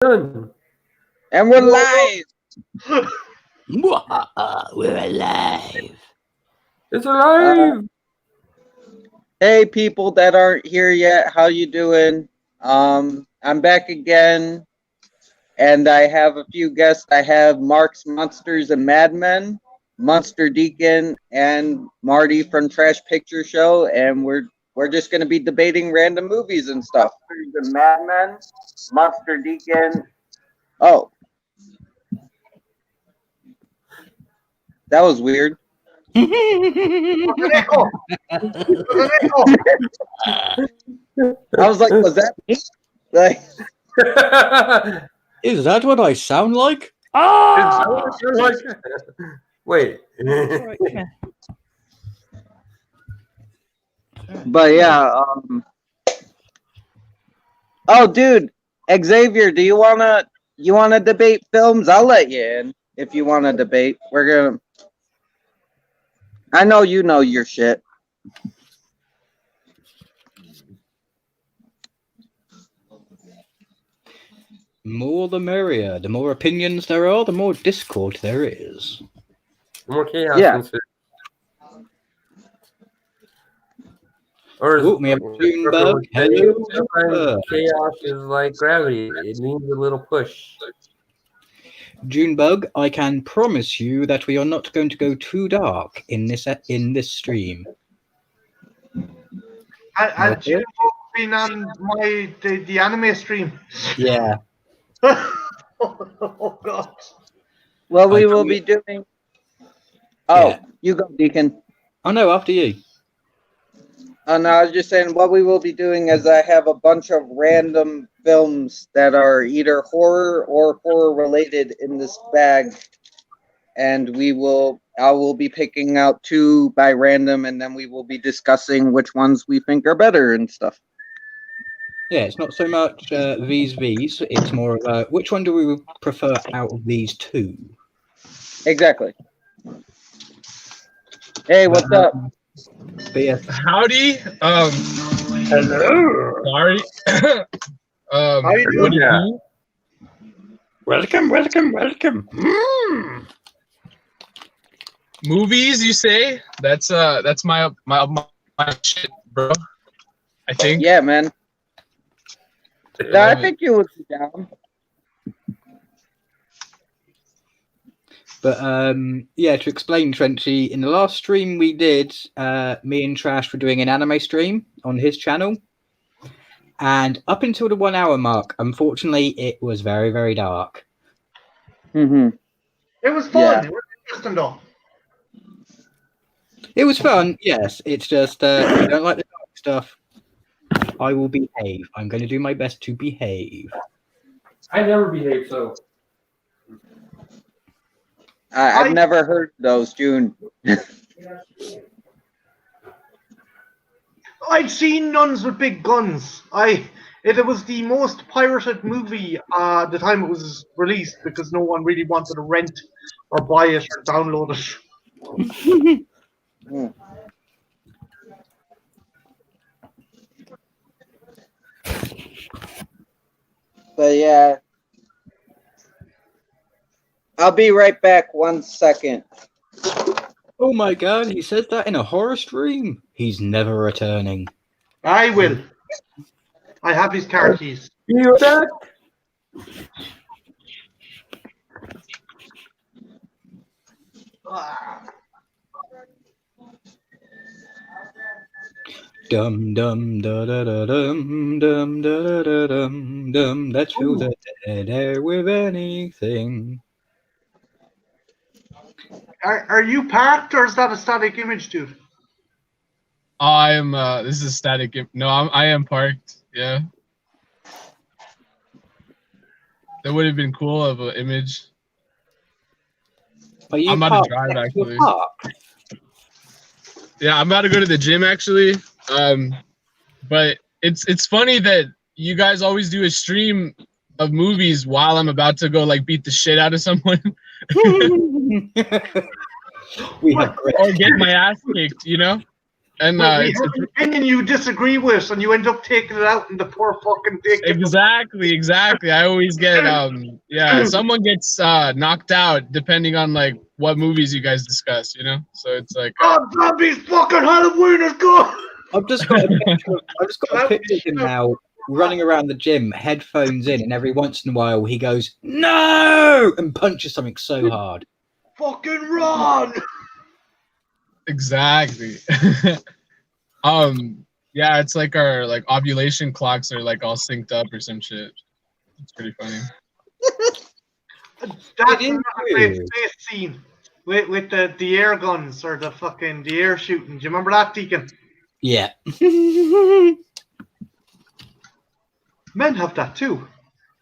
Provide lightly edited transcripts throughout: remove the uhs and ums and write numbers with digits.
Done. And we're live. We're alive. It's alive. Hey, people that aren't here yet, how you doing? I'm back again, and I have a few guests. I have Mark's Monsters and Madmen, Monster Deacon, and Marty from Trash Picture Show, and we're just gonna be debating random movies and stuff. The Madmen, Monster Deacon. Oh, that was weird. An echo. An echo. I was like, was that me? Like, Is that what I sound like? Wait. but yeah. Oh, dude, Xavier, do you wanna debate films? I'll let you in if you wanna debate. I know you know your shit. More the merrier. The more opinions there are, the more discord there is. More chaos. Yeah. Or Ooh, we have Junebug. Hello. sometimes chaos is like gravity. It needs a little push. Junebug, I can promise you that we are not going to go too dark in this stream. And Jim been on the anime stream. Yeah. Oh God. What we will be doing. Oh, Yeah. you go, Deacon. Oh no, after you. No, I was just saying what we will be doing is I have a bunch of random films that are either horror or horror related in this bag, and I will be picking out two by random, and then we will be discussing which ones we think are better and stuff. Yeah, it's not so much V's. It's more of which one do we prefer out of these two? Exactly. Hey, what's up? But yeah. Howdy. Hello. Sorry. How you doing? What do you Yeah. do? Welcome. Movies, you say? That's my shit, bro. I think. Yeah, man. No, I think you would be down. But yeah, to explain, Trenchy, in the last stream we did, me and Trash were doing an anime stream on his channel. And up until the 1 hour mark, unfortunately, it was very, very dark. Mm-hmm. It was fun. Yeah. It was interesting though. It was fun, yes. It's just, if you don't like the dark stuff, I will behave. I'm going to do my best to behave. I never behave so. I've never heard those, June. I've seen Nuns with Big Guns. It was the most pirated movie the time it was released because no one really wanted to rent or buy it or download it. But yeah. I'll be right back 1 second. Oh my god, he said that in a horror stream? He's never returning. I will. I have his car keys. You back? Dum dum da da da dum dum da da da dum dum. Let's fill the dead air with anything. Are you parked or is that a static image, dude? I'm this is static. No, I am parked. Yeah. That would have been cool of an image. Are you I'm about to parked drive, next to a actually. park? Yeah, I'm about to go to the gym actually. But it's funny that you guys always do a stream of movies while I'm about to go like beat the shit out of someone. We have great. Or get my ass kicked, you know? And We it's have an opinion you disagree with, and you end up taking it out in the poor fucking dick. exactly. I always get someone gets knocked out depending on like what movies you guys discuss, you know. So it's like God, zombies! Fucking Halloween is gone. I've just got a picture of him now running around the gym, headphones in, and every once in a while he goes no and punches something so hard. Fucking run! exactly. Yeah, it's like our like ovulation clocks are like all synced up or some shit. It's pretty funny. That's another great space scene with the air guns or the air shooting. Do you remember that, Deacon? Yeah. Men have that too.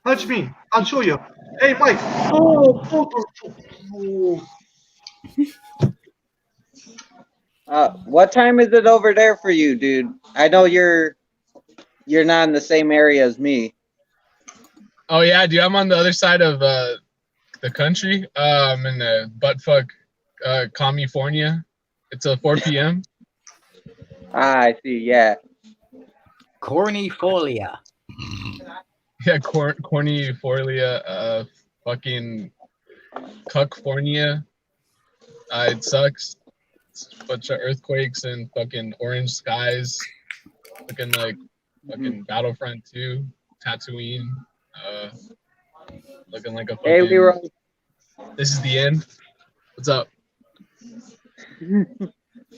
How do you mean? I'll show you. Hey, Mike. What time is it over there for you, dude? I know you're not in the same area as me. Oh yeah, dude, I'm on the other side of the country. In the buttfuck California. It's 4 p.m. I see. Yeah. Cornifolia. Yeah, Cornifolia, fucking Cuckfornia. It sucks. It's a bunch of earthquakes and fucking orange skies. Looking like fucking Battlefront 2, Tatooine. Looking like a fucking... Hey, Leroy. This is the end. What's up?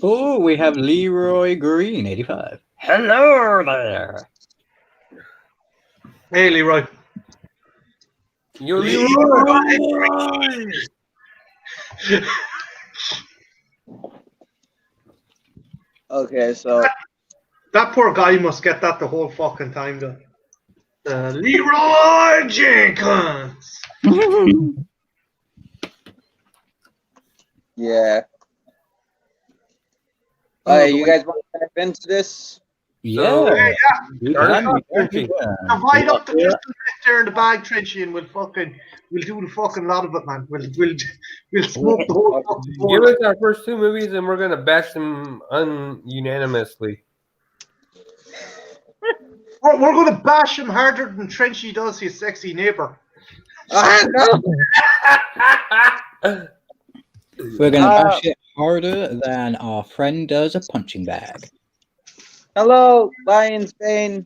Oh, we have Leroy Green, 85. Hello there. Hey, Leroy. You're Leroy. Okay, so That poor guy must get that the whole fucking time, though. Leroy Jenkins. yeah. You guys want to dive into this? Yeah. Divide up the distance there in the bag, Trenchy, and we'll do the fucking lot of it, man. We'll smoke the whole fucking Give board. us our first two movies, and we're gonna bash them unanimously. We're going to bash him harder than Trenchy does his sexy neighbor. No. We're going to bash it harder than our friend does a punching bag. Hello, Lion's Bane.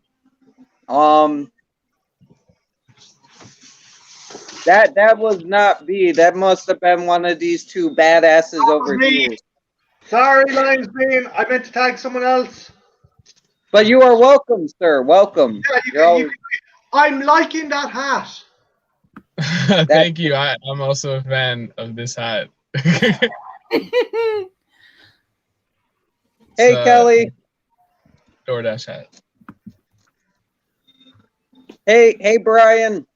That was not B. That must have been one of these two badasses over here. Sorry, Lions Bane. I meant to tag someone else. But you are welcome, sir. Welcome. Yeah, I'm liking that hat. Thank you. I'm also a fan of this hat. Hey, Kelly. DoorDash hat. Hey, Brian.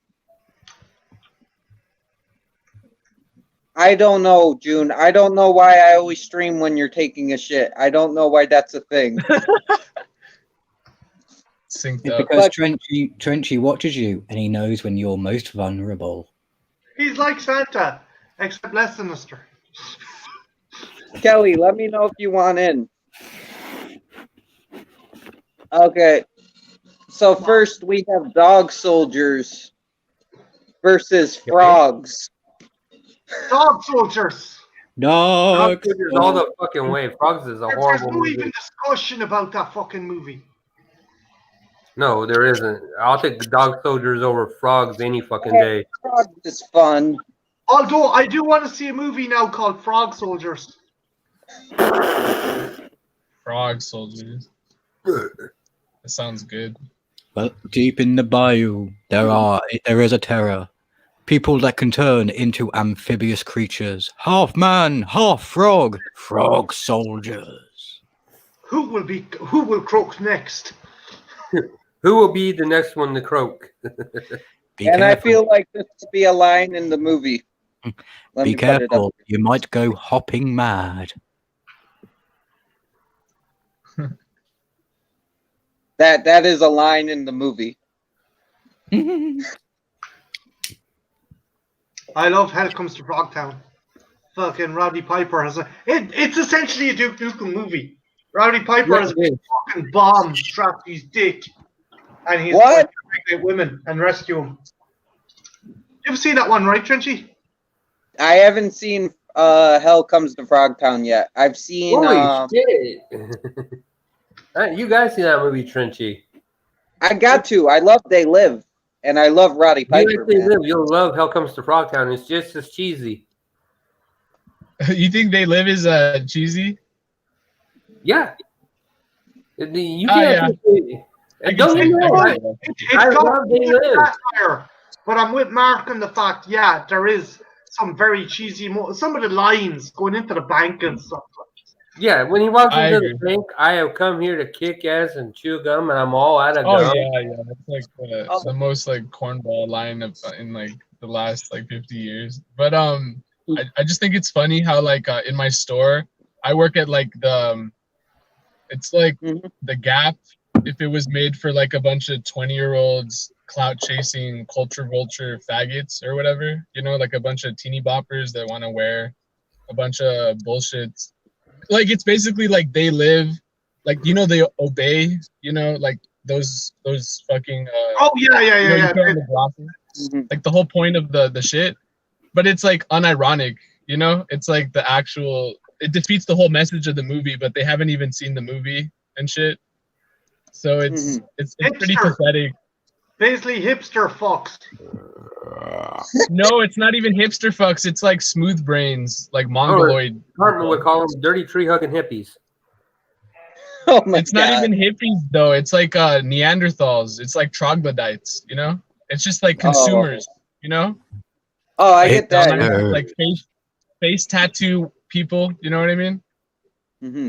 I don't know, June. I don't know why I always stream when you're taking a shit. I don't know why that's a thing. Synced It's up. because Trenchy watches you and he knows when you're most vulnerable. He's like Santa, except less sinister. Kelly, let me know if you want in. Okay. So first we have dog soldiers versus frogs. Dog soldiers. Dog. Frogs is all the fucking way. Frogs is a There's horrible no movie. even discussion about that fucking movie. No, there isn't. I'll take the dog soldiers over frogs any fucking day. Frogs is fun. Although I do want to see a movie now called Frog Soldiers. Frog soldiers. That sounds good. Well, deep in the bayou, there is a terror. People that can turn into amphibious creatures. Half man, half frog. Frog soldiers. Who will croak next? Who will be the next one to croak? Be And careful. I feel like this would be a line in the movie. Let Be me cut it up. careful. You might go hopping mad. That is a line in the movie. I love Hell Comes to Frogtown. Fucking Roddy Piper has it's essentially a Duke Nukem movie. Rowdy Piper Yeah, has a it big is. fucking bomb strapped to his dick, and he's What? going to pregnant women and rescue them. You've seen that one, right, Trenchy? I haven't seen Hell Comes to Frogtown yet. I've seen Holy shit! You guys see that movie, Trenchy? I got to. I love They Live, and I love Roddy You Piper, actually man. live. You'll love Hell Comes to Frogtown. It's just as cheesy. You think They Live is cheesy? Yeah. You Oh, can't. yeah. I can Don't see get me it. I wrong. can see that. It's I got love They Live. satire, but I'm with Mark on the fact, yeah, there is some very cheesy, some of the lines going into the bank and stuff. Yeah, when he walks I into agree. the bank, I have come here to kick ass and chew gum, and I'm all out of Oh gum. yeah. That's like Oh. the most like cornball line of in like the last like 50 years. But I just think it's funny how like in my store, I work at like it's like Mhm. the Gap if it was made for like a bunch of 20-year-olds clout chasing culture vulture faggots or whatever, you know, like a bunch of teeny boppers that want to wear a bunch of bullshit. Like it's basically like They Live, like you know they obey, you know, like those fucking Oh yeah, yeah, you know yeah, you put on yeah. the glasses, Mhm. like the whole point of the shit, but it's like unironic, you know, it's like the actual, it defeats the whole message of the movie, but they haven't even seen the movie and shit, so it's Mhm. it's pretty Hipster. pathetic. Basically, hipster fucks. No, it's not even hipster fucks, it's like smooth brains, like mongoloid. Hartman would call them dirty tree hugging hippies. Oh my It's not god. even hippies though. It's like Neanderthals. It's like troglodytes. You know, it's just like consumers. You know, Oh, I like get that. dumbass, like face tattoo people. You know what I mean? Hmm.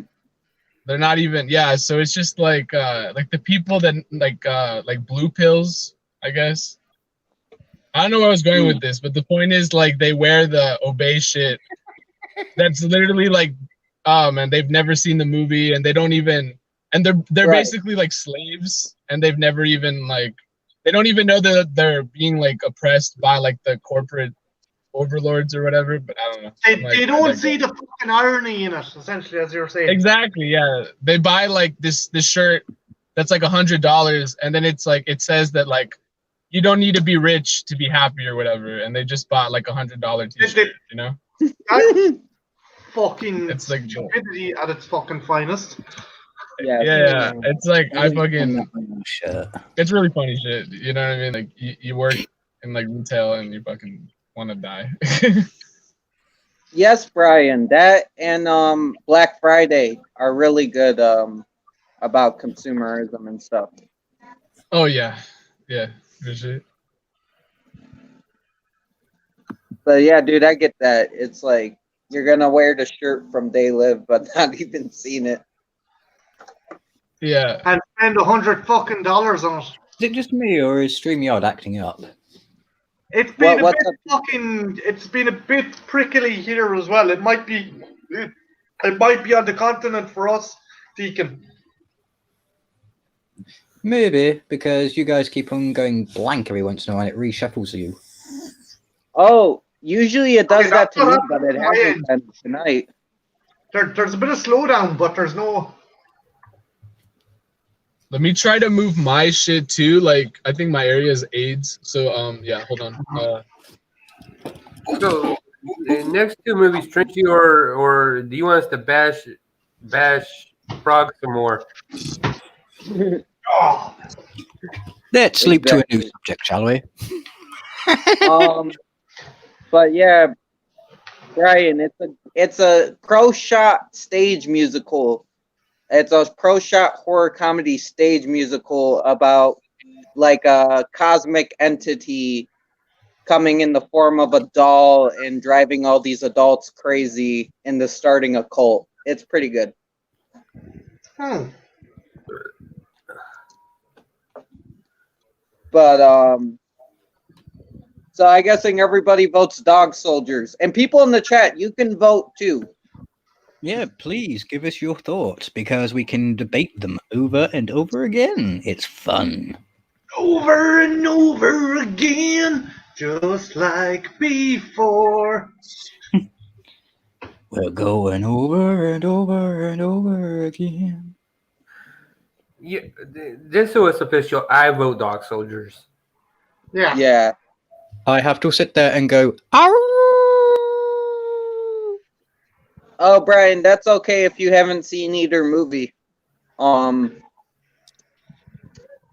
They're not even. Yeah. So it's just like the people that like blue pills. I guess. I don't know where I was going with this, but the point is like they wear the obey shit. That's literally like, oh man, they've never seen the movie and they don't even, and they're Right. basically like slaves and they've never even like, they don't even know that they're being like oppressed by like the corporate overlords or whatever. But I don't know. They don't see the fucking irony in it, essentially, as you were saying. Exactly. Yeah, they buy like this shirt that's like $100 and then it's like it says that like you don't need to be rich to be happy or whatever, and they just bought like $100 t-shirt. You know. That's fucking It's like stupidity at its fucking finest. Yeah, it's like I fucking. Shirt. It's really funny shit. You know what I mean? Like you work in like retail and you fucking want to die. Yes, Brian. That and Black Friday are really good about consumerism and stuff. Oh yeah, for sure. But yeah, dude, I get that. It's like you're gonna wear the shirt from They Live, but not even seen it. Yeah. And spend $100 fucking on it. Is it just me or is StreamYard acting up? It's been What's a bit fucking. It's been a bit prickly here as well. It might be. It might be on the continent for us, Deacon. Maybe because you guys keep on going blank every once in a while. It reshuffles you. Oh, usually it does Okay, that to that's me, what but it happened on my hasn't been tonight. There's a bit of slowdown, but there's no. Let me try to move my shit too. Like I think my area is AIDS. So yeah, hold on. So, the next two movies, Trenchy, or do you want us to bash Frog some more? Oh, Let's leap to a new Exactly. subject, shall we? But yeah, Brian, it's a pro shot stage musical. It's a pro shot horror comedy stage musical about like a cosmic entity coming in the form of a doll and driving all these adults crazy into starting a cult. It's pretty good. But so I guessing everybody votes Dog Soldiers. And people in the chat, you can vote too. Yeah, please give us your thoughts because we can debate them over and over again. It's fun. over and over again, just like before. We're going over and over and over again. Yeah, just so it's official, I vote Dog Soldiers. Yeah. Yeah. I have to sit there and go, "Ow!" Oh, Brian, that's okay if you haven't seen either movie.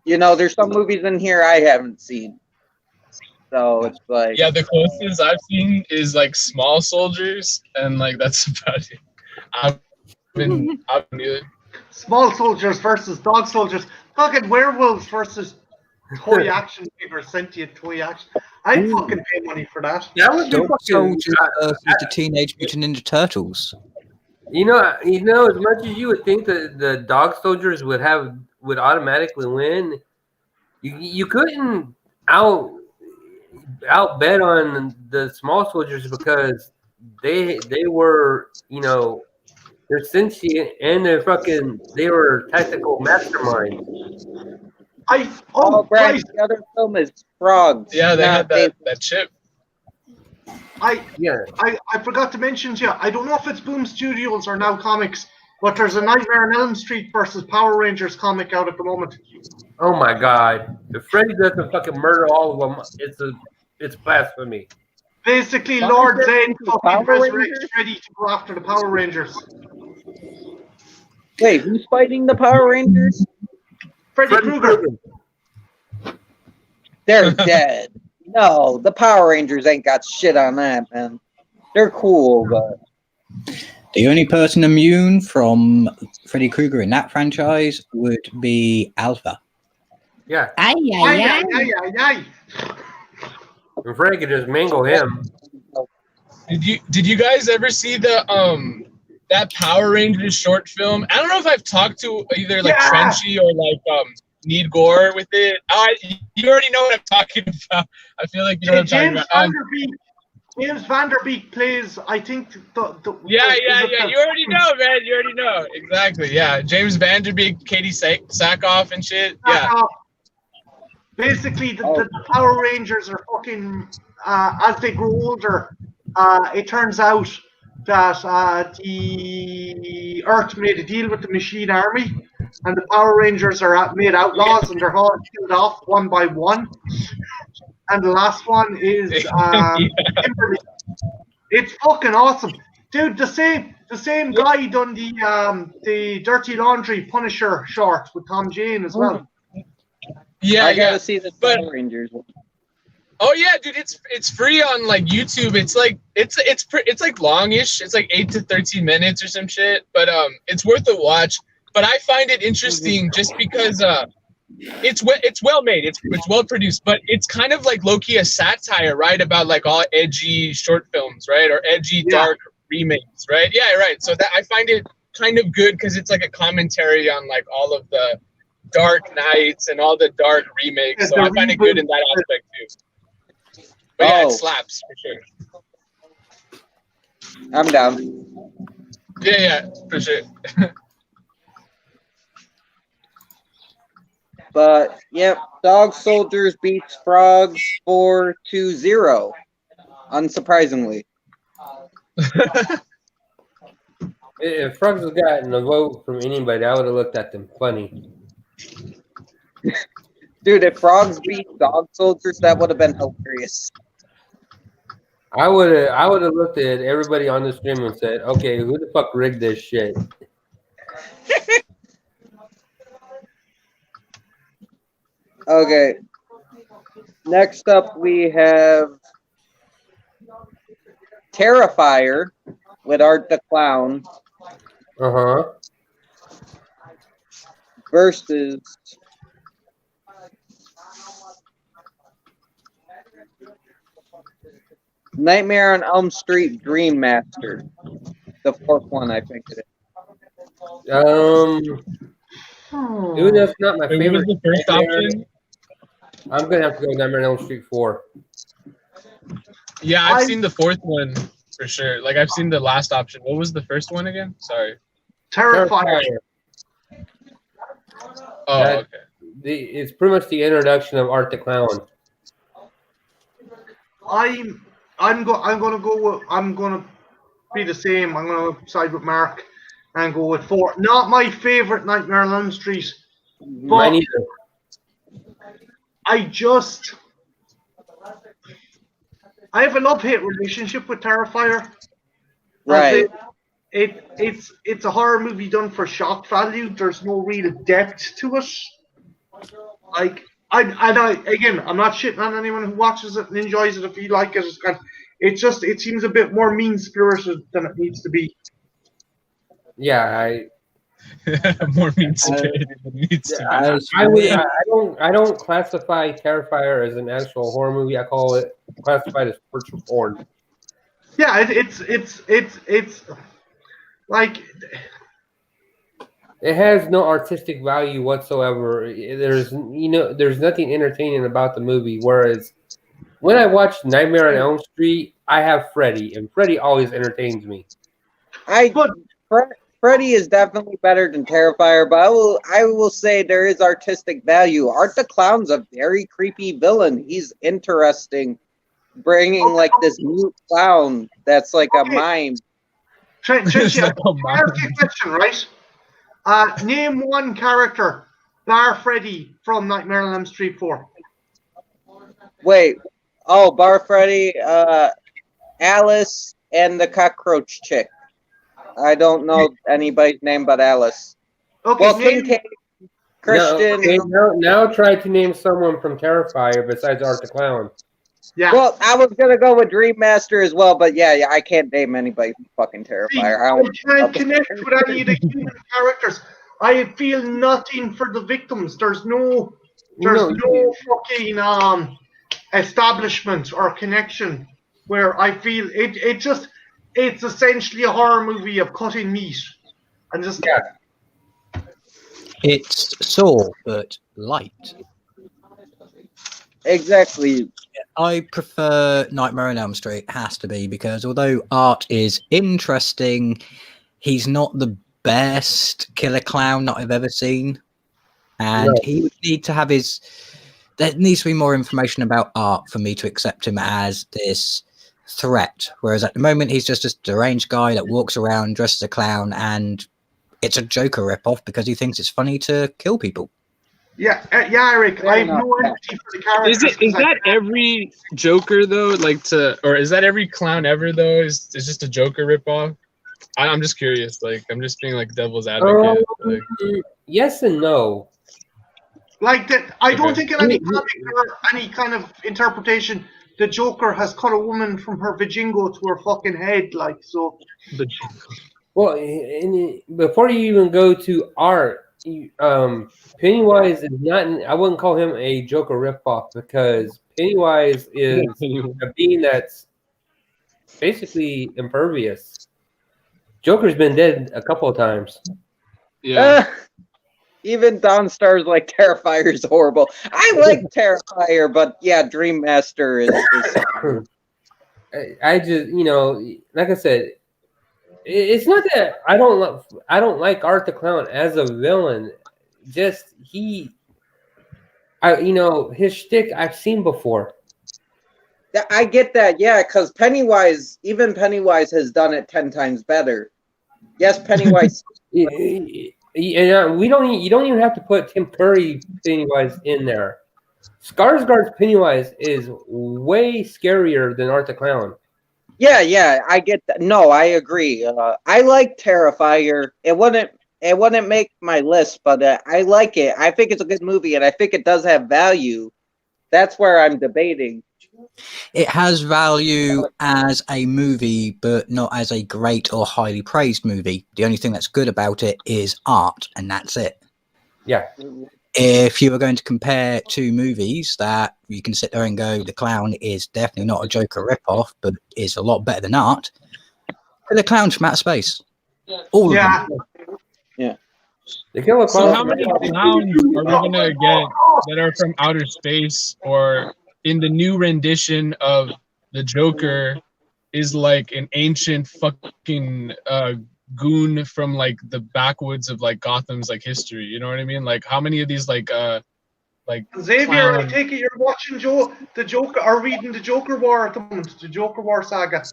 There's some movies in here I haven't seen. So it's like, Yeah, the closest I've seen is like Small Soldiers, and like that's about it. I've been either. Small soldiers versus dog soldiers. Fucking werewolves versus toy action figures, sentient toy action. I'd Ooh. fucking pay money for that. That would be Dog fucking. Soldiers versus the Teenage Mutant Ninja Turtles. You know, as much as you would think that the Dog Soldiers would automatically win, you couldn't out bet on the Small Soldiers because they were they're sentient and they were tactical masterminds. oh, Brian, Guys, the other film is Frogs. Yeah, they had not that chip. Yeah, I forgot to mention to you, I don't know if it's Boom Studios or Now Comics, but there's a Nightmare on Elm Street versus Power Rangers comic out at the moment. oh my God! If Freddy doesn't fucking murder all of them, it's blasphemy. Basically, Power Lord Rangers Zane versus fucking Power resurrects Rangers? Freddy to go after the Power Rangers. Wait, who's fighting the Power Rangers? Freddy Freddy Krueger. Krueger. They're dead. No, the Power Rangers ain't got shit on that, man. They're cool, but The only person immune from Freddy Krueger in that franchise would be Alpha. Yeah, Aye, aye, aye, aye, aye. and Freddy could just mangle him. Did you guys ever see the that Power Rangers short film? I don't know if I've talked to either like Yeah. Trenchy or like Need Gore with it. You already know what I'm talking about. I feel like you know what I'm talking James about. James Vanderbeek plays, I think, Yeah. You already know, man. You already know. Exactly. Yeah. James Vanderbeek, Katie Sackhoff and shit. Yeah. Basically, the Power Rangers are fucking, as they grow older, it turns out that the Earth made a deal with the Machine Army, and the Power Rangers are made outlaws, and they're all killed off one by one. And the last one is Kimberly. It's fucking awesome, dude. The same guy done the Dirty Laundry Punisher short with Tom Jane as well. Yeah. I gotta see the But- Power Rangers one. Oh yeah, dude, it's free on like YouTube. It's like it's like longish. It's like 8 to 13 minutes or some shit. But it's worth a watch. But I find it interesting just because it's well made. It's well produced. But it's kind of like low key a satire, right? About like all edgy short films, right? Or edgy dark remakes, right? Yeah, right. So that I find it kind of good because it's like a commentary on like all of the Dark Knights and all the dark remakes. So I find it good in that aspect too. But yeah, it slaps for sure. I'm down. Yeah, for sure. But yep, Dog Soldiers beats Frogs 4-0. Unsurprisingly. If Frogs had gotten a vote from anybody, I would have looked at them funny. Dude, if Frogs beat Dog Soldiers, that would have been hilarious. I would have looked at everybody on the stream and said, "Okay, who the fuck rigged this shit?" Okay. Next up, we have Terrifier with Art the Clown versus Nightmare on Elm Street Dream Master. The fourth one, I picked it. Dude, that's not my Wait, what favorite. was the first option? I'm gonna have to go Nightmare on Elm Street 4. Yeah, I've seen the fourth one for sure. Like I've seen the last option. What was the first one again? Sorry. Terrifier. Oh, That- okay. It's pretty much the introduction of Art the Clown. I'm gonna be the same. I'm going to side with Mark and go with 4. Not my favorite Nightmare on Elm Street, but Mine either. I have a love-hate relationship with Terrifier. Right. It's a horror movie done for shock value. There's no real depth to it. Like I'm not shitting on anyone who watches it and enjoys it if you like it. It seems a bit more mean-spirited than it needs to be. Yeah, More mean-spirited than it needs to be. I don't classify Terrifier as an actual horror movie. I call it classified as torture porn. Yeah, it's like It has no artistic value whatsoever. There's nothing entertaining about the movie. Whereas when I watch Nightmare on Elm Street, I have Freddy, and Freddy always entertains me. Freddy is definitely better than Terrifier, but I will say there is artistic value. Art the Clown's a very creepy villain. He's interesting, bringing like this new clown that's like a mime. Trent, question, right? Name one character, bar Freddy from Nightmare on Elm Street 4. Wait, bar Freddy, Alice, and the cockroach chick. I don't know anybody's name but Alice. Okay, well, Kincaid, Christian. Now try to name someone from Terrifier besides Art the Clown. Yeah. Well, I was gonna go with Dream Master as well, but yeah, I can't name anybody from fucking Terrifier. I can't connect with any of the human characters. I feel nothing for the victims. There's no fucking establishment or connection where I feel it's essentially a horror movie of cutting meat and just It's Saw but light. Exactly. I prefer Nightmare on Elm Street. Has to be, because although Art is interesting, he's not the best killer clown that I've ever seen, and he would need to have his. There needs to be more information about Art for me to accept him as this threat. Whereas at the moment, he's just a deranged guy that walks around dressed as a clown, and it's a Joker ripoff because he thinks it's funny to kill people. Yeah, Eric. I have no empathy for the characters. Is that every Joker though? Or is that every clown ever though? Is just a Joker ripoff? I'm just curious. Like, I'm just being like devil's advocate. Yes and no. Like that, I don't think in any comic or any kind of interpretation, the Joker has cut a woman from her vajingo to her fucking head. Like so. Well, before you even go to Art, Pennywise is not. I wouldn't call him a Joker ripoff because Pennywise is a being that's basically impervious. Joker's been dead a couple of times. Yeah. Even Dawnstar's like Terrifier is horrible. I like Terrifier, but yeah, Dream Master is I just, like I said, it's not that I don't like Art the Clown as a villain. Just his shtick I've seen before. I get that, yeah, because Pennywise has done it 10 times better. Yes, Pennywise. You don't even have to put Tim Curry Pennywise in there. Skarsgård's Pennywise is way scarier than Art the Clown. Yeah, I get that. No, I agree. I like Terrifier. It wouldn't make my list, but I like it. I think it's a good movie, and I think it does have value. That's where I'm debating. It has value as a movie, but not as a great or highly praised movie. The only thing that's good about it is art, and that's it. Yeah. If you were going to compare two movies that you can sit there and go, The Clown is definitely not a Joker ripoff, but is a lot better than Art, The Clown's from Outer Space. All of them. Yeah. So how many clowns are we going to get that are from outer space, or in the new rendition of the Joker is like an ancient fucking goon from like the backwoods of like Gotham's like history, you know what I mean? Like how many of these like Xavier, clown... I take it you're watching the Joker or reading the Joker War at the moment, the Joker War saga.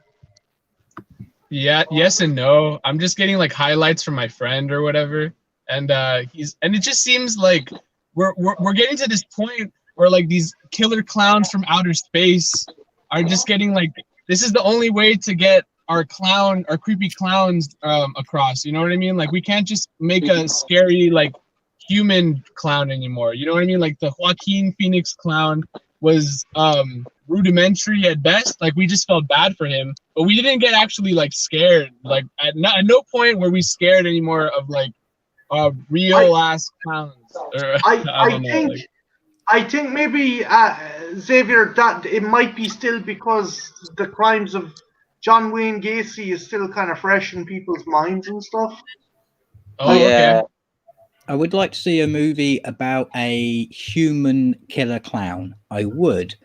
Yeah, yes and no. I'm just getting like highlights from my friend or whatever, and it just seems like we're getting to this point where like these killer clowns from outer space are just getting like this is the only way to get our creepy clowns across. You know what I mean? Like we can't just make a scary like human clown anymore. You know what I mean? Like the Joaquin Phoenix clown was rudimentary at best. Like we just felt bad for him, but we didn't get actually like scared. Like at no point were we scared anymore of like real ass clowns. Or, I don't know. I think maybe Xavier, that it might be still because the crimes of John Wayne Gacy is still kind of fresh in people's minds and stuff. Oh, Yeah. okay. I would like to see a movie about a human killer clown. I would,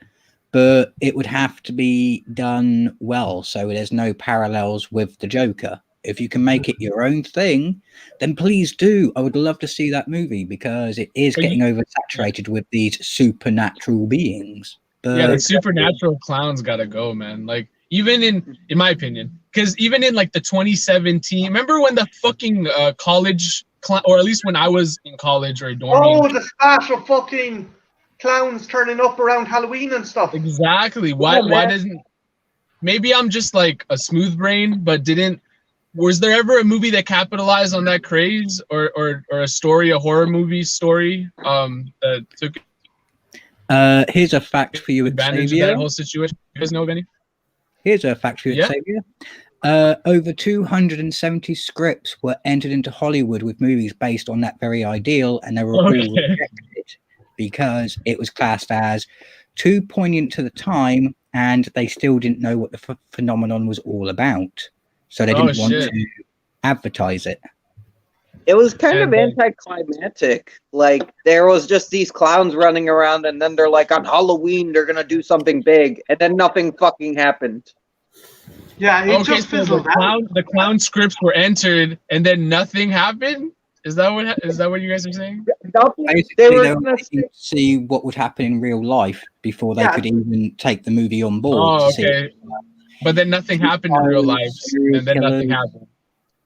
but it would have to be done well, so there's no parallels with the Joker. If you can make it your own thing, then please do. I would love to see that movie because it is getting oversaturated with these supernatural beings. But yeah, the supernatural clowns gotta go, man. Like even in my opinion, because even in like the 2017, remember when the fucking college or at least when I was in college or dorming. Oh, the stash of fucking clowns turning up around Halloween and stuff. Exactly. Why doesn't? Maybe I'm just like a smooth brain, but was there ever a movie that capitalized on that craze or a story, a horror movie story that took here's a fact for you, advantage Xavier. of that whole situation? You guys know of any? Here's a fact for you, Xavier. Over 270 scripts were entered into Hollywood with movies based on that very ideal, and they were all rejected because it was classed as too poignant to the time, and they still didn't know what the phenomenon was all about. So they didn't want to advertise it. It was kind of anticlimactic. Like, there was just these clowns running around, and then they're like, on Halloween, they're going to do something big, and then nothing fucking happened. Yeah, it just fizzled out. The clown scripts were entered, and then nothing happened? Is that what you guys are saying? Basically, they were waiting to see what would happen in real life before they could even take the movie on board. Oh, okay. But then nothing happened in real life, and then nothing happened.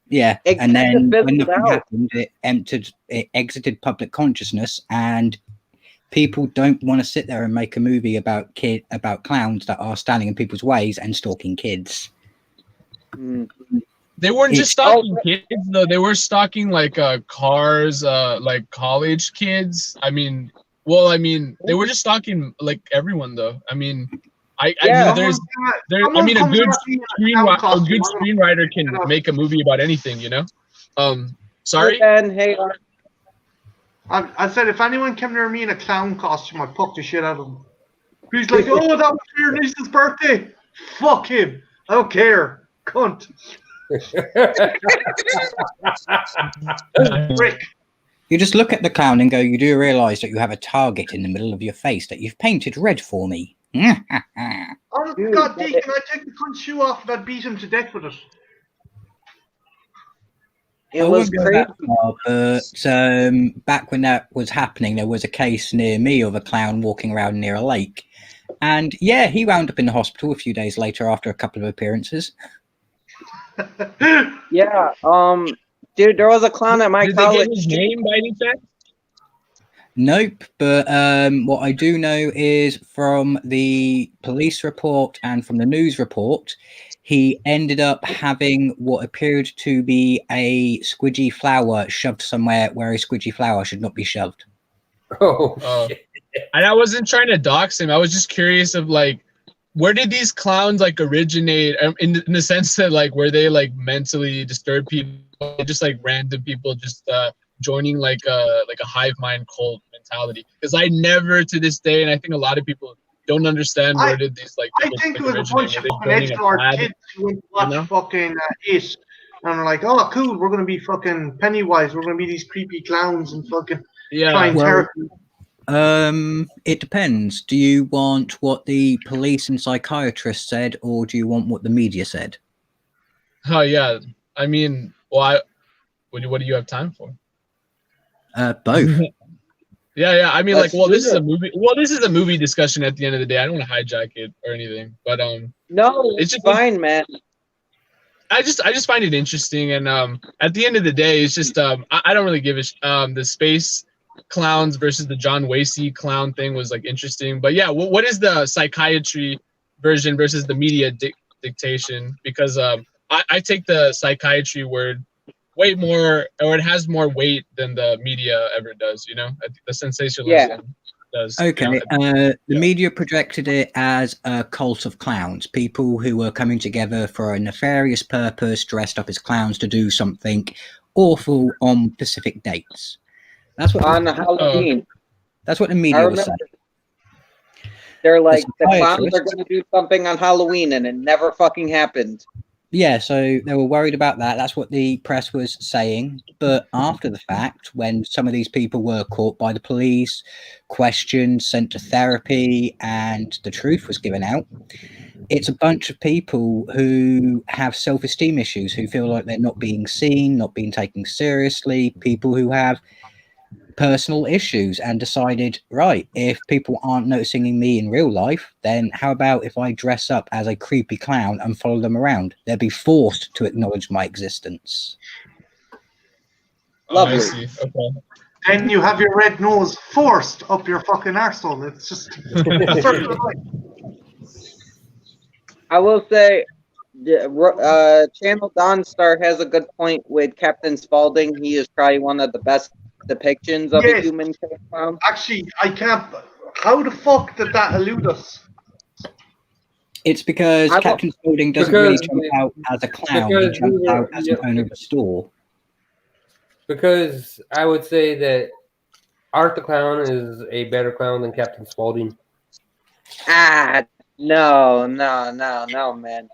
Yeah, and then when nothing happened, it exited public consciousness, and people don't want to sit there and make a movie about clowns that are standing in people's ways and stalking kids. They weren't just stalking kids, though. They were stalking like cars, like college kids. I mean, they were just stalking like everyone, though. I mean, a good screenwriter can make a movie about anything, you know. Sorry. Hey, I said if anyone came near me in a clown costume, I'd fuck the shit out of him. He's like, oh, that was for your niece's birthday. Fuck him. I don't care. Cunt. You just look at the clown and go, you do realise that you have a target in the middle of your face that you've painted red for me. Oh, God, Deacon, I take the cunt's shoe off and I'd beat him to death with it. It was crazy. But back when that was happening, there was a case near me of a clown walking around near a lake. And yeah, he wound up in the hospital a few days later after a couple of appearances. Yeah, dude, there was a clown at my college. Did they get his name by any chance? Nope, but what I do know is from the police report and from the news report, he ended up having what appeared to be a squidgy flower shoved somewhere where a squidgy flower should not be shoved. Oh. And I wasn't trying to dox him. I was just curious of like, where did these clowns like originate? In the sense that like, were they like mentally disturbed people, just like random people just joining like a hive mind cult mentality? Because I never to this day, and I think a lot of people don't understand where did these like. I think it was a bunch of fucking extra kids who went to watch fucking It, and they're like, oh, cool, we're gonna be fucking Pennywise. We're gonna be these creepy clowns and fucking try and terror. It depends. Do you want what the police and psychiatrists said, or do you want what the media said? Oh yeah, I mean, what do you have time for? Both. Yeah. I mean, like, this is a movie. Well, this is a movie discussion at the end of the day. I don't want to hijack it or anything, but no, it's just fine, man. I just find it interesting, and at the end of the day, it's just I don't really give a the space clowns versus the John Wasey clown thing was like interesting, but yeah, what is the psychiatry version versus the media dictation? Because I take the psychiatry word way more, or it has more weight than the media ever does. You know, the sensationalism does. Okay, You know, the media projected it as a cult of clowns, people who were coming together for a nefarious purpose, dressed up as clowns to do something awful on specific dates. That's what On Halloween. that's what the I media was remember saying. they're like, the clowns are psychiatrists- going to do something on Halloween, and it never fucking happened. Yeah, so they were worried about that. That's what the press was saying. But after the fact, when some of these people were caught by the police, questioned, sent to therapy, and the truth was given out, it's a bunch of people who have self-esteem issues, who feel like they're not being seen, not being taken seriously, people who have personal issues, and decided, right, if people aren't noticing me in real life, then how about if I dress up as a creepy clown and follow them around? They'll be forced to acknowledge my existence. oh, I Lovely. see. Okay. Then you have your red nose forced up your fucking arsehole. It's just a circle of life. I will say, Channel Dawnstar has a good point with Captain Spaulding. He is probably one of the best depictions of a Yes. human clown. Actually, I can't. How the fuck did that elude us? It's because I will- Captain Spaulding doesn't really Because jump out as a clown. He because we jumps were- out as an owner of a store. Because I would say that Art the Clown is a better clown than Captain Spaulding. No, man.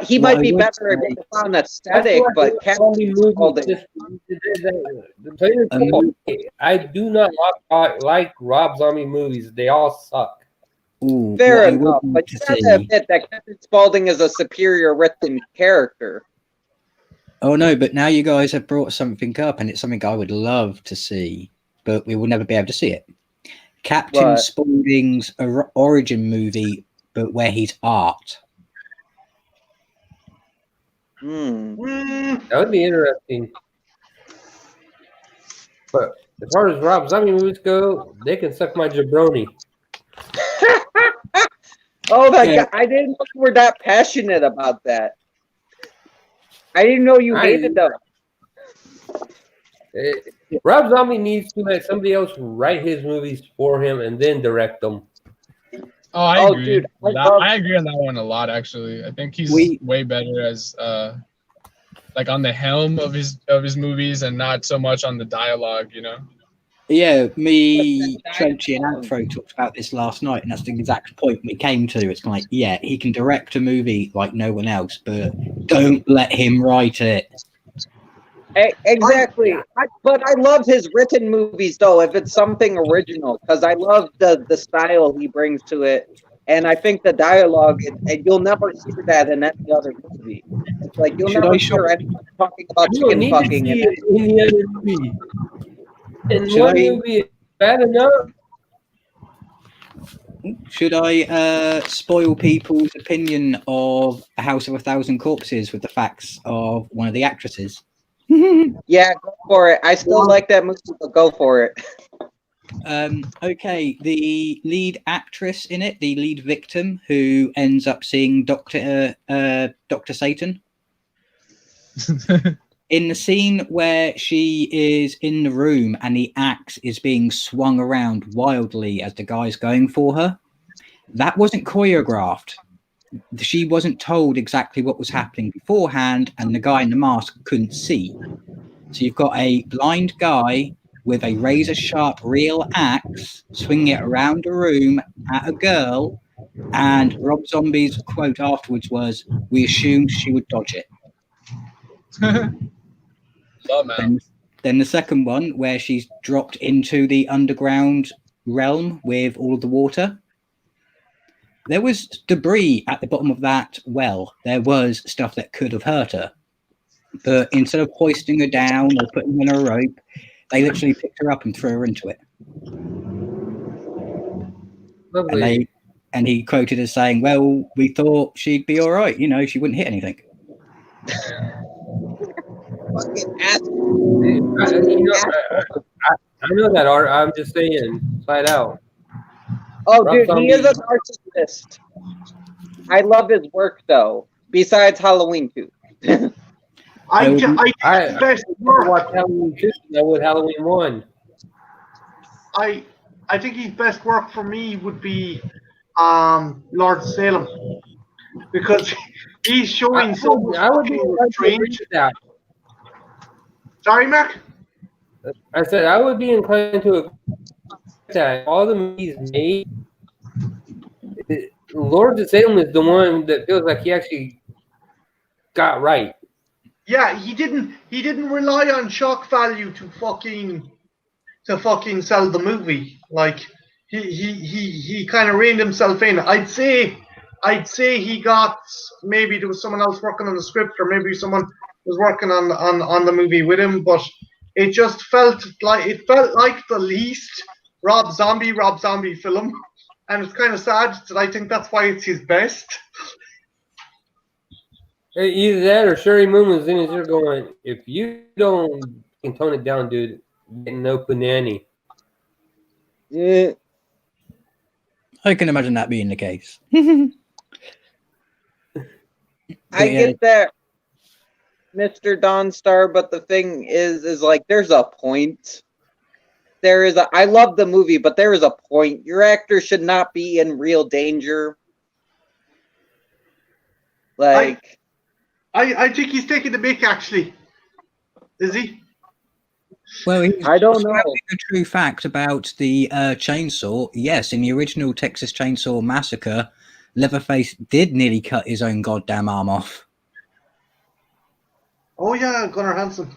He might be better at the clown aesthetic, but Captain Spaulding. I do not like Rob Zombie movies. They all suck. Ooh, Fair what I would enough, like but to you gotta see- admit that Captain Spaulding is a superior written character. Oh no, but now you guys have brought something up, and it's something I would love to see, but we will never be able to see it. Captain What? Spaulding's origin movie, but where he's art. That would be interesting. But as far as Rob Zombie movies go, they can suck my jabroni. Oh my Yeah. god, I didn't know you were that passionate about that. I didn't know you hated them. Rob Zombie needs to let somebody else write his movies for him and then direct them. Oh, I Oh, agree. dude, I agree on that one a lot. Actually, I think he's way better as like on the helm of his movies and not so much on the dialogue. You know. Yeah, me, Trenchy, and Anthro talked about this last night, and that's the exact point we came to. It's like, yeah, he can direct a movie like no one else, but don't let him write it. Exactly. But I love his written movies, though, if it's something original, because I love the style he brings to it. And I think the dialogue, and you'll never see that in any other movie. It's like you'll never hear anyone talking about You don't chicken need to fucking. see it in the other movie. In one movie, it's bad enough. Should I spoil people's opinion of A House of a Thousand Corpses with the facts of one of the actresses? Yeah, go for it. I still like that movie, but go for it. Okay, the lead actress in it, the lead victim who ends up seeing Dr. Satan. In the scene where she is in the room and the axe is being swung around wildly as the guy's going for her, that wasn't choreographed. She wasn't told exactly what was happening beforehand, and the guy in the mask couldn't see. So you've got a blind guy with a razor-sharp real axe swinging it around the room at a girl, and Rob Zombie's quote afterwards was, "We assumed she would dodge it." Then the second one, where she's dropped into the underground realm with all of the water. There was debris at the bottom of that well. There was stuff that could have hurt her. But instead of hoisting her down or putting her on a rope, they literally picked her up and threw her into it. Lovely. And he quoted as saying, "Well, we thought she'd be all right. You know, she wouldn't hit anything." Fucking ass. I know that art. I'm just saying, flat out. Oh, Rob dude, he is a Zombie. narcissist. I love his work though. Besides Halloween 2. I think his I best watched work. Halloween 2 than I would Halloween 1. I think his best work for me would be Lord Salem, because he's showing so much I would be fucking inclined to agree range. with that. Sorry, Mark. I said I would be inclined to agree with that. All the movies made, Lord of Salem is the one that feels like he actually got right. Yeah, he didn't rely on shock value to fucking sell the movie. Like he kind of reined himself in. I'd say he got, maybe there was someone else working on the script, or maybe someone was working on the movie with him, but it just felt like the least Rob Zombie film, and it's kind of sad that I think that's why it's his best. Either that or Sherry Moon was in his ear going, if you don't can tone it down, dude, getting no punani. Yeah. I can imagine that being the case. I get that, Mr. Dawnstar, but the thing is like there's a point. I love the movie, but there is a point. Your actor should not be in real danger. Like I think he's taking the mick, actually. Is he? Well, I don't know. A true fact about the chainsaw. Yes, in the original Texas Chainsaw Massacre, Leatherface did nearly cut his own goddamn arm off. Oh yeah, Gunnar Hansen.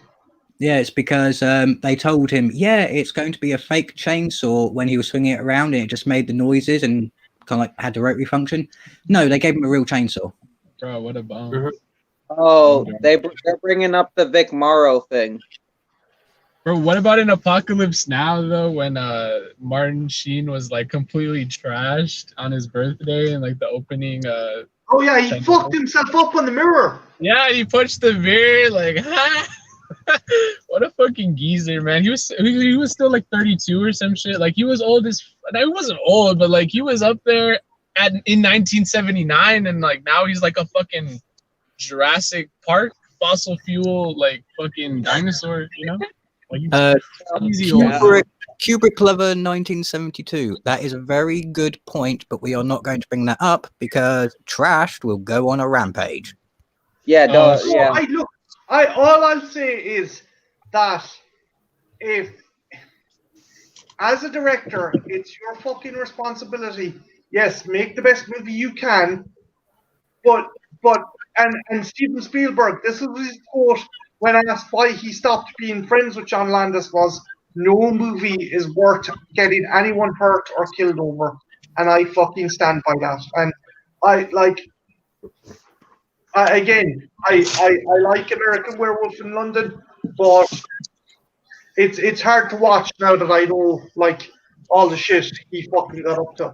Yeah, it's because they told him, yeah, it's going to be a fake chainsaw when he was swinging it around and it just made the noises and kind of like had the rotary function. No, they gave him a real chainsaw. Bro, what a bomb. Mhm. Oh, they're bringing up the Vic Morrow thing. Bro, what about in Apocalypse Now, though, when Martin Sheen was like completely trashed on his birthday and like the opening Oh yeah, he fucked himself up on the mirror. Yeah, he punched the mirror like what a fucking geezer, man. He was still like 32 or some shit. Like he was old as he wasn't old, but like he was up there in 1979, and like now he's like a fucking Jurassic Park fossil fuel like fucking dinosaur, you know? Like easy old. Kubrick Lover 1972. That is a very good point, but we are not going to bring that up because Trashed will go on a rampage. Yeah, all I'll say is that if, as a director, it's your fucking responsibility. Yes, make the best movie you can, but and Steven Spielberg, this was his quote when asked why he stopped being friends with John Landis, was, no movie is worth getting anyone hurt or killed over, and I fucking stand by that. And I like. Again, I like American Werewolf in London, but it's hard to watch now that I know like all the shit he fucking got up to.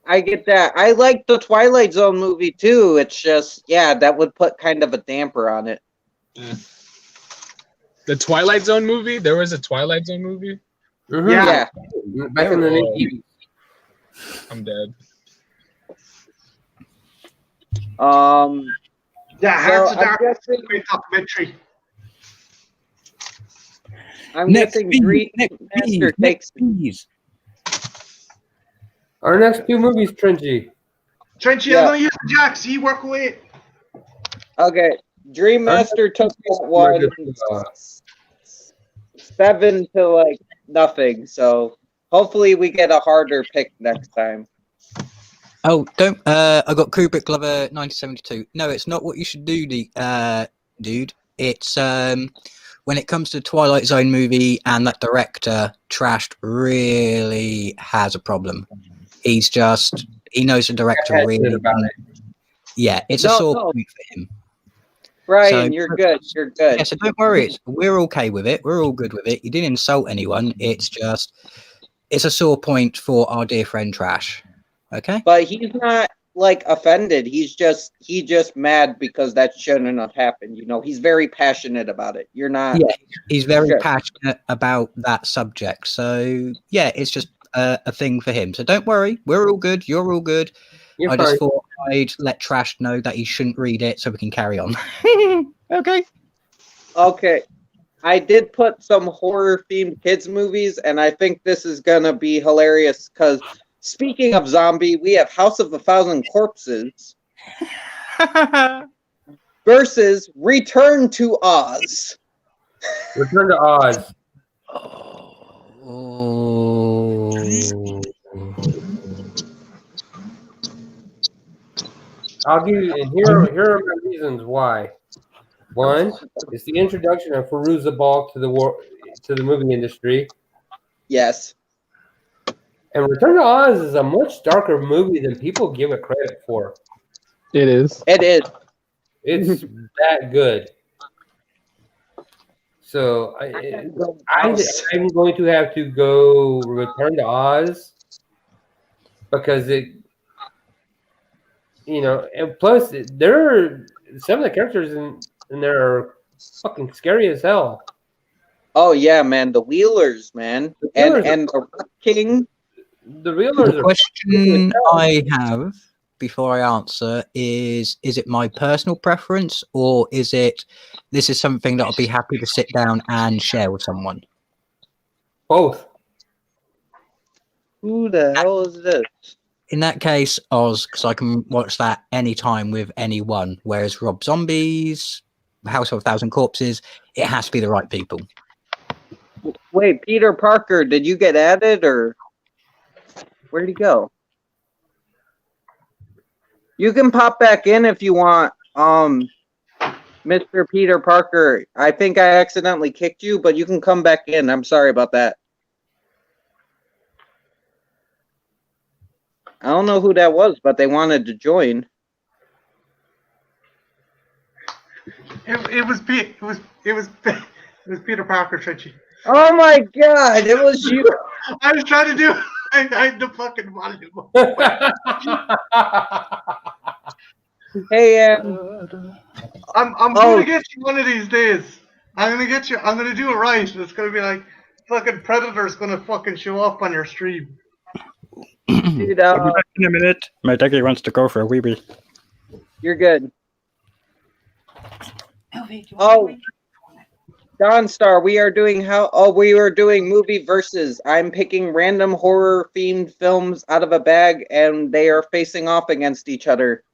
I get that. I like the Twilight Zone movie too. It's just, yeah, that would put kind of a damper on it. Yeah. The Twilight Zone movie? There was a Twilight Zone movie? Mm-hmm. Yeah. Back in the 80s. I'm dead. Yeah, Hearts of I'm Darkness is guessing- a great documentary. I'm guessing Green Master takes. Our next two movies, Trenchy. Trenchy, Yeah. I'm gonna use the jacks. You work away. Okay, Dream Master took that one 7 to like nothing. So hopefully we get a harder pick next time. Oh, don't. I got Kubrick Lover 1972. No, it's not what you should do, dude. It's when it comes to Twilight Zone movie and that director, Trashed really has a problem. He knows the director really. About it. Yeah, it's a sore point for him. Brian, So- you're good. You're good. Yeah, so don't worry. We're okay with it. We're all good with it. You didn't insult anyone. It's a sore point for our dear friend Trash. Okay. But he's not like offended. He just mad because that shouldn't have happened. You know, he's very passionate about it. You're not. Yeah, he's very Sure. passionate about that subject. So yeah, it's just a thing for him. So don't worry, we're all good. You're all good. You're I fine. just thought I'd let Trash know that he shouldn't read it, so we can carry on. Okay. Okay. I did put some horror themed kids movies, and I think this is gonna be hilarious because speaking of zombie, we have House of a Thousand Corpses versus Return to Oz. Return to Oz. Oh. I'll give you, and here are my reasons why. One, it's the introduction of Fairuza Balk to the movie industry, Yes. and Return to Oz is a much darker movie than people give it credit for. It is. It is. It's that good. So I'm going to have to go Return to Oz because it, and plus there are some of the characters in there are fucking scary as hell. Oh yeah, man, the Wheelers, man, The Wheelers and the Rock King. The Wheelers The are question I have before I answer is it my personal preference, or is it this is something that I'll be happy to sit down and share with someone? both. Who the hell is this? In that case, Oz, because I can watch that anytime with anyone. Whereas Rob Zombie's House of a Thousand Corpses, it has to be the right people. Wait, Peter Parker, did you get added or where'd he go? You can pop back in if you want, Mr. Peter Parker. I think I accidentally kicked you, but you can come back in. I'm sorry about that. I don't know who that was, but they wanted to join. It was Peter Parker, Trenchy. Oh my god, it was you. I was trying to do. I had the fucking volume. Hey, I'm gonna get you one of these days. I'm gonna get you. I'm gonna do it right. It's gonna be like fucking Predator's gonna fucking show up on your stream. dude, I'll be back in a minute. My doggy wants to go for a wee wee. you're good. Oh, Dawnstar, we are doing we were doing movie versus. I'm picking random horror themed films out of a bag, and they are facing off against each other.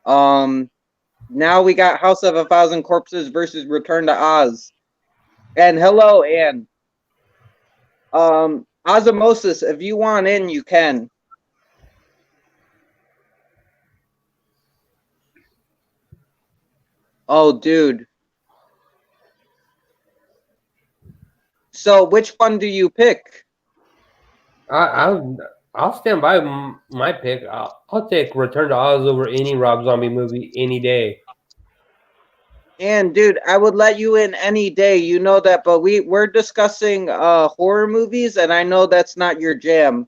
Now we got House of a Thousand Corpses versus Return to Oz. And hello, Anne. Osmosis, if you want in, you can. Oh, dude. So, which one do you pick? I'll stand by my pick. I'll take Return to Oz over any Rob Zombie movie any day. And dude, I would let you in any day, you know that, but we're discussing horror movies, and I know that's not your jam.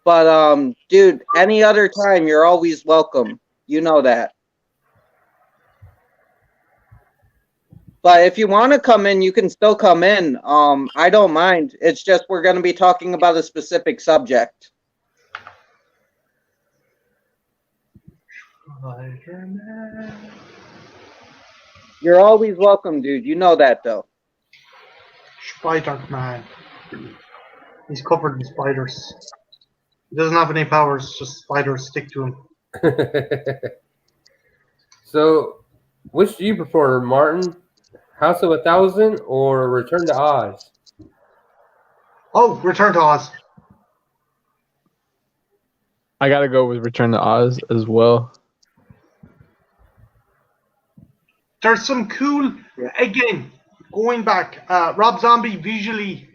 But dude, any other time you're always welcome. You know that. But if you want to come in, you can still come in. I don't mind. It's just we're going to be talking about a specific subject. Spider-Man. You're always welcome, dude. You know that, though. Spider-Man. He's covered in spiders. He doesn't have any powers, just spiders stick to him. So, which do you prefer, Martin? House of a Thousand or Return to Oz? Oh, Return to Oz. I gotta go with Return to Oz as well. There's some cool, again, going back, Rob Zombie visually,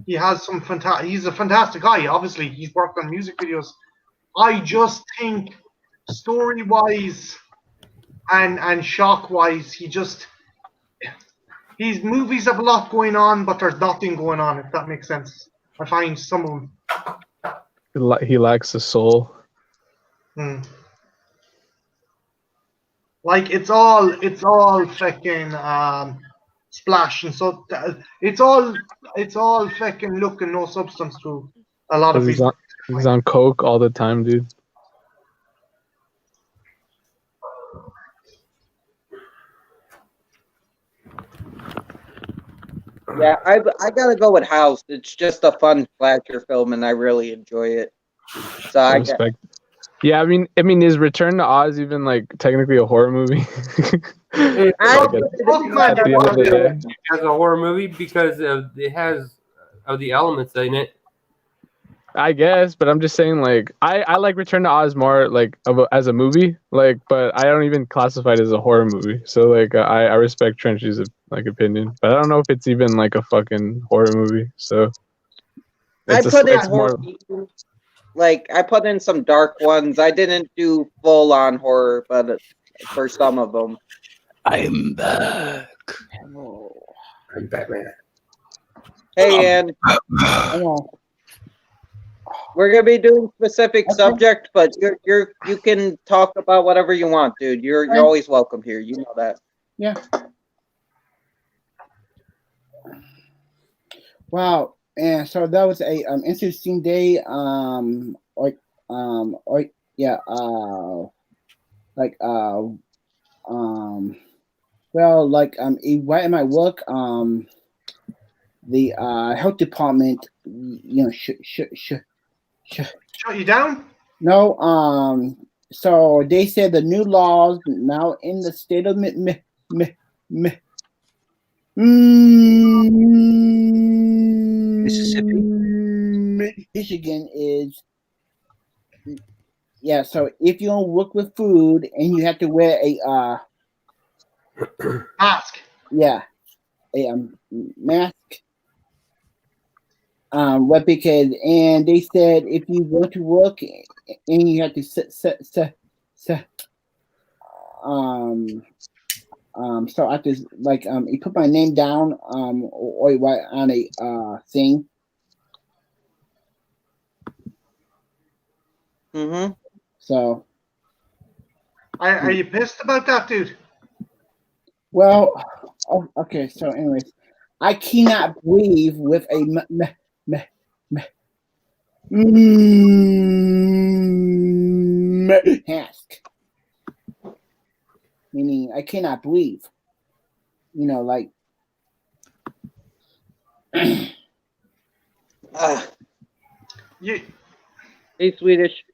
he has some he's a fantastic guy. Obviously, he's worked on music videos. I just think story-wise and shock-wise, his movies have a lot going on, but there's nothing going on, if that makes sense. I find some of them. He lacks a soul. Hmm. Like it's all fucking splash and so it's all fucking look and no substance to a lot of Because people. he's on coke all the time, dude. Yeah, I gotta go with House. It's just a fun slasher film, and I really enjoy it. So I I got. respect. Yeah, I mean, is Return to Oz even like technically a horror movie? It, I Like, at the end of the day, as a horror movie because it has of the elements in it. I guess, but I'm just saying, like, I like Return to Oz more like as a movie, like, but I don't even classify it as a horror movie. So like, I respect Trench's like opinion, but I don't know if it's even like a fucking horror movie. So I put in it's horror. more. Like I put in some dark ones. I didn't do full on horror, but for some of them. I'm back. I'm Batman. Hey, Ann, we're gonna be doing specific subject, but you can talk about whatever you want, dude. You're always welcome here. You know that. Yeah. Wow. And so that was a interesting day. Right at my work, the health department, Shut you down? no, so they said the new laws now in the state of Michigan is, yeah, so if you don't work with food and you have to wear a Mask. yeah, a mask. What because and they said if you go to work and you have to so I just like you put my name down or right on a thing. Mm-hmm. So Are you pissed about that, dude? well, okay. So anyways, I cannot breathe with a mask. Meaning I cannot breathe. You know, like You Hey, Swedish.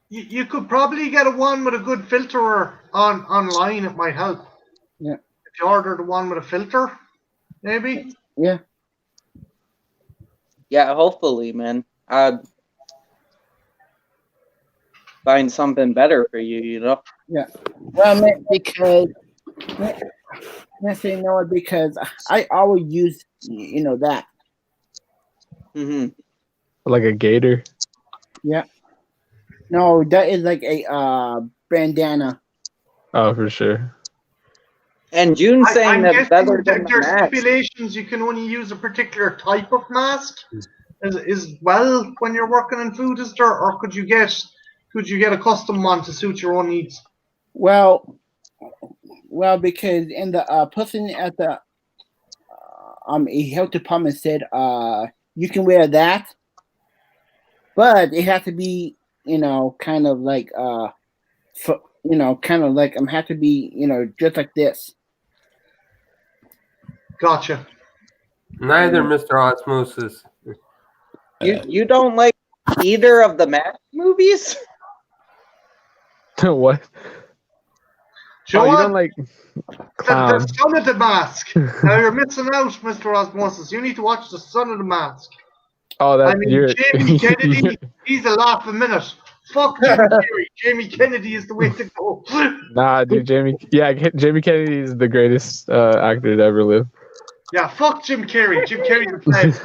you could probably get a one with a good filterer online. It might help. Yeah. If you order the one with a filter, maybe. Yeah. Yeah, hopefully, man. I'd find something better for you, you know? Yeah. Well, man, because I say no because I always use that. Mm-hmm. Like a gator. Yeah. No, that is like a bandana. Oh, for sure. And June's saying I'm that guessing better than the there's mask. stipulations you can only use a particular type of mask as well when you're working in food, is there, or could you get a custom one to suit your own needs? Well, because in the person at the a health department said you can wear that, but it has to be kind of like kind of like have to be just like this. Gotcha. Neither Mr. Osmosis. You don't like either of the mask movies? What? Joe, Oh, you don't like clown. the Son of the Mask. Now you're missing out, Mr. Osmosis. You need to watch the Son of the Mask. Oh, that's I mean, you're. Jamie Kennedy, he's a laugh a minute. Fuck Jim Carrey. Jamie Kennedy is the way to go. Nah, dude, Jamie Kennedy is the greatest actor to ever live. Yeah, fuck Jim Carrey. Jim Carrey's a pleb.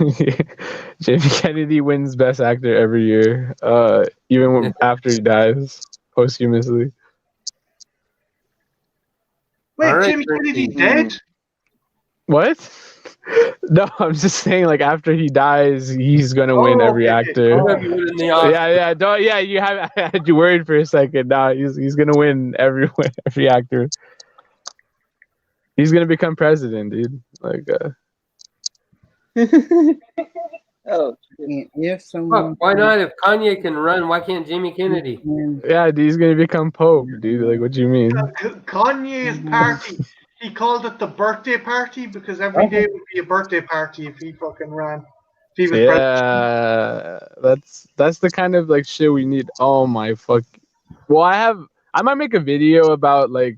Jamie Kennedy wins Best Actor every year, even after he dies posthumously. Wait, All right, Jimmy Christy. Kennedy's dead? What? No, I'm just saying, like after he dies, he's gonna win every actor. He's gonna be winning the Oscar. Yeah. Don't. Yeah, you have. I had you worried for a second. Now he's gonna win every actor. He's gonna become president, dude. Like. Oh, And if Fuck, someone why not? If Kanye can run, why can't Jamie Kennedy? Yeah, dude, he's gonna become Pope, dude. Like, what do you mean? Kanye's party. He called it the birthday party because every day would be a birthday party if he fucking ran. If he was president. Yeah, that's the kind of like shit we need. Oh my fuck. Well, I might make a video about like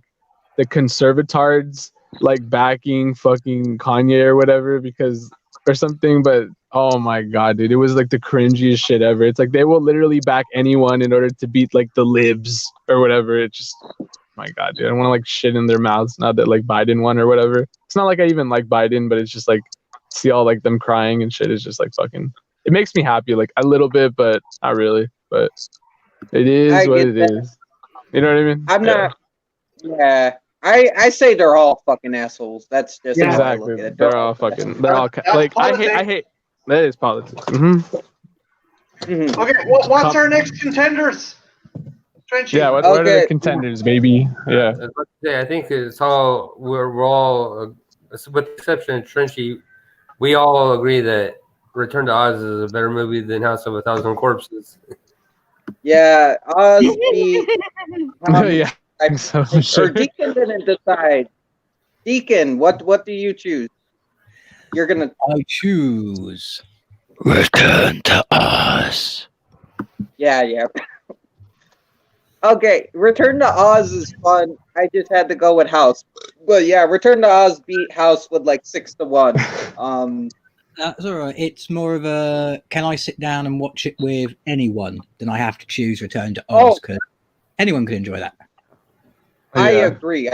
the conservatards like backing fucking Kanye or whatever because or something, but oh my god, dude, it was like the cringiest shit ever. It's like they will literally back anyone in order to beat like the libs or whatever. It just my god, dude, I don't want to like shit in their mouths now that like Biden won or whatever. It's not like I even like Biden, but it's just like see all like them crying and shit is just like fucking it makes me happy like a little bit, but not really. But it is I what get it that. is. You know what I mean? I'm not. Yeah, I say they're all fucking assholes. That's just how I look Exactly. at it. They're all fucking. They're all That's like I politics. hate. That is politics. Mm-hmm. Mhm. Okay, what's our next contenders? Trenchy. Yeah. What are the Okay. contenders, baby? Yeah. I was about to say, I think it's all we're all, with the exception of Trenchy, we all agree that Return to Oz is a better movie than House of a Thousand Corpses. Yeah, Oz beat. Yeah. I So or sure. Deacon didn't decide. Deacon, what do you choose? You're gonna. I choose Return to Oz. Yeah. Okay, Return to Oz is fun. I just had to go with House. But yeah, Return to Oz beat House with like 6-1. That's all right. It's more of a can I sit down and watch it with anyone? Then I have to choose Return to Oz because anyone could enjoy that. I Yeah. agree.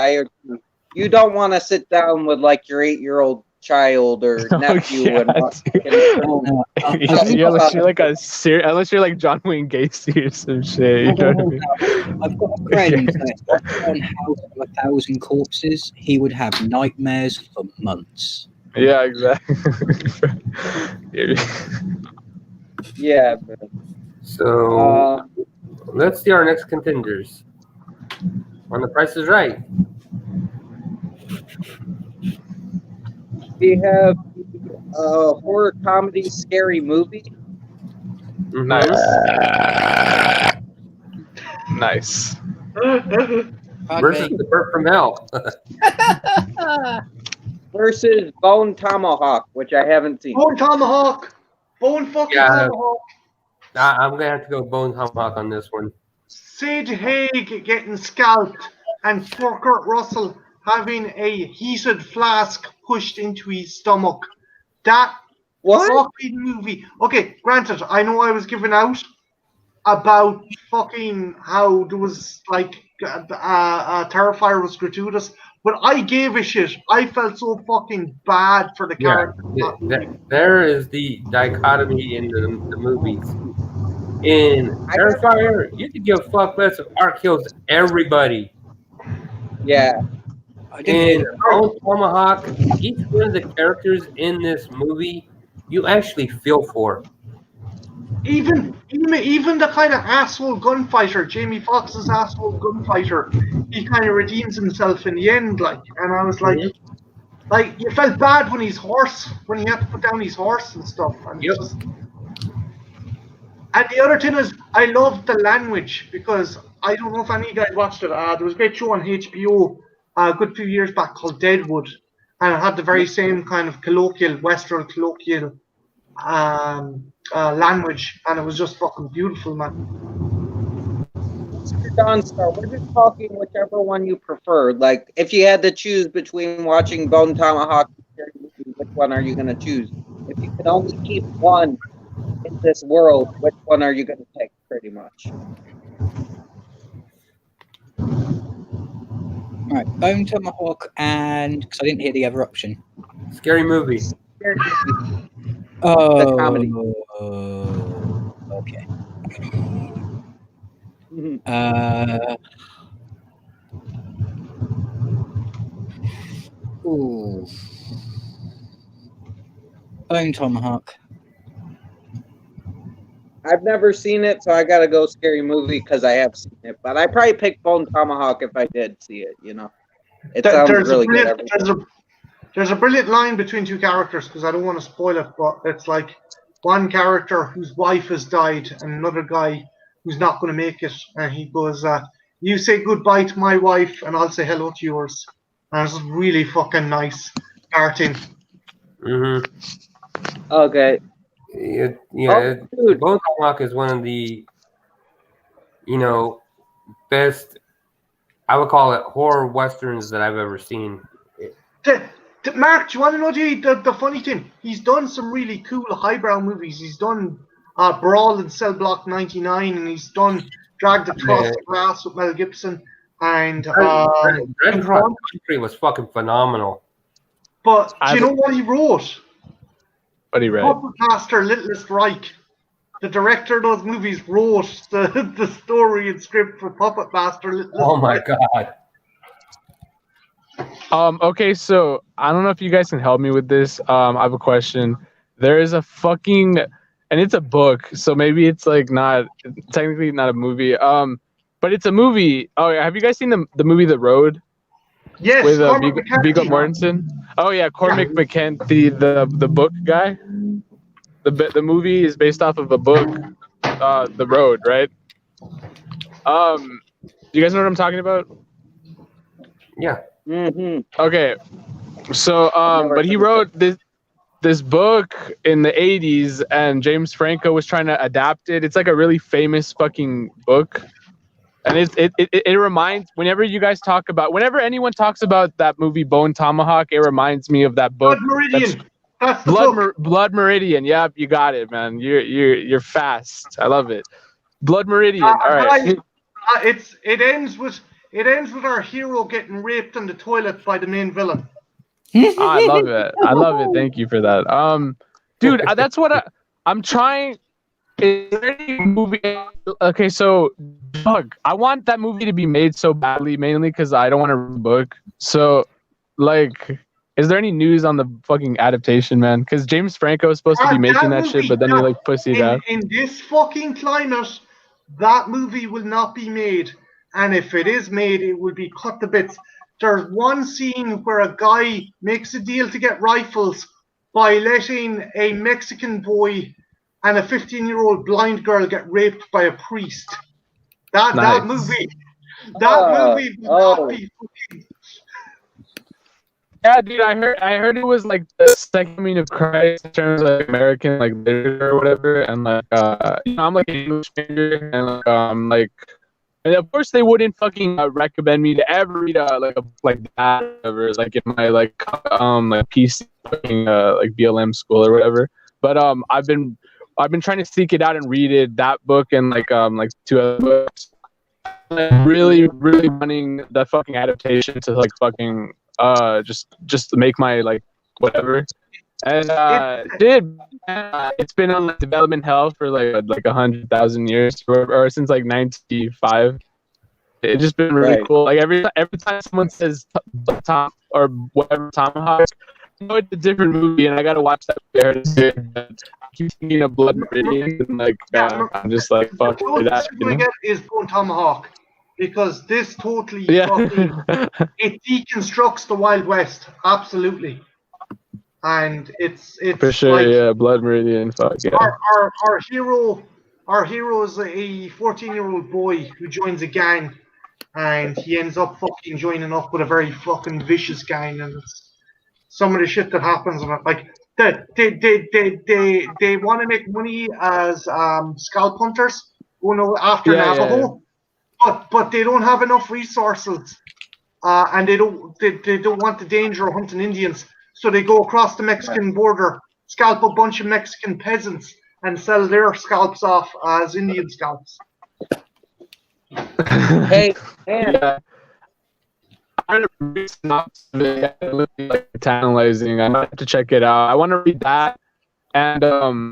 You don't want to sit down with like your 8-year-old child or nephew yeah, and watch. Yeah, unless you're like unless you're like John Wayne Gacy or some shit. You know what I mean? I've got a friend that on House of a Thousand Corpses, he would have nightmares for months. Yeah, exactly. Yeah. So let's see our next contenders. On The Price is Right. We have horror comedy Scary Movie. Mhm. Nice. Versus The Bird from Hell. Versus Bone Tomahawk, which I haven't seen. Bone Tomahawk. Bone fucking Yeah. Tomahawk. I'm gonna have to go Bone Tomahawk on this one. Sage Haig getting scalped and Kurt Russell having a heated flask pushed into his stomach. That fucking movie. Okay, granted, I know I was giving out about fucking how there was like Terrifier was gratuitous, but I gave a shit. I felt so fucking bad for the character. There is the dichotomy in the movies. In Terrifier, you could give a fuck less if Art kills everybody. Yeah. In Bone Tomahawk, each one of the characters in this movie, you actually feel for. Even the kind of asshole gunfighter, Jamie Foxx's asshole gunfighter, he kind of redeems himself in the end, like. And I was like, you felt bad when he had to put down his horse and stuff. And and the other thing is, I loved the language because I don't know if any of you guys watched it. There was a great show on HBO a good few years back called Deadwood, and it had the very same kind of Western colloquial language, and it was just fucking beautiful, man. Mr. Dawnstar, we're just talking whichever one you prefer. Like, if you had to choose between watching Bone Tomahawk and Scary Movie, which one are you going to choose? If you could only keep one in this world, which one are you going to pick, pretty much? All right, Bone Tomahawk and because I didn't hear the other option. Scary Movie. Scary Movie. Oh, The comedy. Okay. Ooh. Bone Tomahawk. I've never seen it, so I gotta go scary movie because I have seen it. But I probably pick Bone Tomahawk if I did see it. You know, it sounds really good. There's a brilliant line between two characters because I don't want to spoil it, but it's like one character whose wife has died and another guy who's not going to make it, and he goes, "You say goodbye to my wife, and I'll say hello to yours." And it's really fucking nice starting. Okay. Yeah. Bone Tomahawk is one of the, best. I would call it horror westerns that I've ever seen. Mark, do you want to know the funny thing? He's done some really cool highbrow movies. He's done Brawl in Cell Block 99, and he's done Dragged Across the Grass with Mel Gibson. And Red Cross Country was fucking phenomenal. But do you know what he wrote? What he wrote? Puppet Master Littlest Reich. The director of those movies wrote the story and script for Puppet Master Littlest Reich. Oh my god. Okay, so I don't know if you guys can help me with this. I have a question. There is a fucking, and it's a book, so maybe it's like not technically not a movie. But it's a movie. Oh, have you guys seen the movie The Road? Yes, with Viggo Mortensen. Oh yeah, Cormac McKenzie, the book guy. The movie is based off of a book, The Road, right? Do you guys know what I'm talking about? Yeah. Okay, so but he wrote this book in the 80s, and James Franco was trying to adapt it. It's like a really famous fucking book, and it reminds, whenever anyone talks about that movie Bone Tomahawk, it reminds me of that book. Blood Meridian. That's the book. Blood Meridian. Yeah, you got it, man. You're fast. I love it. Blood Meridian. All right. It ends with our hero getting raped in the toilet by the main villain. I love it. Thank you for that. Dude, that's what I'm trying. Is there any movie? Okay, so Doug, I want that movie to be made so badly, mainly because I don't want to read the book. So, like, is there any news on the fucking adaptation, man? Because James Franco is supposed to be making that shit, but then he like pussied out. In this fucking climate, that movie will not be made. And if it is made, it will be cut to bits. There's one scene where a guy makes a deal to get rifles by letting a Mexican boy and a 15-year-old blind girl get raped by a priest. That movie will not be fucking. Yeah, dude, I heard it was like the second coming of Christ in terms of like American like literature or whatever, and like I'm like an English major, and like. And of course, they wouldn't fucking recommend me to ever read like a book like that, or whatever, like in my like PC fucking like BLM school or whatever. But I've been trying to seek it out and read it, that book and like two other books. Really wanting the fucking adaptation to like fucking just to make my like whatever. And it's been on like development hell for like 100,000 years or since like 95. It's just been really cool. Like every time someone says Tom or whatever Tomahawk, I know it's a different movie, and I gotta watch that. I keep thinking of Blood Meridian, and like I'm just like fuck that. Get is Bone Tomahawk, because this totally fucking it deconstructs the Wild West, absolutely. And it's for sure, like, yeah, Blood Meridian, fuck yeah. Our hero is a 14-year-old boy who joins a gang, and he ends up fucking joining up with a very fucking vicious gang, and it's some of the shit that happens, and like they want to make money as scalp hunters going after Navajo, but they don't have enough resources, and they don't want the danger of hunting Indians. So they go across the Mexican border, scalp a bunch of Mexican peasants, and sell their scalps off as Indian scalps. Hey, yeah. I read a brief synopsis of it. It looked like tantalizing. I might have to check it out. I want to read that and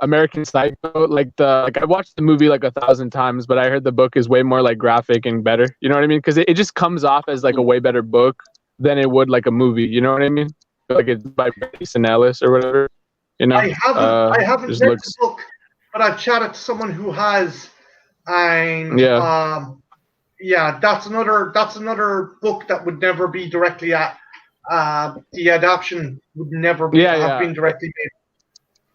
American Psycho. I watched the movie like 1,000 times, but I heard the book is way more like graphic and better. You know what I mean? Because it just comes off as like a way better book than it would like a movie. You know what I mean? Like it's by Jason Ellis or whatever. You know, I haven't just read looks. the book, but I've chatted to someone who has, and Yeah. that's another book that would never be directly at. The adaptation would never be have been directly made.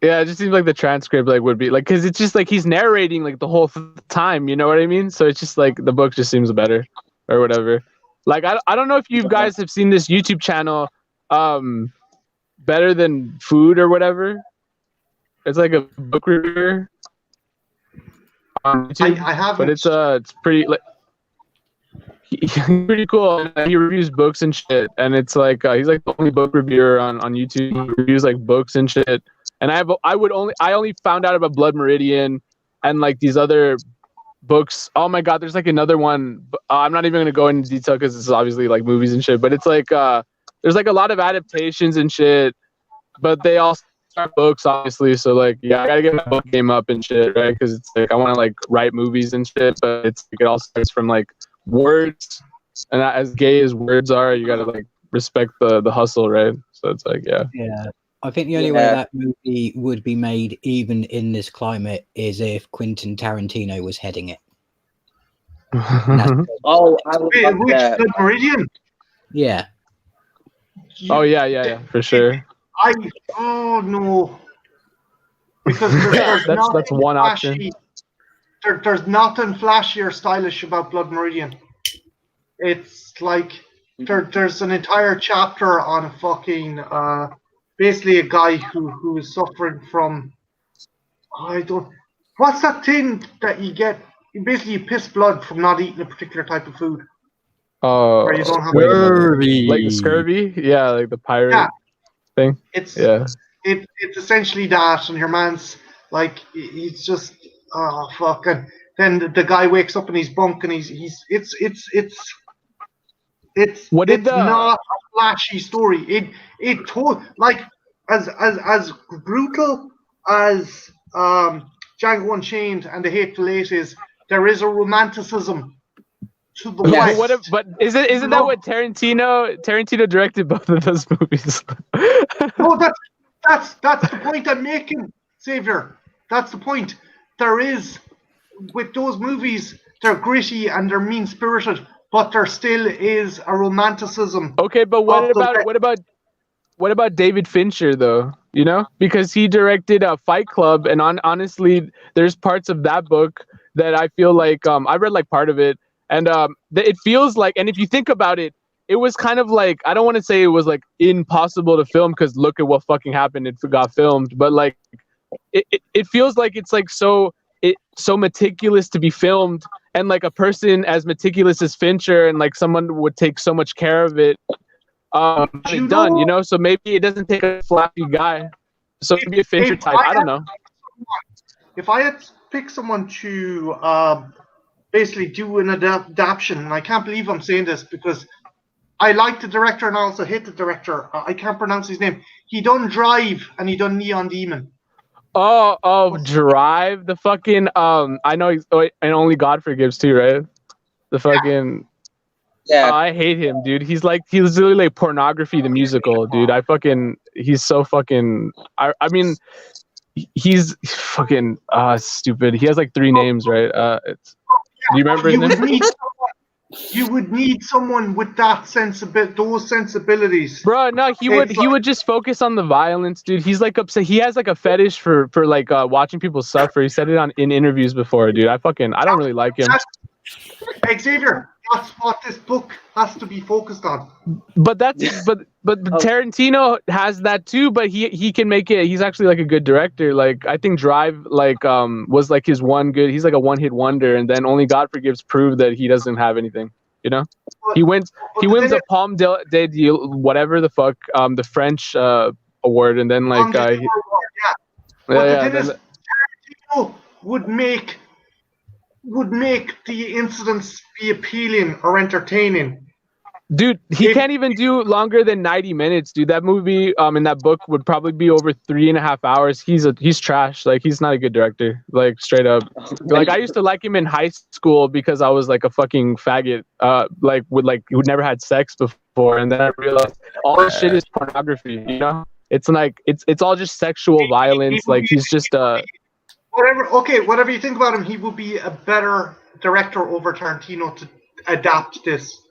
Yeah, it just seems like the transcript like would be like, because it's just like he's narrating like the whole time, you know what I mean? So it's just like the book just seems better or whatever. Like I don't know if you guys have seen this YouTube channel, Better Than Food or whatever. It's like a book reviewer on YouTube, I haven't. but it's pretty like he's pretty cool. He reviews books and shit, and it's like he's like the only book reviewer on YouTube. He reviews like books and shit. And I only found out about Blood Meridian and like these other books. Oh my god, there's like another one. I'm not even gonna go into detail because it's obviously like movies and shit. But it's like there's like a lot of adaptations and shit. But they all start books, obviously. So like, yeah, I gotta get my book game up and shit, right? Because it's like I want to like write movies and shit. But it's like, it all starts from like words, and as gay as words are, you gotta like respect the hustle, right? So it's like, yeah. Yeah. I think the only way that movie would be made, even in this climate, is if Quentin Tarantino was heading it. Oh, I would love Which that. Blood Meridian? Yeah. Oh yeah, for sure. Oh no, because there's that's one option. There's nothing flashy or stylish about Blood Meridian. It's like there's an entire chapter on a fucking basically a guy who is suffering from what's that thing that you get? Basically, you piss blood from not eating a particular type of food. Oh, you don't have scurvy. Like scurvy, yeah, like the pirate thing. It's essentially that, and your man's like he's just fuck, and then the guy wakes up in his bunk, and it's not a flashy story. It told like as brutal as Django Unchained and The Hateful Eight is. There is a romanticism to the West. But isn't that what Tarantino directed both of those movies? No, that's the point I'm making, Xavier. That's the point. There is with those movies, they're gritty and they're mean spirited, but there still is a romanticism. Okay, but what about David Fincher though? You know, because he directed Fight Club, and honestly, there's parts of that book that I feel like I read like part of it, and it feels like, and if you think about it, it was kind of like, I don't want to say it was like impossible to film because look at what fucking happened, it got filmed, but like it feels like it's like so meticulous to be filmed, and like a person as meticulous as Fincher and like someone would take so much care of it. Done, you know, so maybe it doesn't take a flashy guy. So maybe a Fincher type. I don't know. If I had picked someone to basically do an adaptation, and I can't believe I'm saying this because I like the director and I also hate the director. I can't pronounce his name. He done Drive and he done Neon Demon. Oh, Drive, the fucking I know he's and Only God Forgives too, right? The fucking. Yeah, I hate him, dude. He's literally like Pornography the musical, dude. He's so fucking. I mean, he's fucking stupid. He has like 3 names, right? Do you remember his name? You would need someone with that those sensibilities. Bro, no, he would just focus on the violence, dude. He's like upset. He has like a fetish for like watching people suffer. He said it in interviews before, dude. I don't really like him. Xavier, that's what this book has to be focused on. But Tarantino has that too, but he can make it. He's actually like a good director. Like I think Drive was like his one good. He's like a one-hit wonder, and then Only God Forgives proved that he doesn't have anything. You know, he wins a Palme de whatever the fuck the French award, and then like the thing is, Tarantino would make the incidents be appealing or entertaining. Dude, he can't even do longer than 90 minutes, dude. That movie in that book would probably be over 3.5 hours. He's trash. Like he's not a good director. Like straight up. Like I used to like him in high school because I was like a fucking faggot. Who never had sex before, and then I realized all this shit is pornography, you know? it's like it's all just sexual violence. Like he's just whatever you think about him, he would be a better director over Tarantino to adapt this.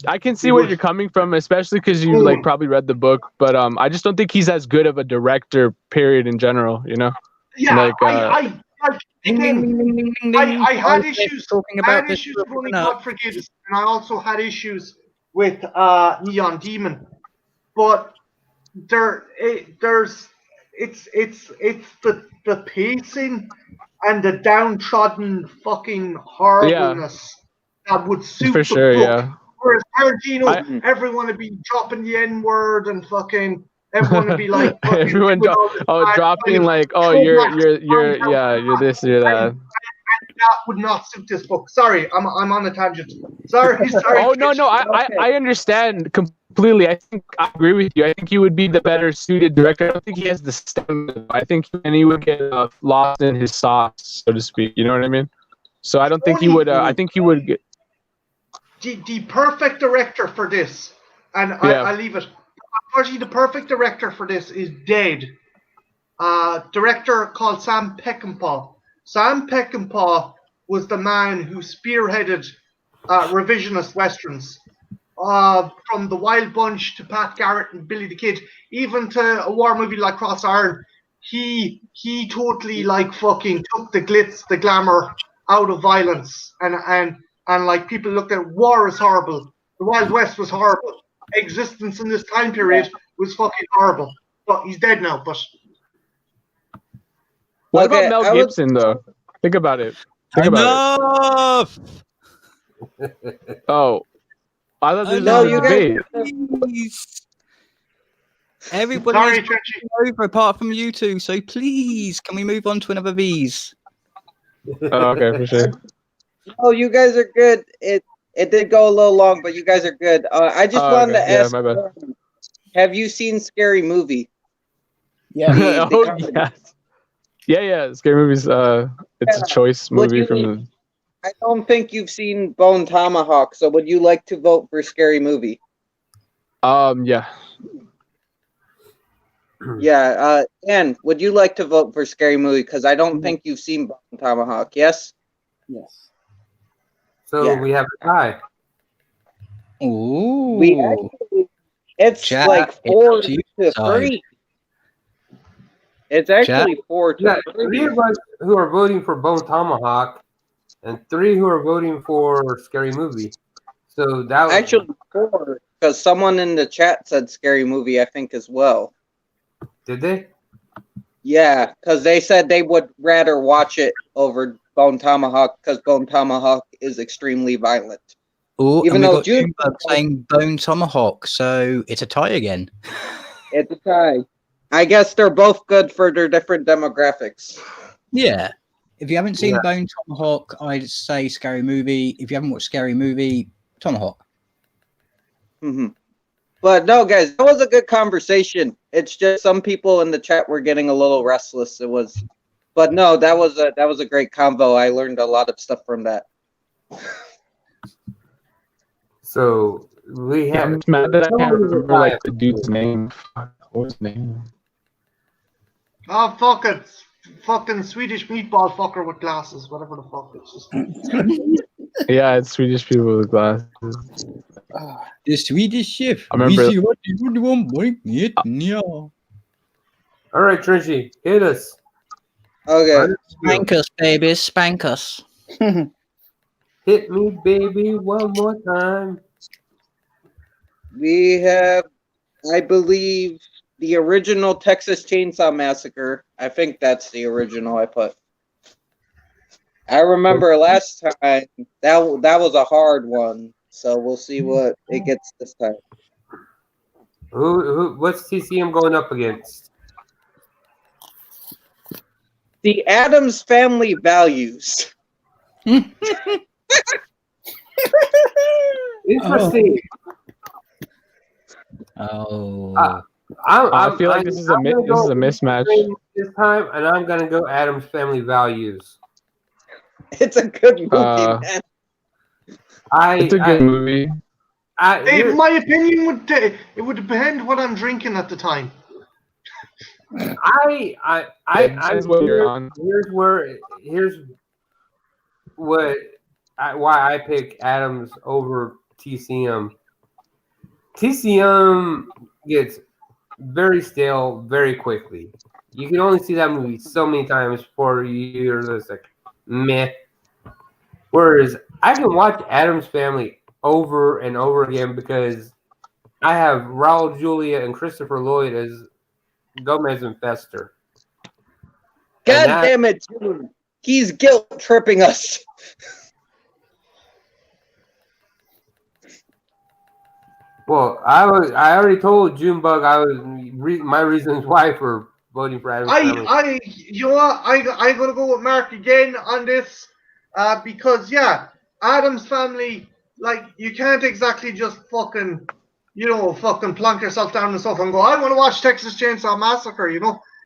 I can see where you're coming from, especially because you like probably read the book, but I just don't think he's as good of a director, period, in general, you know? Yeah, like, I had issues talking I about had this issues book with Only enough. God Forgives, and I also had issues with Neon Demon. But there's the pacing and the downtrodden fucking horribleness that would suit for the sure, book. yeah. Whereas Tarantino, everyone would be dropping the N-word and fucking everyone would be like fucking everyone doing all this bad dropping kind of like, oh, you're this, you're that. that would not suit this book. Sorry, I'm on a tangent. Sorry. Oh no, I understand completely. I agree with you. I think he would be the better suited director. I don't think he has the stamina. I think he would get lost in his sauce, so to speak. You know what I mean? So I don't think he would. I think he would get the perfect director for this, and I leave it. Unfortunately, the perfect director for this is dead. Director called Sam Peckinpah. Sam Peckinpah was the man who spearheaded revisionist westerns, from The Wild Bunch to Pat Garrett and Billy the Kid, even to a war movie like Cross Iron. He totally like fucking took the glitz, the glamour out of violence, and like people looked at war as horrible. The Wild West was horrible. Existence in this time period was fucking horrible. But he's dead now. But what about Mel Gibson though? Think about it. Enough! Oh, I thought this No, was a you debate. Please. Everybody is over apart from you two, so please, can we move on to another V's? Oh, okay, for sure. Oh, you guys are good. It did go a little long, but you guys are good. I just wanted to ask, my bad. have you seen Scary Movie? Yeah. Yes. Yeah. Scary Movies. It's a choice movie from the. I don't think you've seen Bone Tomahawk, so would you like to vote for Scary Movie? Yeah. Yeah, Ann, would you like to vote for Scary Movie? Because I don't think you've seen Bone Tomahawk, yes? Yes. So we have a tie. Ooh. It's Chat, like 4 to 3. It's actually 4 to 3. 3 of us who are voting for Bone Tomahawk, and 3 who are voting for Scary Movie. So that was actually 4, because someone in the chat said Scary Movie, I think, as well. Did they? Yeah, because they said they would rather watch it over Bone Tomahawk because Bone Tomahawk is extremely violent. Oh, even though June saying Bone Tomahawk, so it's a tie again. It's a tie. I guess they're both good for their different demographics. Yeah. If you haven't seen Bone Tomahawk, I'd say Scary Movie. If you haven't watched Scary Movie, Tomahawk. Mm-hmm. But no, guys, that was a good conversation. It's just some people in the chat were getting a little restless. But no, that was a great convo. I learned a lot of stuff from that. So we have. I'm mad that I can't remember like the dude's name. What was his name? Oh fuck it. Fucking Swedish meatball fucker with glasses, whatever the fuck it's just. Yeah, it's Swedish people with glasses. The Swedish chef. I remember. All right, Trenchy, hit us. Okay. Spank us, baby. Spank us. Hit me, baby, one more time. We have, I believe, the original Texas Chainsaw Massacre. I think that's the original I put. I remember last time that was a hard one, so we'll see what it gets this time. What's TCM going up against? The Addams Family Values. Interesting. Oh. I feel like this is a mismatch this time, and I'm gonna go Addams Family Values. It's a good movie, man. It's a good movie. In my opinion, it would depend what I'm drinking at the time. Depends what you're on. Here's what why I pick Adams over TCM. TCM gets very stale very quickly. You can only see that movie so many times before you're just like meh. Whereas I can watch Adam's Family over and over again because I have Raul Julia and Christopher Lloyd as Gomez and Fester. God And that- damn it, June. He's guilt tripping us. Well, I already told Junebug my reasons why for voting for Adam's Family. You know what? I gonna go with Mark again on this, because yeah, Adam's Family, like you can't exactly just fucking plonk yourself down and stuff and go, I want to watch Texas Chainsaw Massacre. You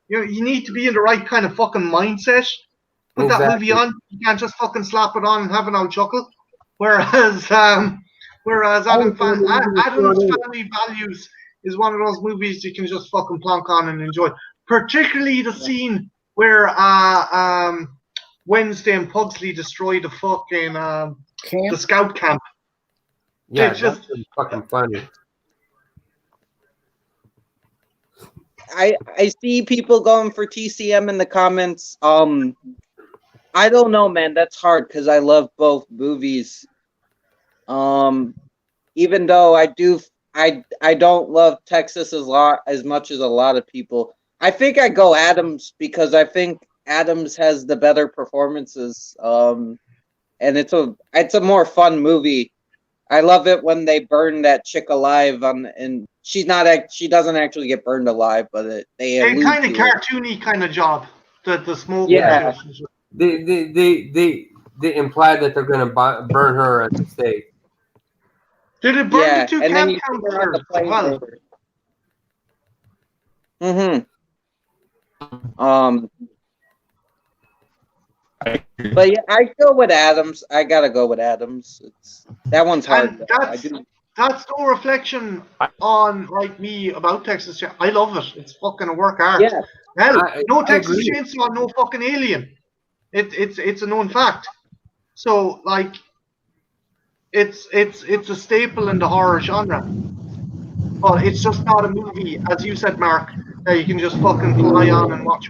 need to be in the right kind of fucking mindset. Put that movie on. You can't just fucking slap it on and have an old chuckle. Whereas Adam's Family Values is one of those movies you can just fucking plonk on and enjoy. Particularly the scene where Wednesday and Pugsley destroy the fucking the scout camp. Yeah, it's just fucking funny. I see people going for TCM in the comments. I don't know, man. That's hard because I love both movies. Even though I don't love Texas as much as a lot of people. I think I go Adams because I think Adams has the better performances. And it's a more fun movie. I love it when they burn that chick alive and she doesn't actually get burned alive, but they kind of cartoony kind of job. The smoke. Yeah. They imply that they're gonna burn her at the stake. Did it burn the two camp counselors as well? But yeah, I go with Adams. I gotta go with Adams. That one's hard. That's no reflection on like me about Texas Chainsaw. I love it. It's fucking a work of art. Yeah. Hell, Texas Chainsaw, no fucking alien. It's a known fact. So like, it's a staple in the horror genre. But it's just not a movie, as you said, Mark, that you can just fucking fly on and watch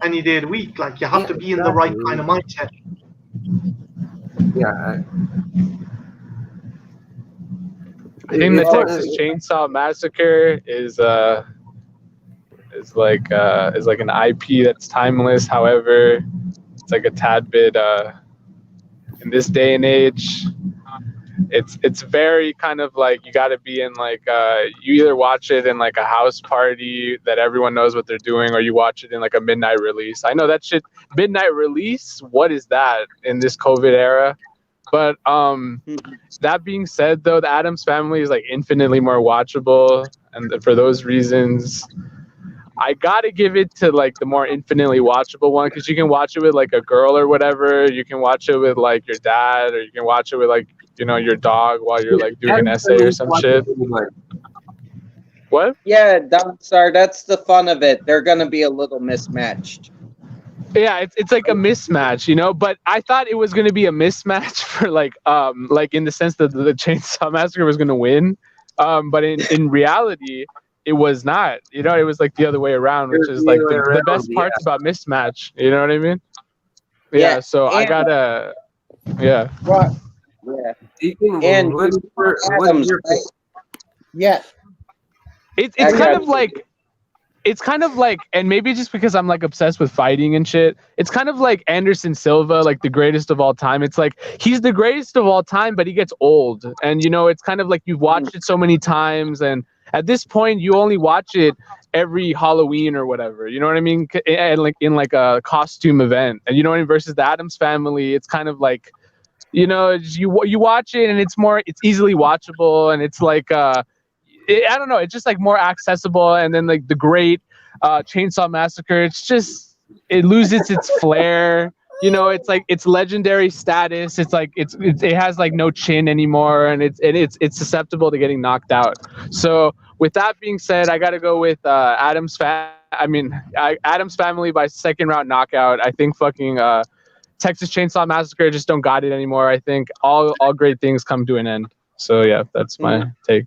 any day of the week. Like, you have to be in the right kind of mindset. Yeah. I think the Texas Chainsaw Massacre is like an IP that's timeless. However, it's like a tad bit in this day and age. It's very kind of like you got to be in like you either watch it in like a house party that everyone knows what they're doing, or you watch it in like a midnight release. I know that shit, midnight release. What is that in this COVID era? But that being said, though, the Addams Family is like infinitely more watchable, and for those reasons, I gotta give it to like the more infinitely watchable one, because you can watch it with like a girl or whatever. You can watch it with like your dad, or you can watch it with like your dog while you're like doing an essay or some shit. What? Yeah, Downstar, that's the fun of it. They're gonna be a little mismatched. Yeah, it's like a mismatch, but I thought it was going to be a mismatch for like in the sense that the Chainsaw Massacre was going to win, but in reality it was not. It was like the other way around, which is like the best parts about mismatch. You know what I mean? Yeah. So I gotta. Yeah. Right. Yeah. And Adams, right? Yeah. It's kind of like. It's kind of like, and maybe just because I'm like obsessed with fighting and shit, it's kind of like Anderson Silva, like the greatest of all time. It's like he's the greatest of all time, but he gets old. And it's kind of like you've watched it so many times, and at this point you only watch it every Halloween or whatever. You know what I mean? And like in like a costume event. And you know what I mean? Versus the Addams Family, it's kind of like, you watch it and it's easily watchable, and it's like I don't know. It's just like more accessible, and then like the great Chainsaw Massacre. It loses its flair. It's like its legendary status. It's like it has like no chin anymore, and it's susceptible to getting knocked out. So with that being said, I got to go with Addams Family. I mean, Adam's Family by second round knockout. I think fucking Texas Chainsaw Massacre just don't got it anymore. I think all great things come to an end. So yeah, that's my take.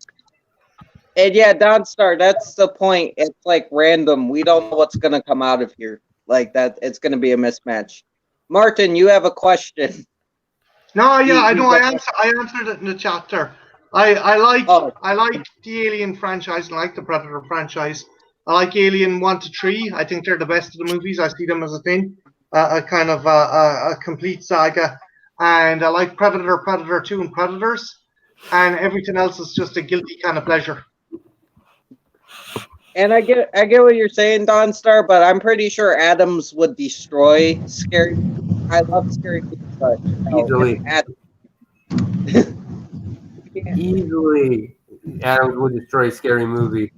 And yeah, Dawnstar, that's the point. It's like random. We don't know what's gonna come out of here. Like that, it's gonna be a mismatch. Martin, you have a question. No, yeah, I know. I answered it in the chat there. I like the Alien franchise. I like the Predator franchise. I like Alien 1 to 3. I think they're the best of the movies. I see them as a thing, a kind of a complete saga. And I like Predator, Predator 2, and Predators. And everything else is just a guilty kind of pleasure. And I get what you're saying, Dawnstar, but I'm pretty sure Adams would destroy Scary. I love Scary movies, but easily. Easily, Adams would destroy a Scary Movie.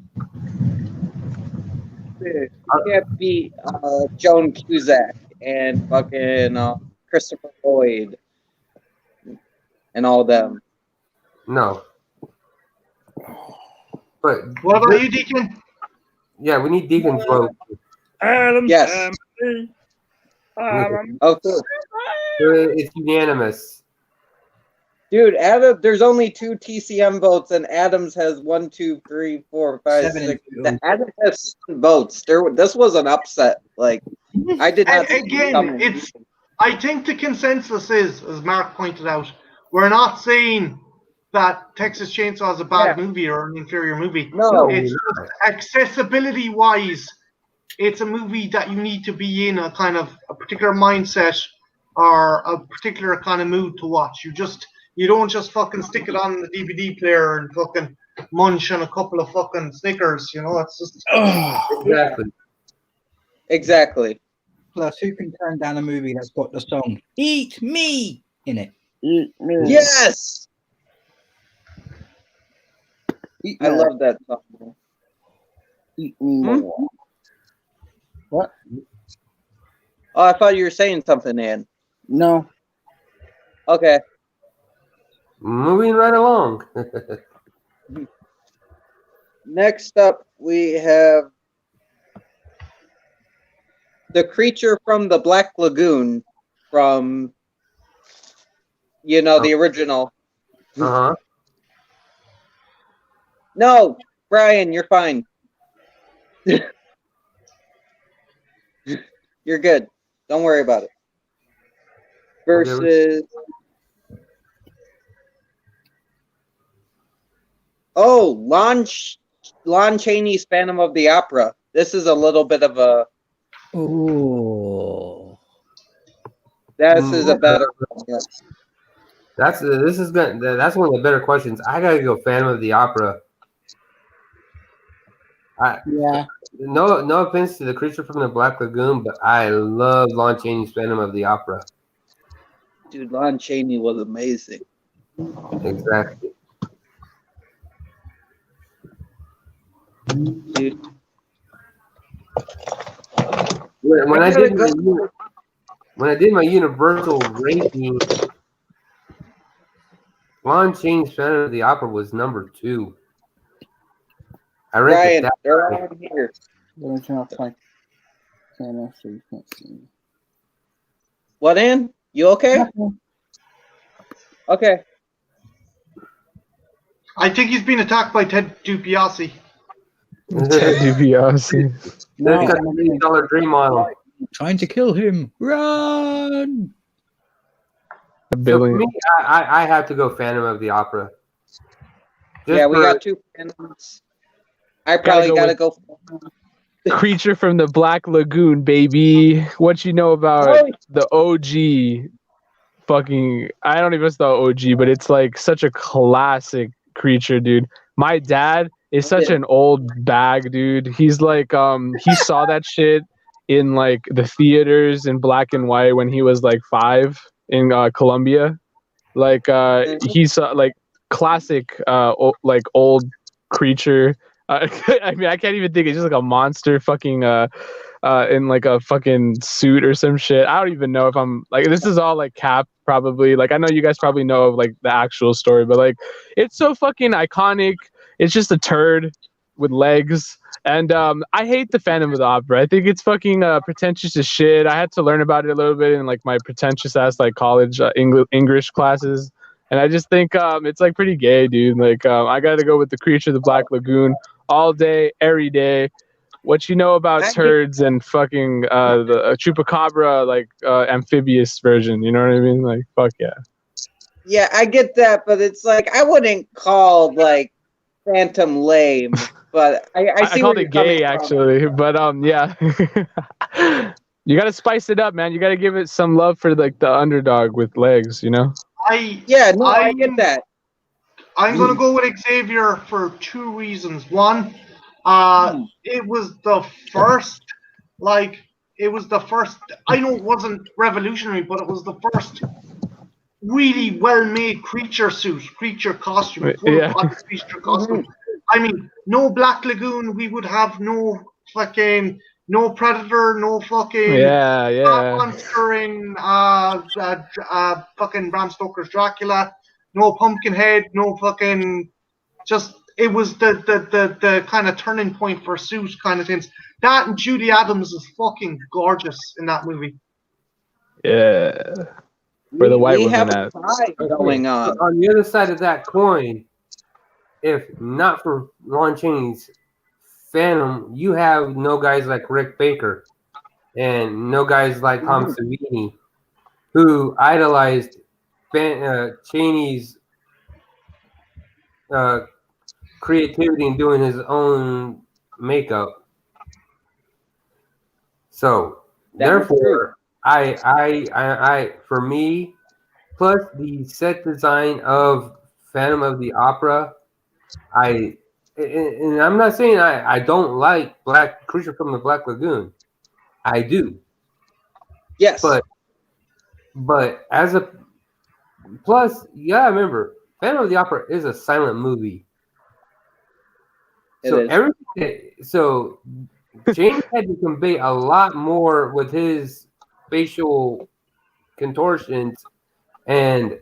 You can't beat Joan Cusack and fucking Christopher Lloyd and all them. No. But what about you, Deacon? Yeah, we need Deacon's vote. Adam's yes. Okay. It's unanimous. Dude, Adam, there's only 2 TCM votes, and Adams has 1, 2, 3, 4, 5, 6. Adams has 7 votes. This was an upset. Like, I did not. Again, I think the consensus is, as Mark pointed out, we're not saying that Texas Chainsaw is a bad movie or an inferior movie. No, it's just accessibility-wise, it's a movie that you need to be in a kind of a particular mindset or a particular kind of mood to watch. You don't just fucking stick it on the DVD player and fucking munch on a couple of fucking Snickers, you know? It's just Exactly. Plus, who can turn down a movie that's got the song "Eat Me" in it? Eat me. Yes. I love that song. Eat me more. What? Oh, I thought you were saying something, Ann. No. Okay. Moving right along. Next up, we have the creature from the Black Lagoon from, the original. Uh-huh. No, Brian, you're fine. You're good. Don't worry about it. Versus... Oh, Lon Chaney's Phantom of the Opera. This is a little bit of a... Ooh. This is a better one. That's one of the better questions. I gotta go Phantom of the Opera. Yeah. No offense to the creature from the Black Lagoon, but I love Lon Chaney's Phantom of the Opera. Dude, Lon Chaney was amazing. Exactly. Dude. When I did my universal ranking, Lon Chaney's Phantom of the Opera was number 2. I ranked Brian, they're on here. Let me turn off my camera so you can't see me. What, Ann? You okay? Okay. I think he's been attacked by Ted DiBiase. Ted DiBiase. There's got a $1 million dream on him. Trying to kill him. Run! So for me, I have to go Phantom of the Opera. We got 2 Phantoms. I probably gotta go. Creature from the Black Lagoon, baby. What you know about the OG? Fucking, I don't even know if it's the OG, but it's like such a classic creature, dude. My dad is such an old bag, dude. He's like, he saw that shit in like the theaters in black and white when he was like 5 in Colombia. Like, he saw like classic, like old creature. I mean, I can't even think. It's just like a monster fucking in like a fucking suit or some shit. I don't even know if I'm like, this is all like cap probably. Like, I know you guys probably know of like the actual story, but like, it's so fucking iconic. It's just a turd with legs And I hate the Phantom of the Opera. I think it's fucking pretentious as shit. I had to learn about it a little bit in like my pretentious ass like college English classes, and I just think it's like pretty gay, dude. Like I got to go with the Creature of the Black Lagoon all day, every day. What you know about turds and fucking the chupacabra like amphibious version? You know what I mean? Like fuck yeah. Yeah, I get that, but it's like I wouldn't call like Phantom lame, but I see called where it you're coming gay from. actually, but yeah. You gotta spice it up, man. You gotta give it some love for like the underdog with legs, you know? I get that. I'm gonna go with Xavier for 2 reasons. One, it was the first, I know it wasn't revolutionary, but it was the first really well-made creature costume, full-body creature costume. I mean, no Black Lagoon, we would have no fucking, no Predator, no fucking monster in fucking Bram Stoker's Dracula, no Pumpkinhead, no fucking, just, it was the kind of turning point for suit kind of things. That and Judy Adams is fucking gorgeous in that movie. Yeah. For the white women have going on. On the other side of that coin, if not for Lon Chaney's Phantom, you have no guys like Rick Baker and no guys like Tom Savini who idolized Chaney's creativity in doing his own makeup. So therefore, I for me, plus the set design of Phantom of the Opera, and I'm not saying I don't like Creature from the Black Lagoon. I do. Yes. But as a plus, you gotta remember, Phantom of the Opera is a silent movie. So James had to convey a lot more with his facial contortions and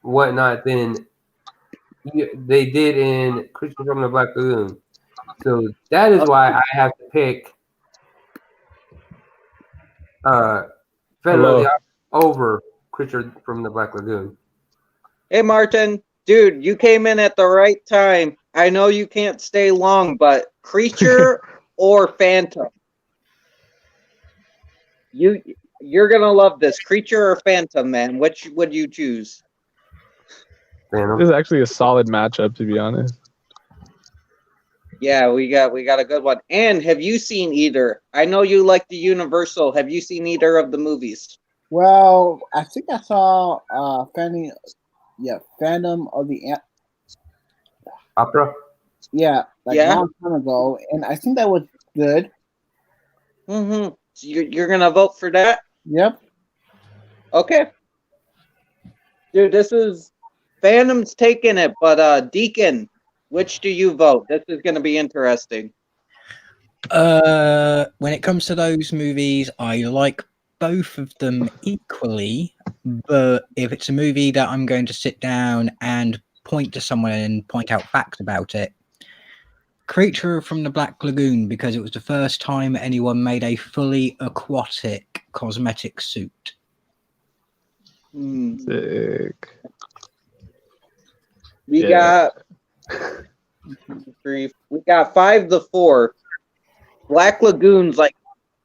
whatnot than they did in Creature from the Black Lagoon. So that is why I have to pick Phantom of the Opera over Creature from the Black Lagoon. Hey, Martin. Dude, you came in at the right time. I know you can't stay long, but Creature or Phantom? You're gonna love this. Creature or Phantom, man? Which would you choose? Phantom. This is actually a solid matchup, to be honest. Yeah, we got a good one. And have you seen either? I know you like the Universal. Have you seen either of the movies? Well, I think I saw Phantom of the Opera. Yeah, a long time ago, and I think that was good. So you're gonna vote for that? Yep. Okay. Dude, this is Phantom's taking it, but Deacon, which do you vote? This is gonna be interesting. When it comes to those movies, I like both of them equally, but if it's a movie that I'm going to sit down and point to someone and point out facts about it, Creature from the Black Lagoon, because it was the first time anyone made a fully aquatic cosmetic suit. Sick. We got 5-4. Black Lagoon's like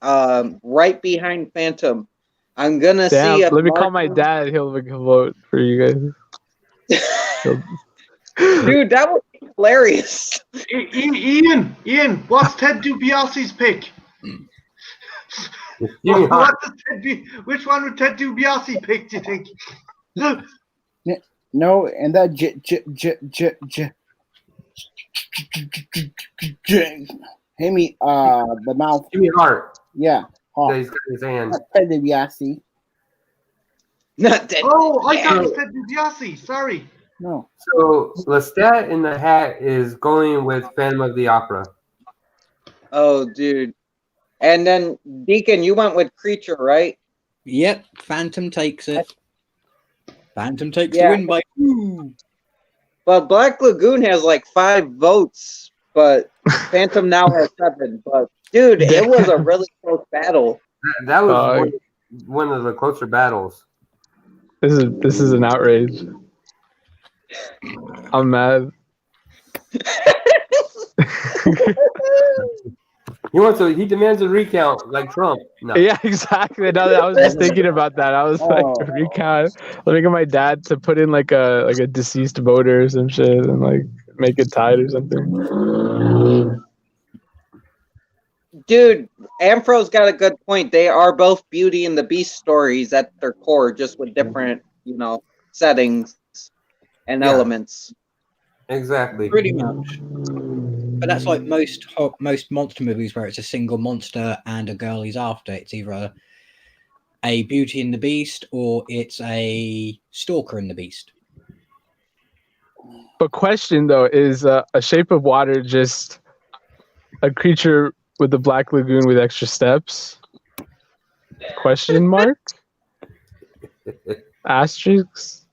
right behind Phantom. I'm gonna see if let me call my dad. He'll vote for you guys. Dude, that would be hilarious. Ian, what's Ted DiBiase's pick? Which one would Ted DiBiase pick, do you think? No, and that Jimmy, the mouth. Jimmy Hart. Yeah. He's got his hand. Not Ted DiBiase. Not Ted. Oh, I thought it was Ted DiBiase. Sorry. No. So Lestat in the hat is going with Phantom of the Opera. Oh, dude. And then Deacon, you went with Creature, right? Yep, Phantom takes it. Phantom takes the win by 2. But Black Lagoon has like 5 votes, but Phantom now has 7, but dude, it was a really close battle. That was one of the closer battles. This is an outrage. I'm mad. He demands a recount like Trump. No. Yeah, exactly. No, I was just thinking about that. I was like, recount. Let me get my dad to put in like a deceased voter or some shit and like make it tied or something. Dude, Amfro's got a good point. They are both Beauty and the Beast stories at their core, just with different, settings and elements. Exactly. Pretty much. But that's like most monster movies where it's a single monster and a girl he's after. It's either a Beauty and the Beast or it's a Stalker and the Beast. But question though, is A Shape of Water just a creature with the Black Lagoon with extra steps? Question mark? Asterisks?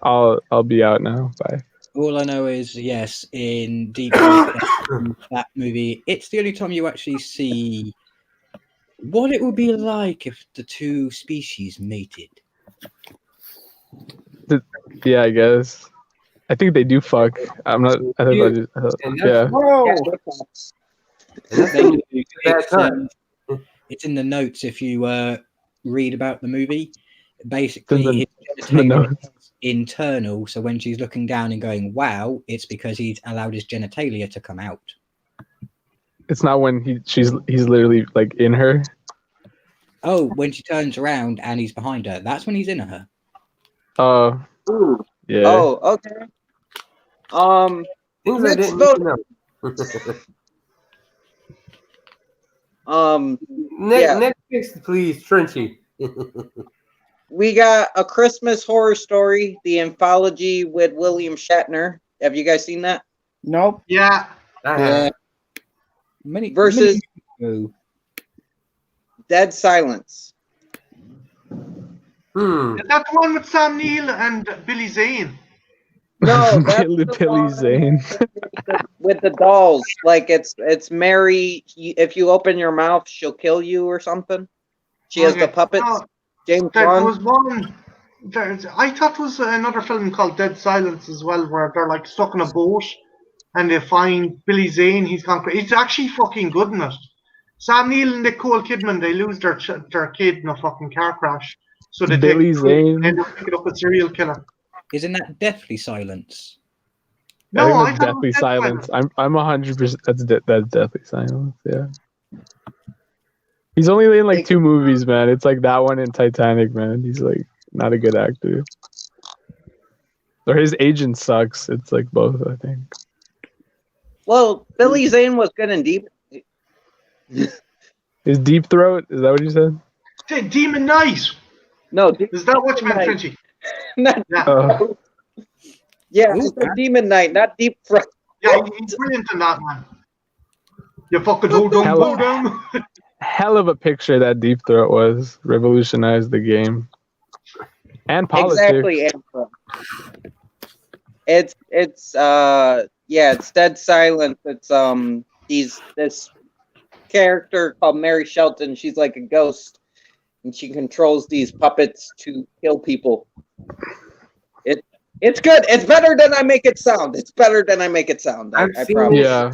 I'll be out now. Bye. All I know is, yes, in Deep Lake, that movie, it's the only time you actually see what it would be like if the two species mated. Yeah, I guess. I think they do fuck. I'm not. I thought yeah. It's in the notes if you read about the movie. Basically, his genitalia is internal, so when she's looking down and going, wow, it's because he's allowed his genitalia to come out. It's not when he's literally like in her. Oh, when she turns around and he's behind her, that's when he's in her. Oh, yeah. Oh, okay. Things I didn't need to know. Next, please, Trenchy. We got A Christmas Horror Story, the anthology with William Shatner. Have you guys seen that? Nope. Yeah. Versus Dead Silence. Is that the one with Sam Neill and Billy Zane? No, that's Billy Zane with the dolls. Like it's Mary. If you open your mouth, she'll kill you or something. She has the puppets. No, James there Bond. was one. I thought there was another film called Dead Silence as well, where they're like stuck in a boat and they find Billy Zane. He's gone crazy. It's actually fucking good in it. Sam Neill and Nicole Kidman, they lose their kid in a fucking car crash. So they Billy Zane end up picking up a serial killer. Isn't that Deathly Silence? No, I think that's Deathly Silence. I'm 100%. That's Deathly Silence. Yeah. He's only in like 2 movies, man. It's like that one and Titanic, man. He's like not a good actor. Or his agent sucks. It's like both, I think. Well, Billy Zane was good in Deep. His Deep Throat? Is that what you said? Demon Knight. No, is that what you meant, Frenchy? Yeah, it's a Demon Knight, not Deep Throat. Yeah, he's brilliant in that, man. You fucking hold on. Hell of a picture that Deep Throat was. Revolutionized the game. And politics. Exactly. It's Dead Silence. It's this character called Mary Shelton. She's like a ghost, and she controls these puppets to kill people. It's good. It's better than I make it sound. I promise. Yeah.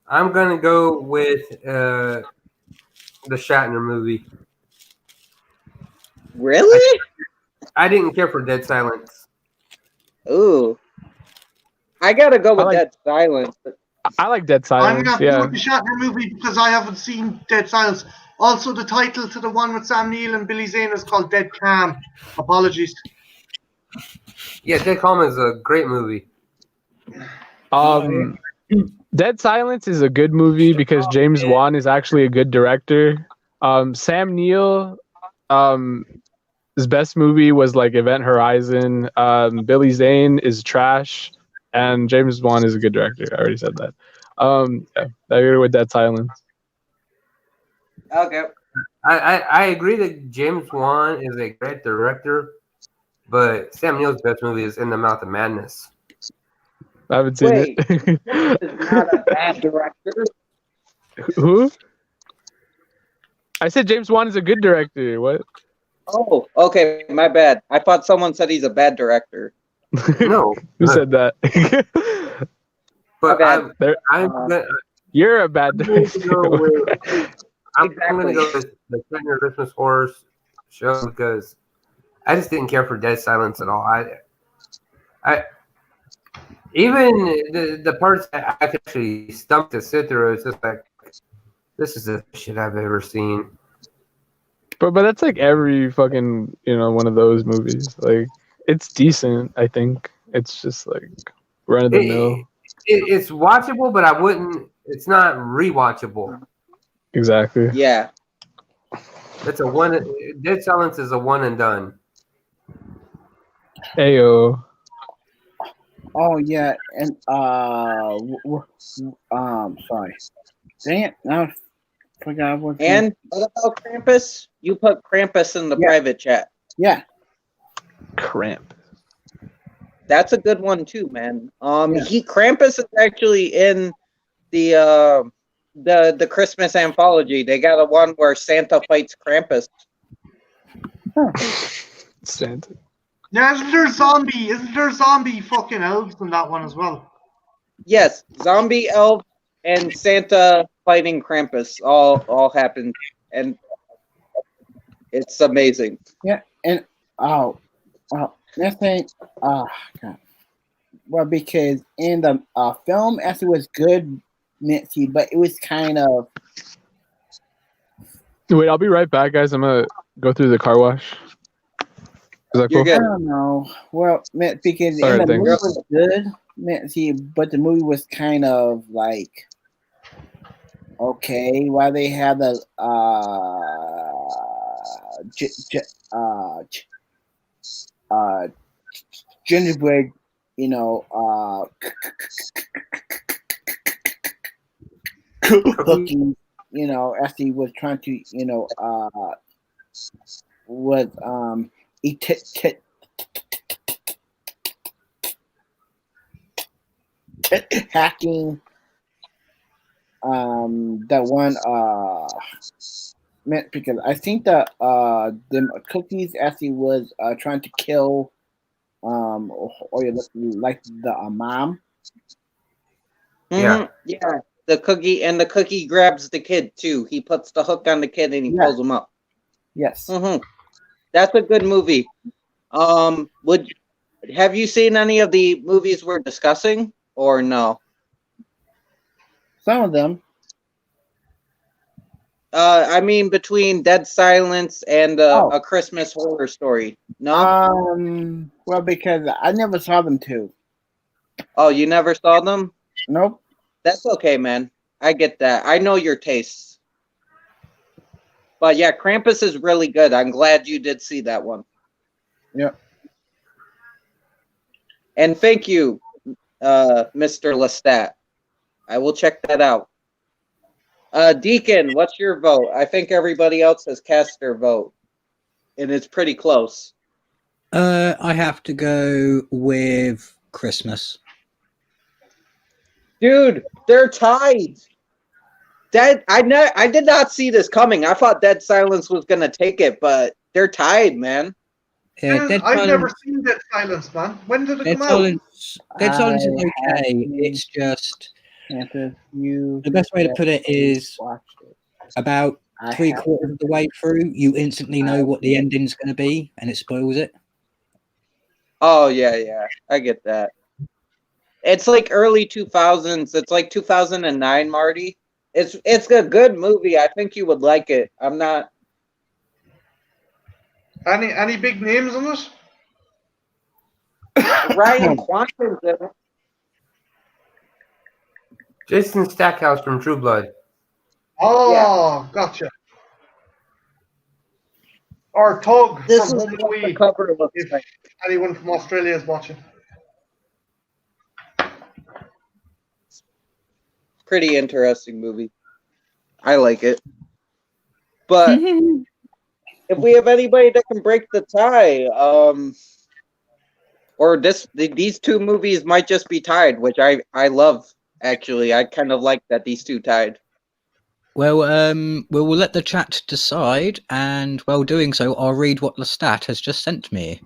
I'm gonna go with the Shatner movie. Really? I didn't care for Dead Silence. Ooh. I gotta go with Dead Silence. I like Dead Silence. I'm gonna go with the Shatner movie because I haven't seen Dead Silence. Also, the title to the one with Sam Neill and Billy Zane is called Dead Calm. Apologies. Yeah, Dead Calm is a great movie. Dead Silence is a good movie because James Wan is actually a good director. Sam Neill, his best movie was like Event Horizon. Billy Zane is trash, and James Wan is a good director. I already said that. Yeah, I agree with Dead Silence. Okay. I agree that James Wan is a great director, but Sam Neill's best movie is In the Mouth of Madness. I haven't seen Wait, it. is not a bad director. Who? I said James Wan is a good director. What? Oh, okay, my bad. I thought someone said he's a bad director. No, Who said that? but bad. You're a bad I'm going to director. go with I'm going to Exactly. go with the Nightmare Christmas Horror Show because I just didn't care for Dead Silence at all. I even the parts that I could actually stomach to sit through, it's just like this is the shit I've ever seen. But that's like every fucking one of those movies. Like it's decent. I think it's just like run of the mill. It's watchable, but I wouldn't. It's not rewatchable. Exactly. Yeah. It's a one. Dead Silence is a one and done. Ayo. Oh yeah, and sorry. Dang it! Now I forgot what. And what about Krampus? You put Krampus in the private chat. Yeah. Cramp. That's a good one too, man. Yeah. Krampus is actually in the Christmas anthology. They got a one where Santa fights Krampus. Santa. Yeah, isn't there zombie fucking elves in that one as well? Yes, zombie elf and Santa fighting Krampus all happened, and it's amazing. Yeah, and that thing, God. Well, because in the film, actually was good, Mitzi, but it was kind of. Wait, I'll be right back, guys. I'm gonna go through the car wash. Is that cool? You're I good. don't know. Well, because All in right, the movie thanks. was good, Mitzi, but the movie was kind of like. Okay, why they have the gingerbread, cookies, as he was trying to, was hacking that one because I think that the cookies actually was trying to kill or like the mom. Mm-hmm. Yeah, the cookie grabs the kid too. He puts the hook on the kid and he pulls him up. Yes. Mm-hmm. That's a good movie. Have you seen any of the movies we're discussing or no? Some of them. I mean, between Dead Silence and A Christmas Horror Story. No. Well, because I never saw them too. Oh, you never saw them? Nope. That's okay, man. I get that. I know your tastes. But yeah, Krampus is really good. I'm glad you did see that one. Yep. And thank you, Mr. Lestat. I will check that out. Deacon, what's your vote? I think everybody else has cast their vote. And it's pretty close. I have to go with Christmas. Dude, they're tied. I did not see this coming. I thought Dead Silence was gonna take it, but they're tied, man. Yeah, I've never seen Dead Silence, man. When did it come out? Dead Silence is okay. It's just the best way to put it is about 3/4 of the way through, you instantly know what the ending's going to be, and it spoils it. Oh yeah, I get that. It's like early 2000s. It's like 2009, Marty. It's a good movie. I think you would like it. I'm not. Any big names in it? Ryan Quanten's in it. Jason Stackhouse from True Blood. Oh, gotcha. Or Tug This from is Home and what the Away, cover looks if like. anyone from Australia is watching. Pretty interesting movie. I like it. But if we have anybody that can break the tie, or these two movies might just be tied, which I love. Actually, I kind of like that these two tied. Well, we'll let the chat decide, and while doing so, I'll read what Lestat has just sent me.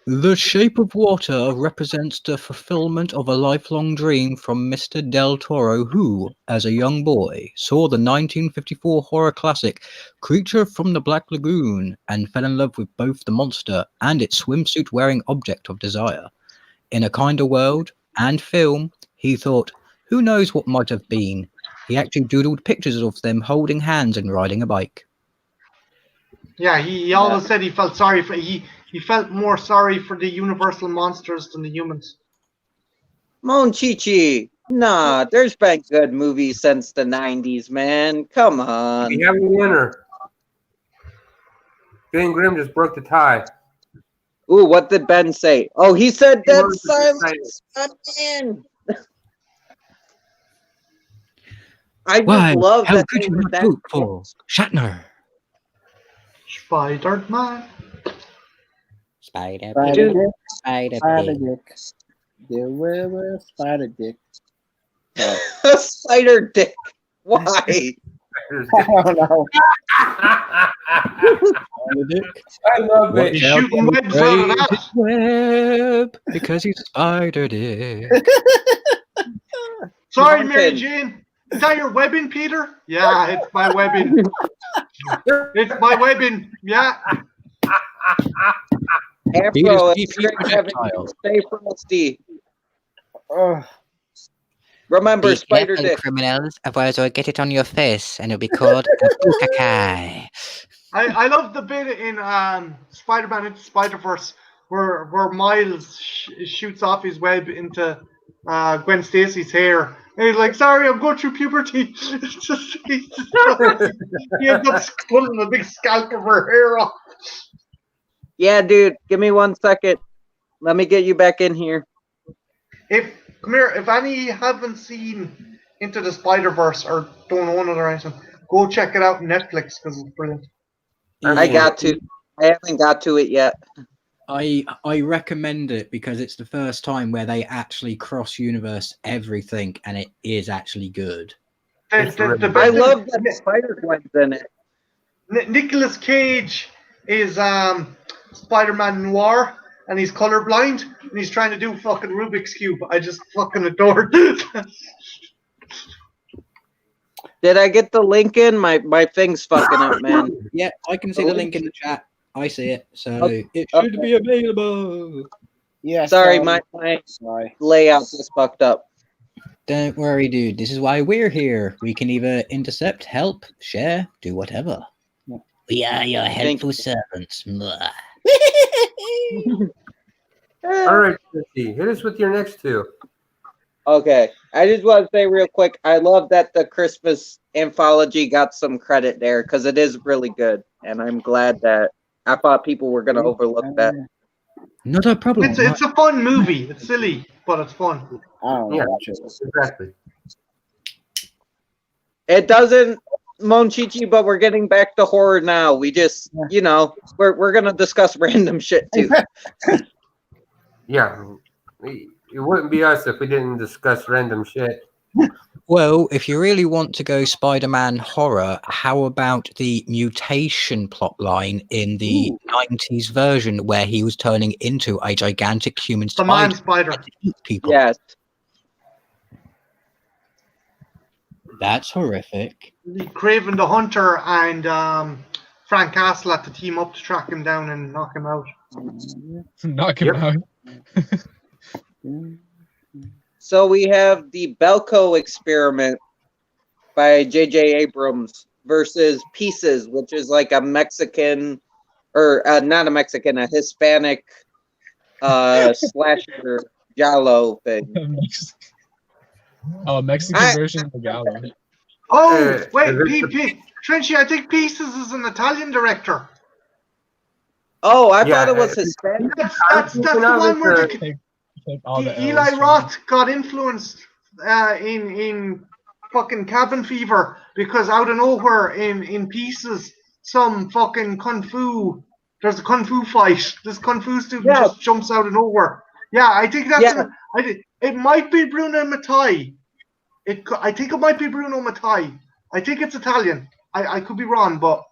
The Shape of Water represents the fulfillment of a lifelong dream from Mr. Del Toro, who, as a young boy, saw the 1954 horror classic Creature from the Black Lagoon and fell in love with both the monster and its swimsuit-wearing object of desire. In a kinder world and film, he thought, who knows what might have been? He actually doodled pictures of them holding hands and riding a bike. Yeah, he always said he felt sorry for he felt more sorry for the universal monsters than the humans. Monchichi, nah, there's been good movies since the 90s, man. Come on. We have a winner. Ben Grimm just broke the tie. Ooh, what did Ben say? Oh, he said He Dead was Silence. Man. I just Why, love how that could they you were not that vote for Shatner? Spider-Man. Spider Spider Dude. Dick. Spider Spider Dick. There were Spider Dick. Oh. Spider Dick. Why? I don't know. I love Watch it. He's out shooting for webs out of that. braided web, because he's a spider dick. Sorry, Mountain. Mary Jane. Is that your webbing, Peter? Yeah, it's my webbing. It's my webbing. Yeah. Afro, Peter's it's great having you. projectile. Stay frosty. Ugh. Remember, Be Spider careful, Dick. criminals, otherwise I'll get it on your face, and it'll be called a bukakai. I love the bit in Spider-Man into Spider-Verse where Miles shoots off his web into Gwen Stacy's hair. And he's like, sorry, I'm going through puberty. It's just, he ends up pulling a big scalp of her hair off. Yeah, dude, give me 1 second. Let me get you back in here. Come here, if any haven't seen Into the Spider-Verse or don't own it or anything, go check it out on Netflix because it's brilliant. I got to. I haven't got to it yet. I recommend it because it's the first time where they actually cross universe everything, and it is actually good. I love that Spider-Gwen's in it. Nicolas Cage is Spider-Man Noir, and he's colorblind, and he's trying to do fucking Rubik's Cube. I just fucking adore it. Did I get the link in? My thing's fucking up, man. Yeah, I can see the link in the chat. I see it, so Okay. it should be available. Yeah. Sorry, my layout just fucked up. Don't worry, dude. This is why we're here. We can either intercept, help, share, do whatever. We are your Thank helpful servants. Mwah. All right, Christy, hit us with your next two. Okay, I just want to say real quick, I love that the Christmas anthology got some credit there because it is really good, and I'm glad that I thought people were going to overlook that. Not a problem. It's a fun movie. It's silly, but it's fun. Yeah, exactly. It doesn't, Monchichi, but we're getting back to horror now. We just, you know, we're going to discuss random shit too. Yeah, it wouldn't be us if we didn't discuss random shit. Well, if you really want to go Spider-Man horror, how about the mutation plotline in the 90s version where he was turning into a gigantic human The man spider spider. to eat people? Yes. That's horrific. Craven the Hunter and Frank Castle had to team up to track him down and knock him out. Knock him out. So we have the Belko experiment by J.J. Abrams versus Pieces, which is like a Mexican, or not a Mexican, a Hispanic slasher giallo thing. Mexican version of the Gallo. Oh, wait, Trenchy, I think Pieces is an Italian director. Oh, I thought it was Hispanic. That's the one where Eli L's. Roth got influenced in fucking Cabin Fever because out of nowhere in Pieces, some fucking kung fu there's a kung fu fight. This kung fu student Yeah. just jumps out of nowhere. Yeah, I think that's. Yeah. It might be Bruno Mattei. I think it might be Bruno Mattei. I think it's Italian. I could be wrong, but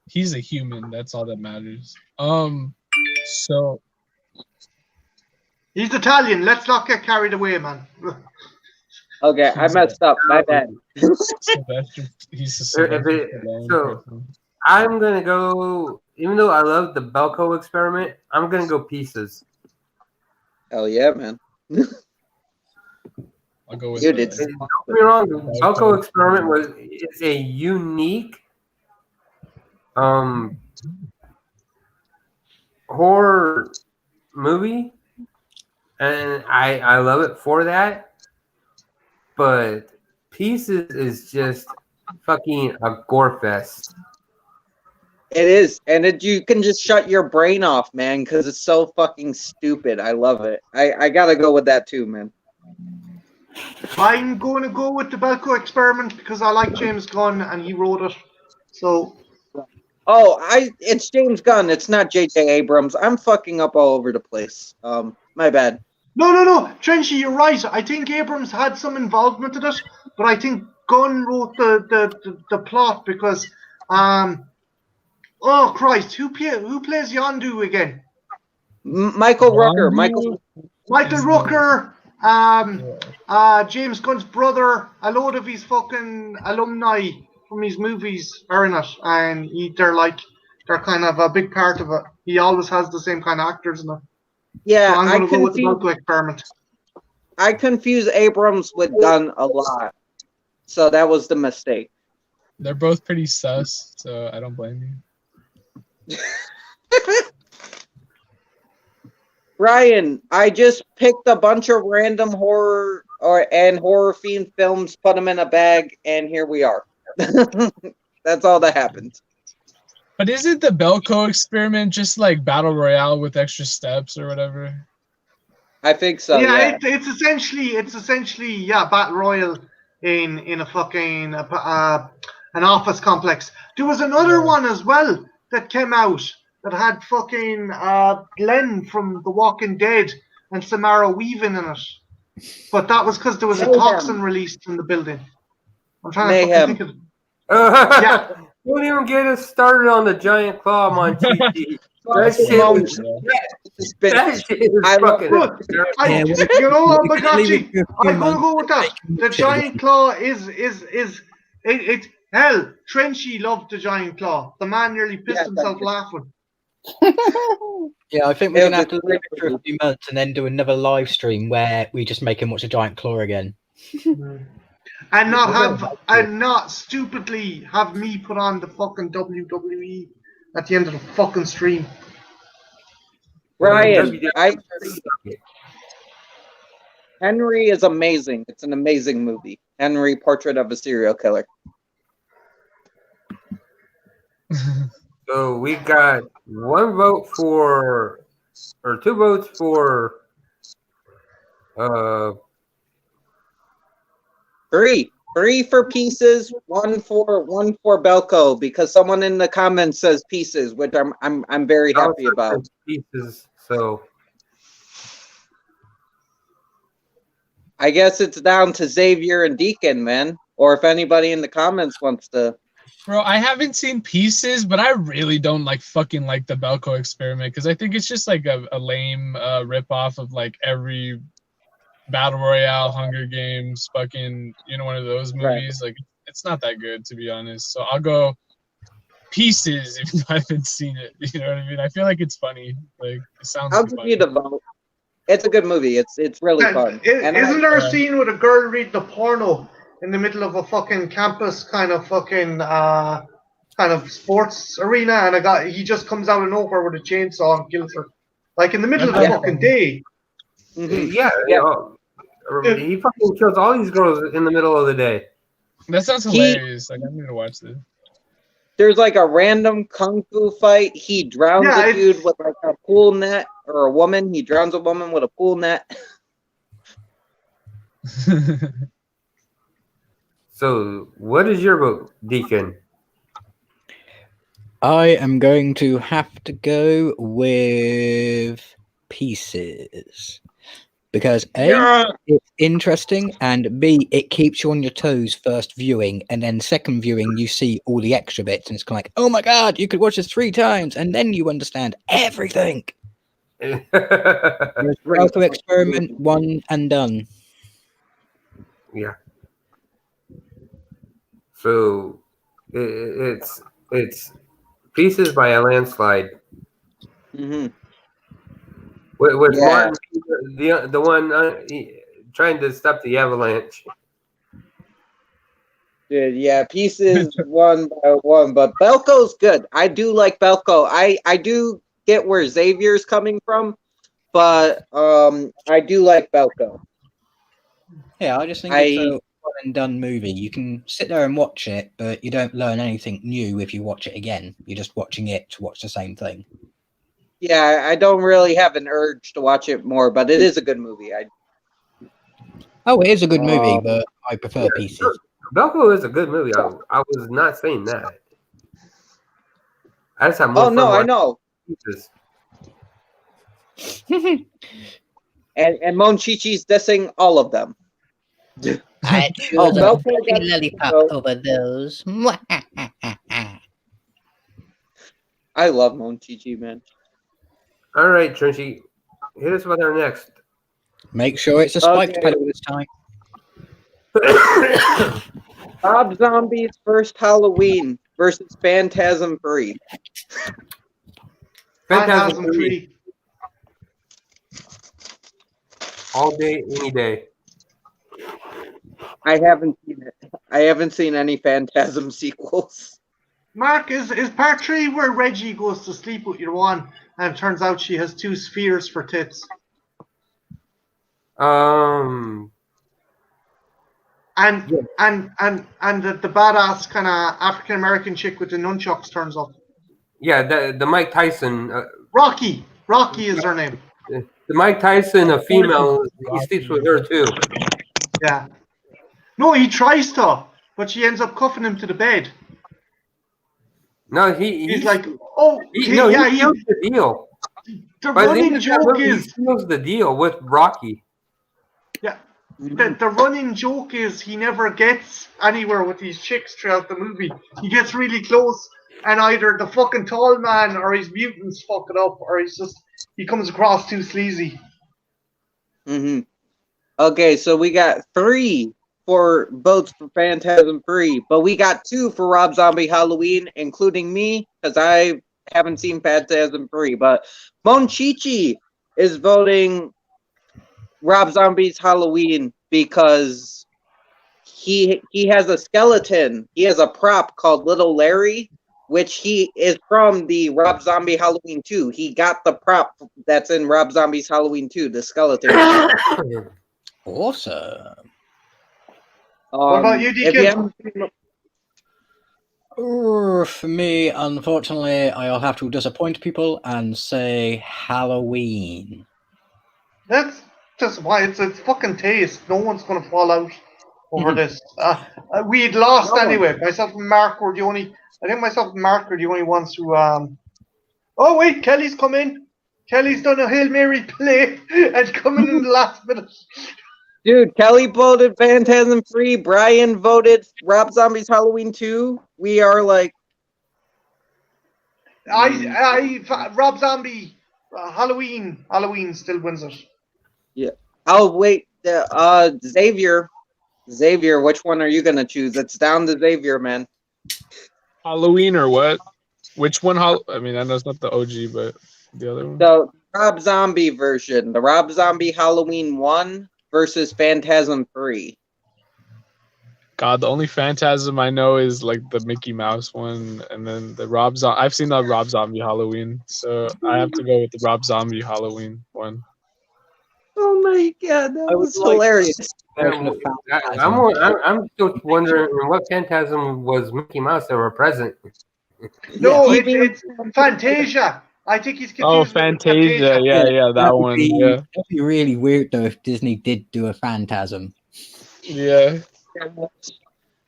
He's a human. That's all that matters. So he's Italian. Let's not get carried away, man. Okay, I messed up. My bad. Sylvester, he's a Sylvester Stallone so person. I'm gonna go. Even though I love the Belko experiment, I'm gonna go Pieces. Hell yeah, man. I'll go with Dude, that. it's Don't get me wrong. The Belko experiment is a unique horror movie, and I love it for that. But Pieces is just fucking a gore fest. It is, and you can just shut your brain off, man, because it's so fucking stupid. I love it. I gotta go with that too, man. I'm going to go with the Belko experiment because I like James Gunn and he wrote it. So Oh, it's James Gunn. It's not J.J. Abrams. I'm fucking up all over the place. My bad. no, Trenchy, you're right. I think Abrams had some involvement in it, but I think Gunn wrote the plot because oh Christ, who plays Yondu again? Michael Rooker. Michael Rooker. James Gunn's brother. A load of his fucking alumni from his movies are in it, and they're kind of a big part of it. He always has the same kind of actors in it. Yeah, So I'm going to go with the Belko experiment. I confuse Abrams with Gunn a lot, so that was the mistake. They're both pretty sus, so I don't blame you. Ryan, I just picked a bunch of random horror themed films, put them in a bag, and here we are. That's all that happened. But isn't the Belko experiment just like Battle Royale with extra steps or whatever? I think so. Yeah. It's essentially battle royale in a fucking an office complex. There was another one as well that came out that had fucking Glenn from The Walking Dead and Samara Weaving in it, but that was because there was a toxin released in the building. I'm trying to fucking think of. Yeah. Don't even get us started on the giant claw Monchichi. That shit is fucking. You know what, Bagachi? I'm gonna go with that. The giant claw is it. Hell, Trenchy loved the giant claw. The man nearly pissed himself laughing. Yeah, I think we're gonna have to leave it for a few months and then do another live stream where we just make him watch a giant claw again. And not stupidly have me put on the fucking WWE at the end of the fucking stream. Ryan, Henry is amazing. It's an amazing movie. Henry, Portrait of a Serial Killer. So we got two votes for Three for Pieces, one for Belko, because someone in the comments says Pieces, which I'm very happy about. Pieces, so I guess it's down to Xavier and Deacon, man. Or if anybody in the comments wants to. Bro, I haven't seen Pieces, but I really don't like the Belko experiment because I think it's just like a lame ripoff of like every Battle Royale, Hunger Games, fucking, one of those movies. Right. Like, it's not that good, to be honest. So I'll go Pieces if I haven't seen it. You know what I mean? I feel like it's funny. Like, it sounds. I'll give you the vote. It's a good movie. It's really fun. Isn't there a scene with a girl reading the porno in the middle of a fucking campus kind of fucking kind of sports arena, and he just comes out of nowhere with a chainsaw and kills her, like in the middle of the fucking day. Mm-hmm. Yeah. He fucking kills all these girls in the middle of the day. That sounds hilarious. Like, I need to watch this. There's like a random kung fu fight. He drowns a dude with like a pool net, or a woman. He drowns a woman with a pool net. So, what is your vote, Deacon? I am going to have to go with Pieces. Because A, it's interesting, and B, it keeps you on your toes first viewing, and then second viewing, you see all the extra bits, and it's kind of like, oh my god, you could watch this 3 times, and then you understand everything. How to experiment, one and done. Yeah. So it's Pieces by a landslide. Mm-hmm. With Yeah. Martin, the one trying to stop the avalanche. Dude, yeah, Pieces 1 by 1, but Belko's good. I do like Belko. I do get where Xavier's coming from, but I do like Belko. Yeah, I just think it's a one and done movie. You can sit there and watch it, but you don't learn anything new if you watch it again. You're just watching it to watch the same thing. Yeah, I don't really have an urge to watch it more, but it is a good movie. Oh, it is a good movie, but I prefer Pieces. Belko is a good movie. I was not saying that. I just have more Oh fun no, I watching know. Pieces. And Mon Chi-Chi's dissing all of them. I choose Oh, a Belko fucking got- lollipop over those. I love Mon Chi-Chi, man. All right, Trenchy, hit us with our next. Make sure it's a spiked Okay. pedal this time. Rob Zombie's First Halloween versus Phantasm Free. Phantasm Phantasm 3. All day, any day. I haven't seen it. I haven't seen any Phantasm sequels. Mark, is part 3 where Reggie goes to sleep with your one and it turns out she has 2 spheres for tits? Um. And Yeah. and the badass kind of African American chick with the nunchucks turns up. Yeah, the Mike Tyson. Rocky is her name. The Mike Tyson, a female. He sleeps with her too. Yeah. No, he tries to, but she ends up cuffing him to the bed. No, He's like, oh, he seals the deal. The By the end running of that joke movie, he is, seals the deal with Rocky. yeah, the running joke is he never gets anywhere with these chicks throughout the movie. He gets really close, and either the fucking tall man or his mutants fuck it up, or he comes across too sleazy. Mm-hmm. Okay, so we got 3 for votes for Phantasm Free, but we got 2 for Rob Zombie Halloween, including me, because I haven't seen Phantasm Free. But Mon Chi-Chi is voting Rob Zombie's Halloween because he has a skeleton. He has a prop called Little Larry, which he is from the Rob Zombie Halloween 2. He got the prop that's in Rob Zombie's Halloween 2, the skeleton. Awesome. What about you, Deacon? For me, unfortunately, I'll have to disappoint people and say Halloween. That's just why it's fucking taste. No one's gonna fall out over this. We'd lost anyway. Myself and Mark were the only. I think myself and Mark were the only ones who. Oh wait, Kelly's come in. Kelly's done a Hail Mary play and coming in the last minute. Dude, Kelly voted Phantasm Free. Brian voted Rob Zombie's Halloween 2. We are like. Rob Zombie, Halloween still wins it. Yeah. Oh wait, Xavier, which one are you gonna choose? It's down to Xavier, man. Halloween or what? Which one? I mean, I know it's not the OG, but the other one. So Rob Zombie version, the Rob Zombie Halloween 1 versus Phantasm 3. God, the only Phantasm I know is like the Mickey Mouse one, and then the Rob Zombie. I've seen the Rob Zombie Halloween, so I have to go with the Rob Zombie Halloween one. Oh my god, that was hilarious. I'm still wondering what Phantasm was Mickey Mouse that were present. No, it's Fantasia. I think he's confused. Oh, with Fantasia. Yeah, that one. Yeah. That'd be really weird though if Disney did do a Phantasm. Yeah.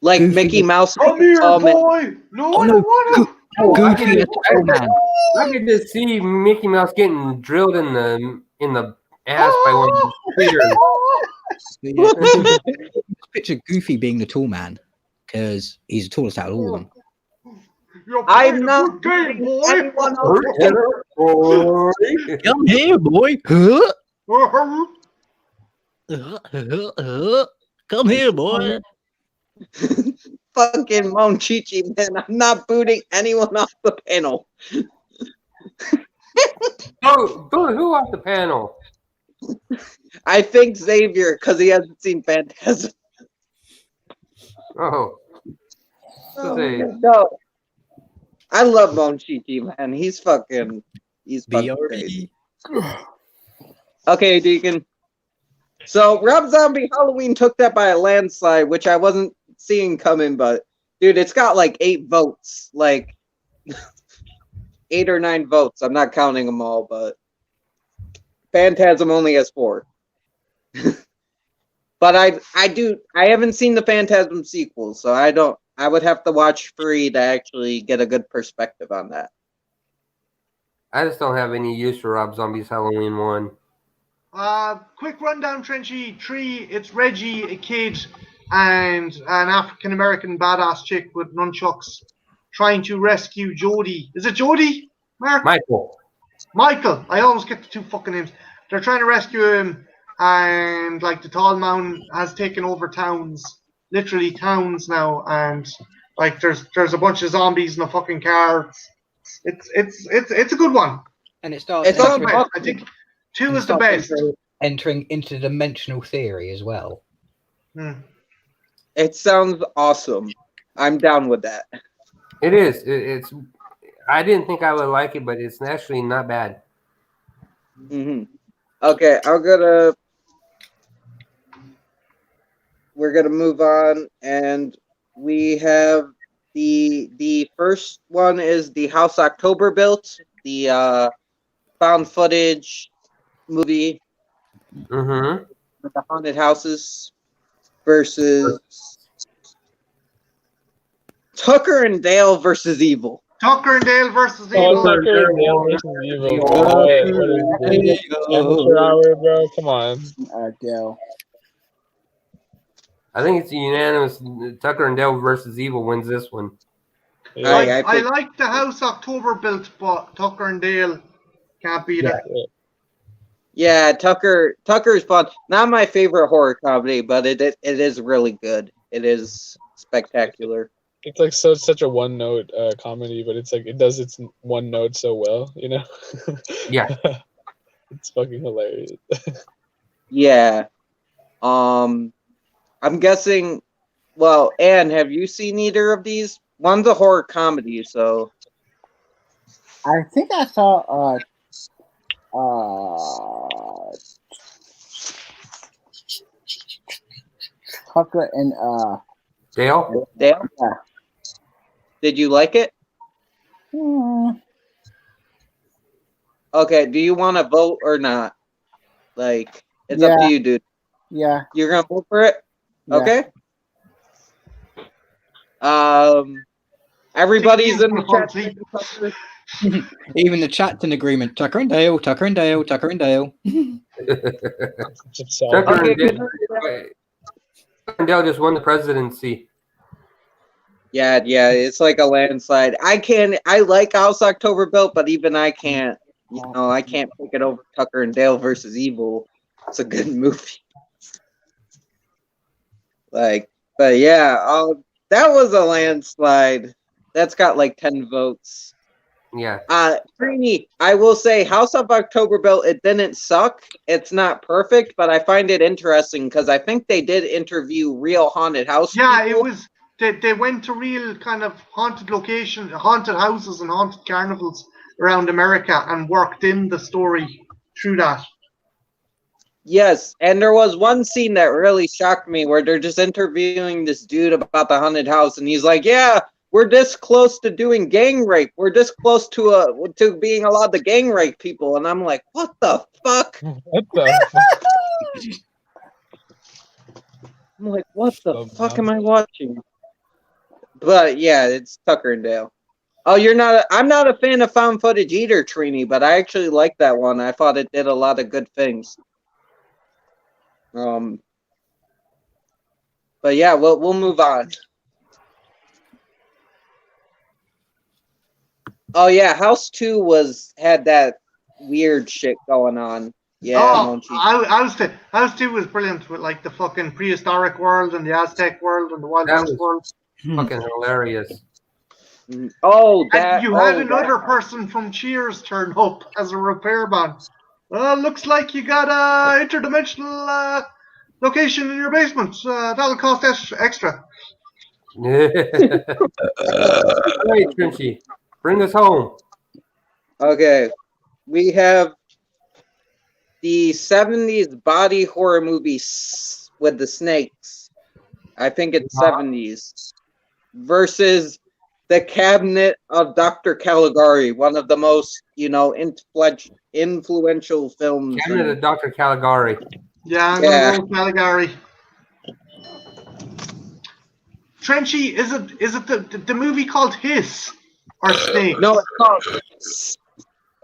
Like Mickey Mouse. Come here, boy. No, I don't want Oh, Goofy as a tall man. I could just see Mickey Mouse getting drilled in the ass by one of the cheaters. Picture Goofy being the tall man because he's the tallest out of all of them. You're I'm playing a not good game, boy. anyone else. Come here, boy. Come here, boy. Fucking Monchichi, man. I'm not booting anyone off the panel. Oh, who off the panel? I think Xavier, because he hasn't seen Phantasm. Oh, No. I love Monchichi, man. He's fucking crazy. Okay, Deacon. So Rob Zombie Halloween took that by a landslide, which I wasn't seeing coming, but dude, it's got like 8 votes. Like 8 or 9 votes. I'm not counting them all, but Phantasm only has 4. But I haven't seen the Phantasm sequel, so I would have to watch Free to actually get a good perspective on that. I just don't have any use for Rob Zombie's Halloween 1. Quick rundown, Trenchy. 3, it's Reggie, a kid, and an African American badass chick with nunchucks trying to rescue Jody. Is it Jody? Mark? Michael. I almost get the 2 fucking names. They're trying to rescue him, and like the tall man has taken over towns, literally towns now, and like there's a bunch of zombies in a fucking car. It's a good one. And it starts. It's all I think 2 is the best. Entering into dimensional theory as well. It sounds awesome. I'm down with that. It is. It's. I didn't think I would like it, but it's actually not bad. Mm-hmm. Okay, we're gonna move on, and we have the first one is the House October Built, the found footage movie Mm-hmm. with the haunted houses versus Tucker and Dale versus Evil. Tucker and Dale versus Evil. Tucker and Dale versus Evil. What is this? Amateur hour, bro? Come on. Dale. I think it's unanimous. Tucker and Dale versus Evil wins this one. Yeah. I like the House October Built, but Tucker and Dale can't beat it. Yeah, Tucker's fun. Not my favorite horror comedy, but it is really good. It is spectacular. It's like such a one note comedy, but it's like it does its one note so well, you know? Yeah. It's fucking hilarious. Yeah. I'm guessing. Well, Anne, have you seen either of these? One's a horror comedy, so. I think I saw Tucker and Dale? Dale? Yeah. Did you like it? Okay, do you want to vote or not? Like, it's up to you, dude. Yeah. You're gonna vote for it? Yeah. Okay. Everybody's in the chat. Even the chat's in agreement. Tucker and Dale, Tucker and Dale, Tucker and Dale. Tucker and Dale just won the presidency. Yeah, it's like a landslide. I like House October Built, but even I can't, I can't pick it over Tucker and Dale versus Evil. It's a good movie. But yeah, that was a landslide. That's got like 10 votes. Yeah. Trini, I will say House of October Built, it didn't suck. It's not perfect, but I find it interesting because I think they did interview real haunted house people. It was. They went to real kind of haunted locations, haunted houses and haunted carnivals around America and worked in the story through that. Yes, and there was one scene that really shocked me where they're just interviewing this dude about the haunted house, and he's like, "Yeah, we're this close to doing gang rape. We're this close to being allowed to gang rape people." And I'm like, "What the fuck?" What the fuck? I'm like, "What the fuck am I watching?" But yeah, it's Tucker and Dale. Oh, you're not. I'm not a fan of found footage either, Trini, but I actually like that one. I thought it did a lot of good things. But yeah, we'll move on. Oh yeah, House 2 had that weird shit going on. Yeah, Monchi. House 2 was brilliant with like the fucking prehistoric world and the Aztec world and the Wild That West was world. fucking hilarious. Oh, And you had another person from Cheers turn up as a repairman. Looks like you got a interdimensional location in your basement. That'll cost extra. All right, Trinity, bring us home. Okay, we have the 70s body horror movies with the snakes. I think it's 70s. Versus The Cabinet of Dr. Caligari, one of the most, influential films. Cabinet of Dr. Caligari. Yeah, I'm gonna go with Caligari. Trenchy, is it the movie called Hiss or Snakes? No, it's called.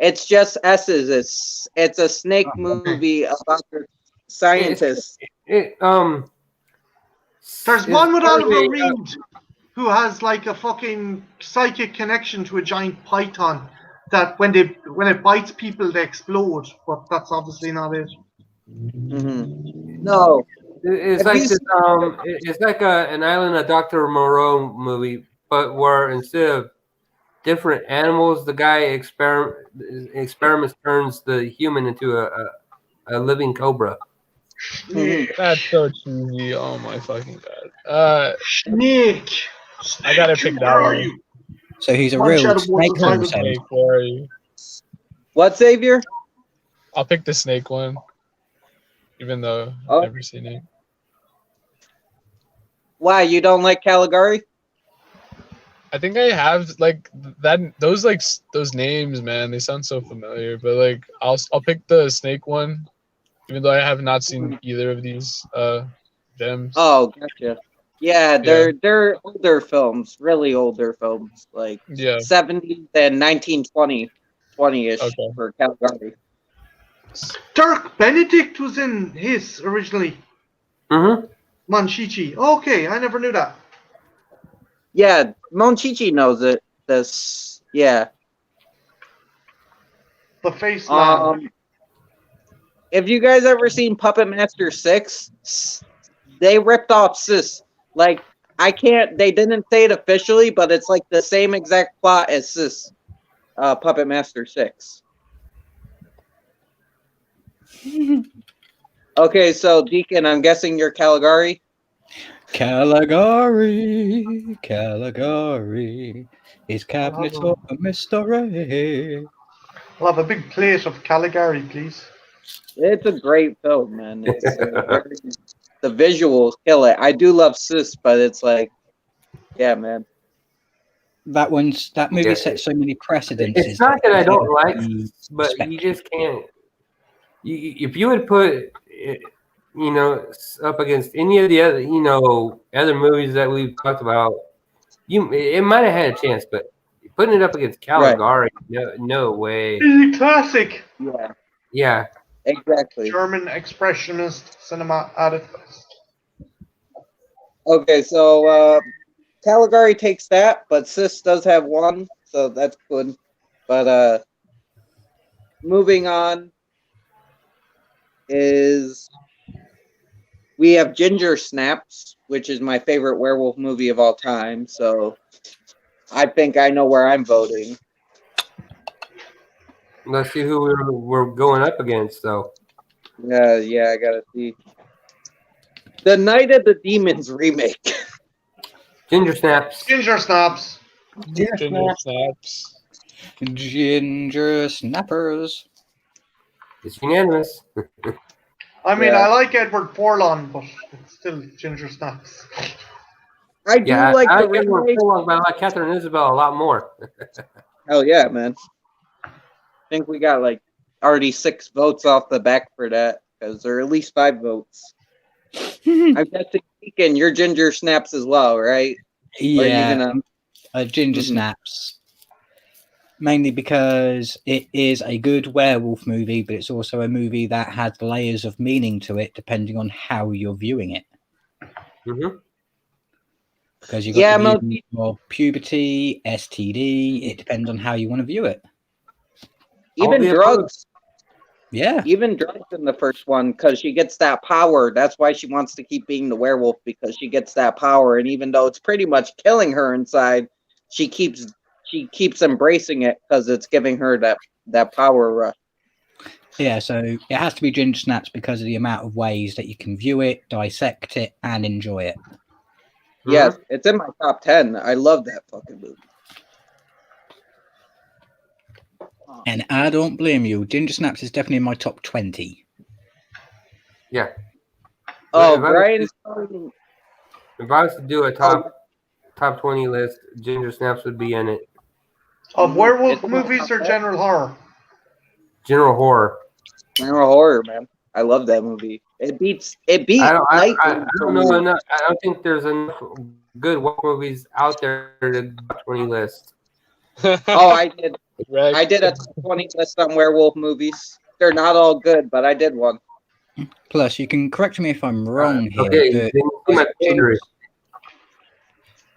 It's just S's. It's a snake movie about scientists. There's one with Oliver Reed who has like a fucking psychic connection to a giant python that when it bites people they explode, but that's obviously not it. Mm-hmm. No, it's like this, it's like an Island of Dr. Moreau movie, but where instead of different animals, the guy experiments turns the human into a living cobra. That's so cheesy. Oh my fucking god. Snake. I gotta pick that one. So he's a real snake hunter. What, Xavier? I'll pick the snake one, even though I've never seen it. Why, you don't like Caligari? I think I have like that. Those names, man, they sound so familiar. But like, I'll pick the snake one, even though I have not seen either of these gems. Oh, gotcha. Yeah, they're older films, really older films, like 70s and 20-ish for Caligari. Dirk Benedict was in Hiss originally. Mm-hmm. Monchichi. Okay, I never knew that. Yeah, Monchichi knows it. Yeah. The face man. If you guys ever seen Puppet Master 6, they ripped off Sis. Like, they didn't say it officially, but it's like the same exact plot as Sis, Puppet Master 6. Okay, so Deacon, I'm guessing you're Caligari? Caligari is cabinet of a mystery. I'll have a big plate of Caligari, please. It's a great film, man. The visuals kill it. I do love Sis, but it's like, yeah, man. That movie sets so many precedents. It's not that I don't like, but you just can't. If you would put, up against any of the other, other movies that we've talked about, it might have had a chance, but putting it up against Caligari, no way. Classic. Yeah. Yeah. Exactly. German expressionist cinema at its best. Okay, so Caligari takes that, but Sis does have one, so that's good. But moving on is we have Ginger Snaps, which is my favorite werewolf movie of all time. So I think I know where I'm voting. Let's see who we're going up against, though. Yeah, I gotta see. The Night of the Demons remake. Ginger Snaps. Ginger Snaps. Ginger Snappers. It's unanimous. I mean, I like Edward Forlon, but it's still Ginger Snaps. I do like the Edward Forlon, but I like Catherine Isabel a lot more. Hell yeah, man. I think we got like already 6 votes off the back for that, because there are at least 5 votes. I'm guessing, Deacon, you're Ginger Snaps as well, right? Yeah, Ginger Snaps. Mainly because it is a good werewolf movie, but it's also a movie that has layers of meaning to it depending on how you're viewing it. Mm-hmm. Because you've got the view of puberty, STD. It depends on how you want to view it. Even drugs. Yeah. Even drugs in the first one, because she gets that power. That's why she wants to keep being the werewolf, because she gets that power. And even though it's pretty much killing her inside, she keeps embracing it because it's giving her that power rush. Yeah, so it has to be Ginger Snaps because of the amount of ways that you can view it, dissect it, and enjoy it. Yes, it's in my top 10. I love that fucking movie. And I don't blame you. Ginger Snaps is definitely in my top 20. Yeah. Oh, If Brian's. If I was to do a top 20 list, Ginger Snaps would be in it. Of werewolf movies or general horror? General horror. General horror, man. I love that movie. It beat I Night. don't know enough. I don't think there's enough good horror movies out there to top 20 list. Oh, I did. I did a top 20 list on werewolf movies. They're not all good, but I did one. Plus, you can correct me if I'm wrong here. Okay,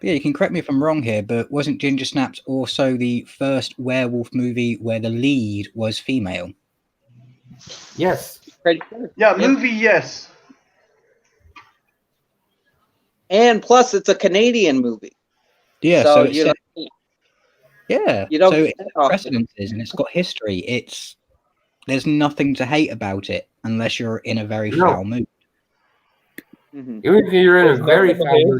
Yeah, you can correct me if I'm wrong here, but wasn't Ginger Snaps also the first werewolf movie where the lead was female? Yes. Yeah, movie, yes. And plus, it's a Canadian movie. Yeah, so it's set, yeah. You don't so get it's that precedences and it's got history. There's nothing to hate about it unless you're in a very foul mood. Mm-hmm. Even if you're in a very foul mood,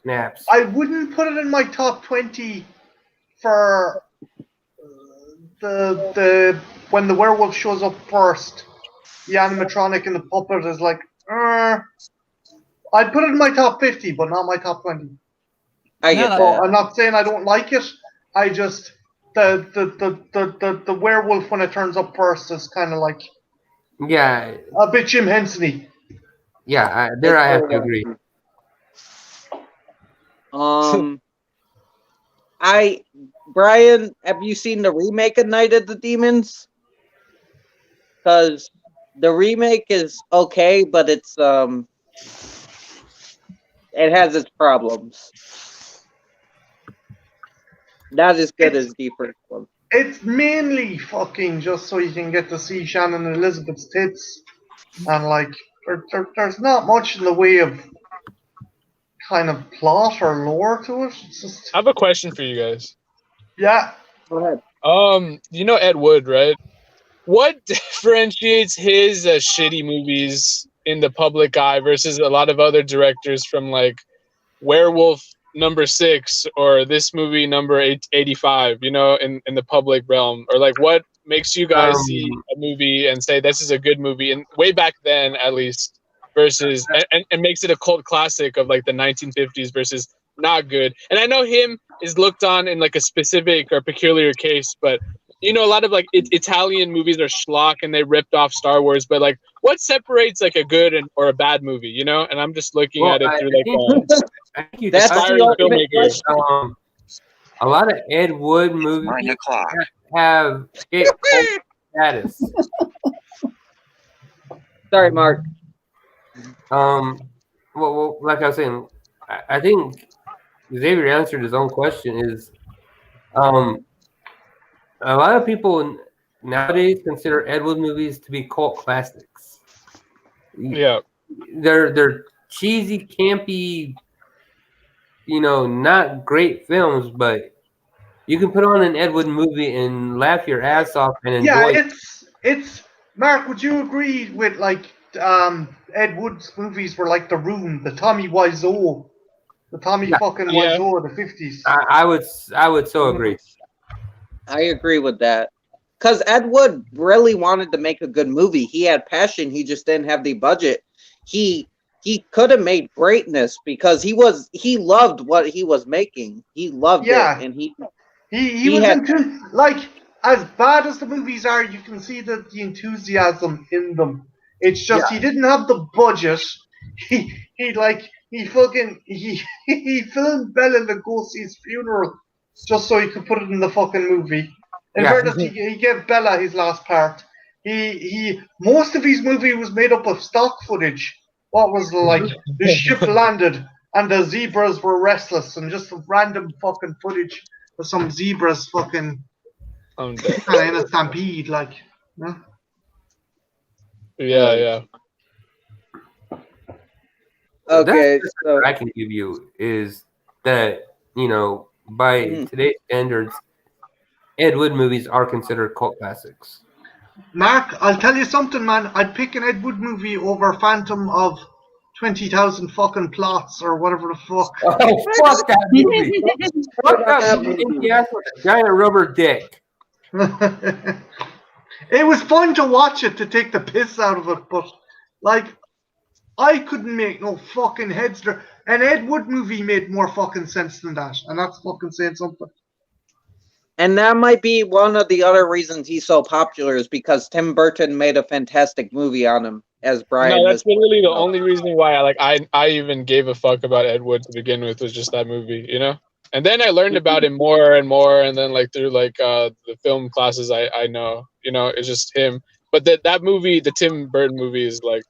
Snaps. I wouldn't put it in my top 20 for the when the werewolf shows up first. The animatronic and the puppet is like, I'd put it in my top 50, but not my top 20. I get that. I'm not saying I don't like it. I just the werewolf when it turns up first is kind of like a bit Jim Henson-y. Yeah, I have to agree. Brian, have you seen the remake of Night of the Demons? Because the remake is okay, but it's it has its problems. Not as good as the first one. It's mainly fucking just so you can get to see Shannon and Elizabeth's tits, and like there's not much in the way of kind of plot or lore to it. It's just... I have a question for you guys. Yeah. Go ahead. You know Ed Wood, right? What differentiates his shitty movies in the public eye versus a lot of other directors from like Werewolf #6 or this movie number 85, you know, in the public realm? Or like what makes you guys see a movie and say this is a good movie, and way back then at least, versus and makes it a cult classic of like the 1950s versus not good? And I know him is looked on in like a specific or peculiar case, but you know, a lot of like Italian movies are schlock and they ripped off Star Wars, but like what separates like a good or a bad movie, you know? And I'm just looking at it through like that's the ultimate question. A lot of Ed Wood movies have hit cult status. Sorry, Mark. Well, like I was saying, I think Xavier answered his own question. Is a lot of people nowadays consider Ed Wood movies to be cult classics. Yeah, they're cheesy, campy, you know, not great films, but you can put on an Ed Wood movie and laugh your ass off and enjoy. Yeah, it's Mark. Would you agree with like Ed Wood's movies were like The Room, the Tommy Wiseau, fucking Wiseau of the 50s? I would so agree. I agree with that. Because Ed Wood really wanted to make a good movie. He had passion. He just didn't have the budget. He could have made greatness because he loved what he was making. He loved it, and he was into, like, as bad as the movies are, you can see the enthusiasm in them. It's just he didn't have the budget. He filmed Bela Lugosi's funeral just so he could put it in the fucking movie. In fairness, he gave Bella his last part. He most of his movie was made up of stock footage. What was like the ship landed and the zebras were restless and just random fucking footage of some zebras fucking I'm dead. kind of in a stampede, like. You know? Yeah. Okay, That's so what I can give you is that, by today's standards, Ed Wood movies are considered cult classics. Mark, I'll tell you something, man. I'd pick an Ed Wood movie over Phantom of 20,000 fucking plots or whatever the fuck. Oh, fuck that movie. Fuck that movie. He has a giant rubber dick. It was fun to watch it, to take the piss out of it, but like I couldn't make no fucking heads there. An Ed Wood movie made more fucking sense than that, and that's fucking saying something. and that might be one of the other reasons he's so popular is because Tim Burton made a fantastic movie on him, as Brian. No, that's literally the only reason why I even gave a fuck about Ed Wood to begin with, was just that movie, you know? And then I learned about him more and more, and then like through like the film classes I know, you know, it's just him. But that movie, the Tim Burton movie, is like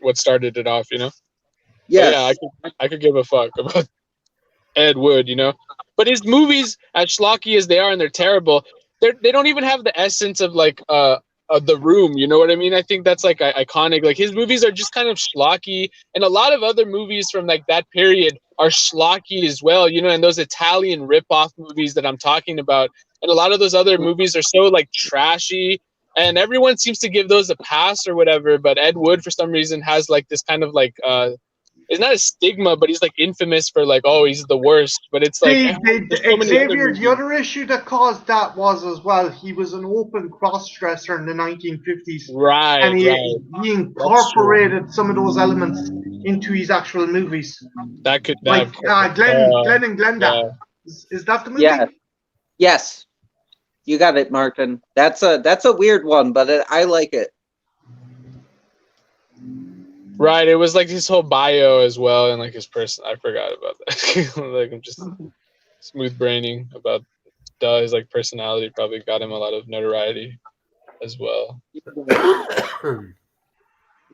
what started it off, you know? Yes. But yeah, I could give a fuck about Ed Wood, you know? But his movies, as schlocky as they are and they're terrible, they don't even have the essence of like The Room, you know what I mean? I think that's like iconic. Like his movies are just kind of schlocky, and a lot of other movies from like that period are schlocky as well, you know, and those Italian rip-off movies that I'm talking about, and a lot of those other movies are so like trashy, and everyone seems to give those a pass or whatever, but Ed Wood for some reason has like this kind of like it's not a stigma, but he's like infamous for like, oh, he's the worst. But it's like Xavier, the other issue that caused that was as well, he was an open cross-dresser in the 1950s. Right. And he incorporated some of those elements into his actual movies. That could like Glenn and Glenda. Yeah. Is that the movie? Yeah. Yes. You got it, Martin. That's a weird one, but I like it. Right, it was like his whole bio as well, and like his person. I forgot about that. Like I'm just smooth braining about his like personality probably got him a lot of notoriety as well.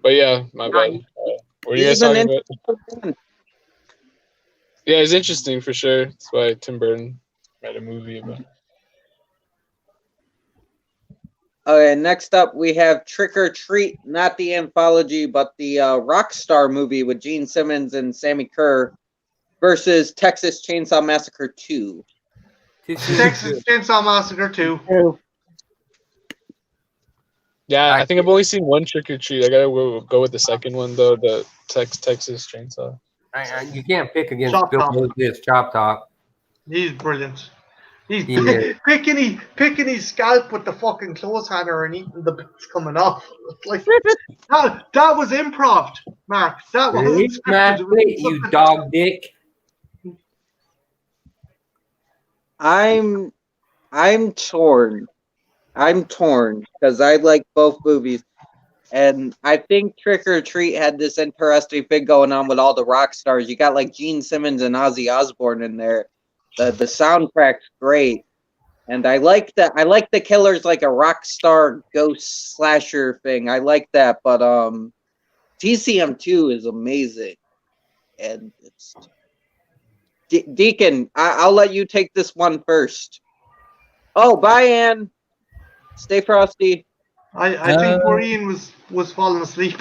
But yeah, my bad. What were you guys talking about? Yeah, it's interesting for sure. That's why Tim Burton made a movie about it. Okay, next up we have Trick or Treat, not the anthology, but the Rockstar movie with Gene Simmons and Sammy Kerr versus Texas Chainsaw Massacre 2. Texas Chainsaw Massacre 2. Yeah, I think I've only seen one Trick or Treat. I gotta go with the second one though, the Texas Chainsaw. You can't pick against Bill Mosby's Chop Top. He's brilliant. He's picking his scalp with the fucking clothes hanger and eating the bits coming off. Like that was improv, Mark. That was you dog dick. I'm torn. I'm torn because I like both movies, and I think Trick or Treat had this interesting thing going on with all the rock stars. You got like Gene Simmons and Ozzy Osbourne in there. The soundtrack's great, and I like that. I like the killer's like a rock star ghost slasher thing. I like that, but TCM2 is amazing, and it's Deacon. I'll let you take this one first. Oh, bye, Ann. Stay frosty. I think Maureen was falling asleep.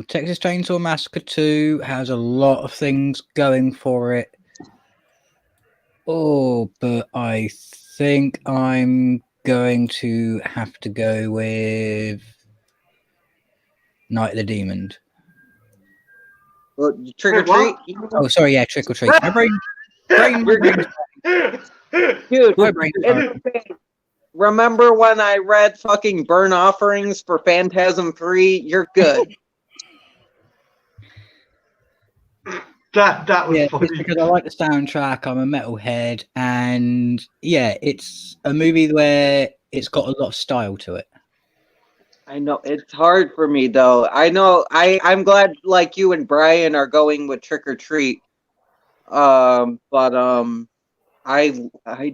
Texas Chainsaw Massacre 2 has a lot of things going for it. Oh, but I think I'm going to have to go with Night of the Demon. Well, Trick or Treat? Oh, sorry, yeah, Trick or Treat. My brain. Dude, remember when I read fucking Burn Offerings for Phantasm 3? You're good. That was funny. It's because I like the soundtrack. I'm a metalhead, and yeah, it's a movie where it's got a lot of style to it. I know it's hard for me though. I know I'm glad like you and Brian are going with Trick or Treat. I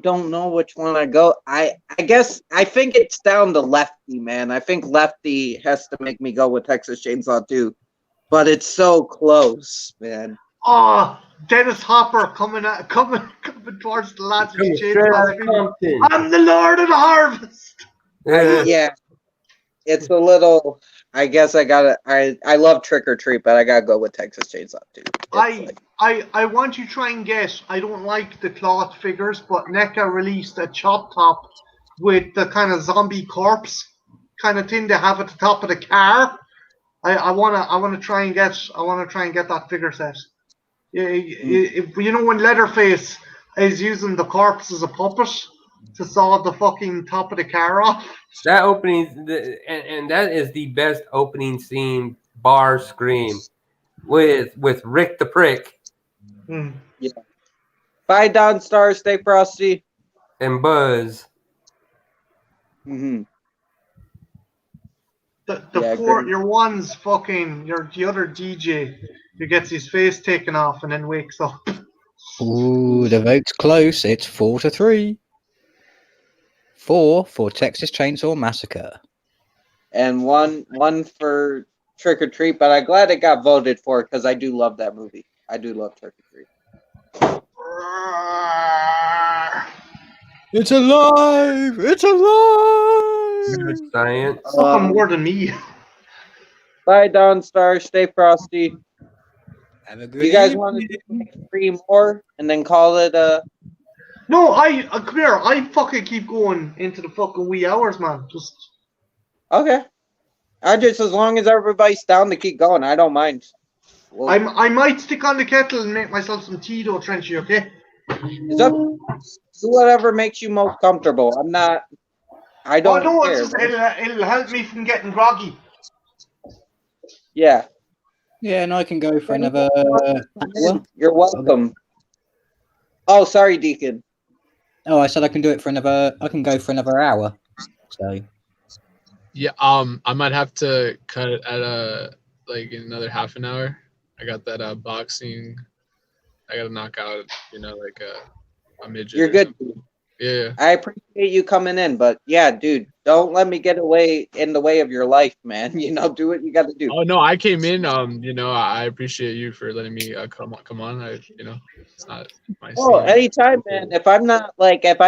don't know which one I go. I guess I think it's down to Lefty, man. I think Lefty has to make me go with Texas Chainsaw 2. But it's so close, man. Oh, Dennis Hopper coming towards the lads with Coming the straight out chainsaws. of Compton. I'm the Lord of the Harvest. Yeah, it's a little. I guess I gotta. I love Trick or Treat, but I gotta go with Texas Chainsaw 2. I want you to try and guess. I don't like the cloth figures, but NECA released a chop top with the kind of zombie corpse kind of thing they have at the top of the car. I wanna try and get that figure set. You know when Leatherface is using the corpse as a puppet to saw the fucking top of the car off. That opening, and that is the best opening scene, bar Scream, with Rick the Prick. Yeah. Bye, Don Star. Stay frosty. And Buzz. Mm-hmm. Your one's fucking the other DJ who gets his face taken off and then wakes up. Ooh, the vote's close. It's 4-3. 4 for Texas Chainsaw Massacre. And one for Trick or Treat, but I'm glad it got voted for because I do love that movie. I do love Trick or Treat. It's alive! It's alive! Science. Fucking more than me. Bye, Don Star. Stay frosty. Have a good You guys want to do like 3 more and then call it No, come here. I fucking keep going into the fucking wee hours, man. Just okay. I just as long as everybody's down to keep going, I don't mind. I might stick on the kettle and make myself some tea though, Trenchy, okay? It's up. Do whatever makes you most comfortable. I don't no, care. It'll help me from getting groggy. Yeah. Yeah, and I can go for another. You're welcome. Oh, sorry, Deacon. Oh, I said I can do it for another. I can go for another hour. So. Yeah. I might have to cut it at like in another half an hour. I got that boxing. I got to knock out. Like a midget. You're good. Yeah. I appreciate you coming in, but yeah, dude, don't let me get in the way of your life, man. Do what you got to do. Oh no, I came in. I appreciate you for letting me come on. It's not my. Oh, anytime, man. If I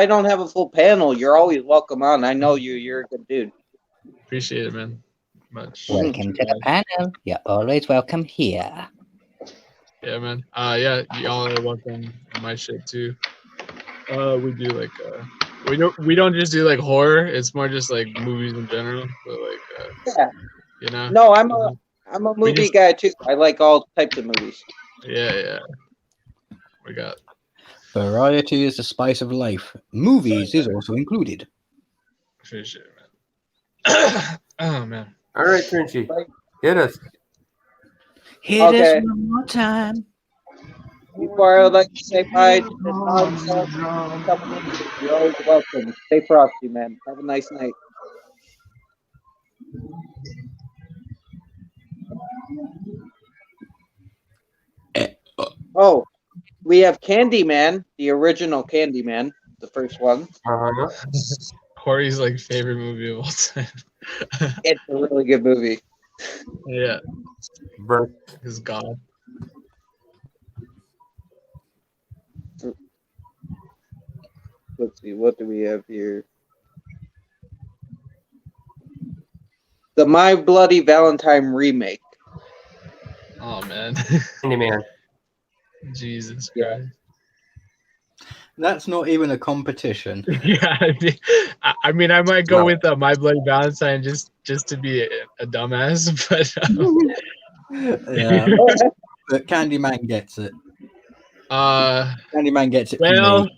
don't have a full panel, you're always welcome on. I know you. You're a good dude. Appreciate it, man. Much. Welcome to the panel. You're always welcome here. Yeah, man. Yeah, y'all are welcome on my shit too. We do like we don't just do like horror. It's more just like movies in general. But like yeah. No, I'm a movie guy too. I like all types of movies. Yeah. We got variety is the spice of life. Movies is also included. Appreciate it, man. Oh man. All right, Trenchy, hit us. Hit us one more time. Before I would like to say bye to the you're always welcome. Stay frosty, man. Have a nice night. Oh, we have Candyman, the original Candyman, the first one. Corey's like favorite movie of all time. It's a really good movie. Yeah. His God. Let's see, what do we have here? The My Bloody Valentine remake. Oh man. Candyman. Jesus Christ. That's not even a competition. Yeah, I mean, I might go with My Bloody Valentine just to be a dumbass, but yeah. But Candyman gets it. Candyman gets it. Well,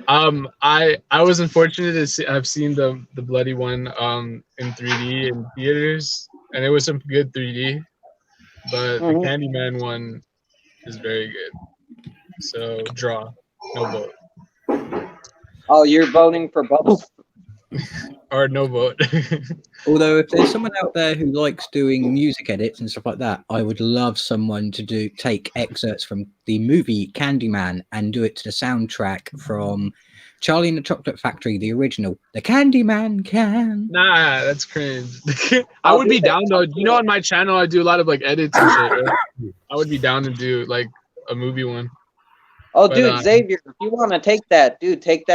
I was unfortunate to have seen the bloody one in 3D in theaters, and it was some good 3D, but the Candyman one is very good. So draw, no vote. Oh, you're voting for both? or no vote. Although, if there's someone out there who likes doing music edits and stuff like that, I would love someone to take excerpts from the movie Candyman and do it to the soundtrack from Charlie and the Chocolate Factory, the original. The Candyman can. Nah, that's cringe. I would be down though. You know, on my channel, I do a lot of like edits and shit. Right? I would be down to do like a movie one. Oh, But, dude, Xavier, if you want to take that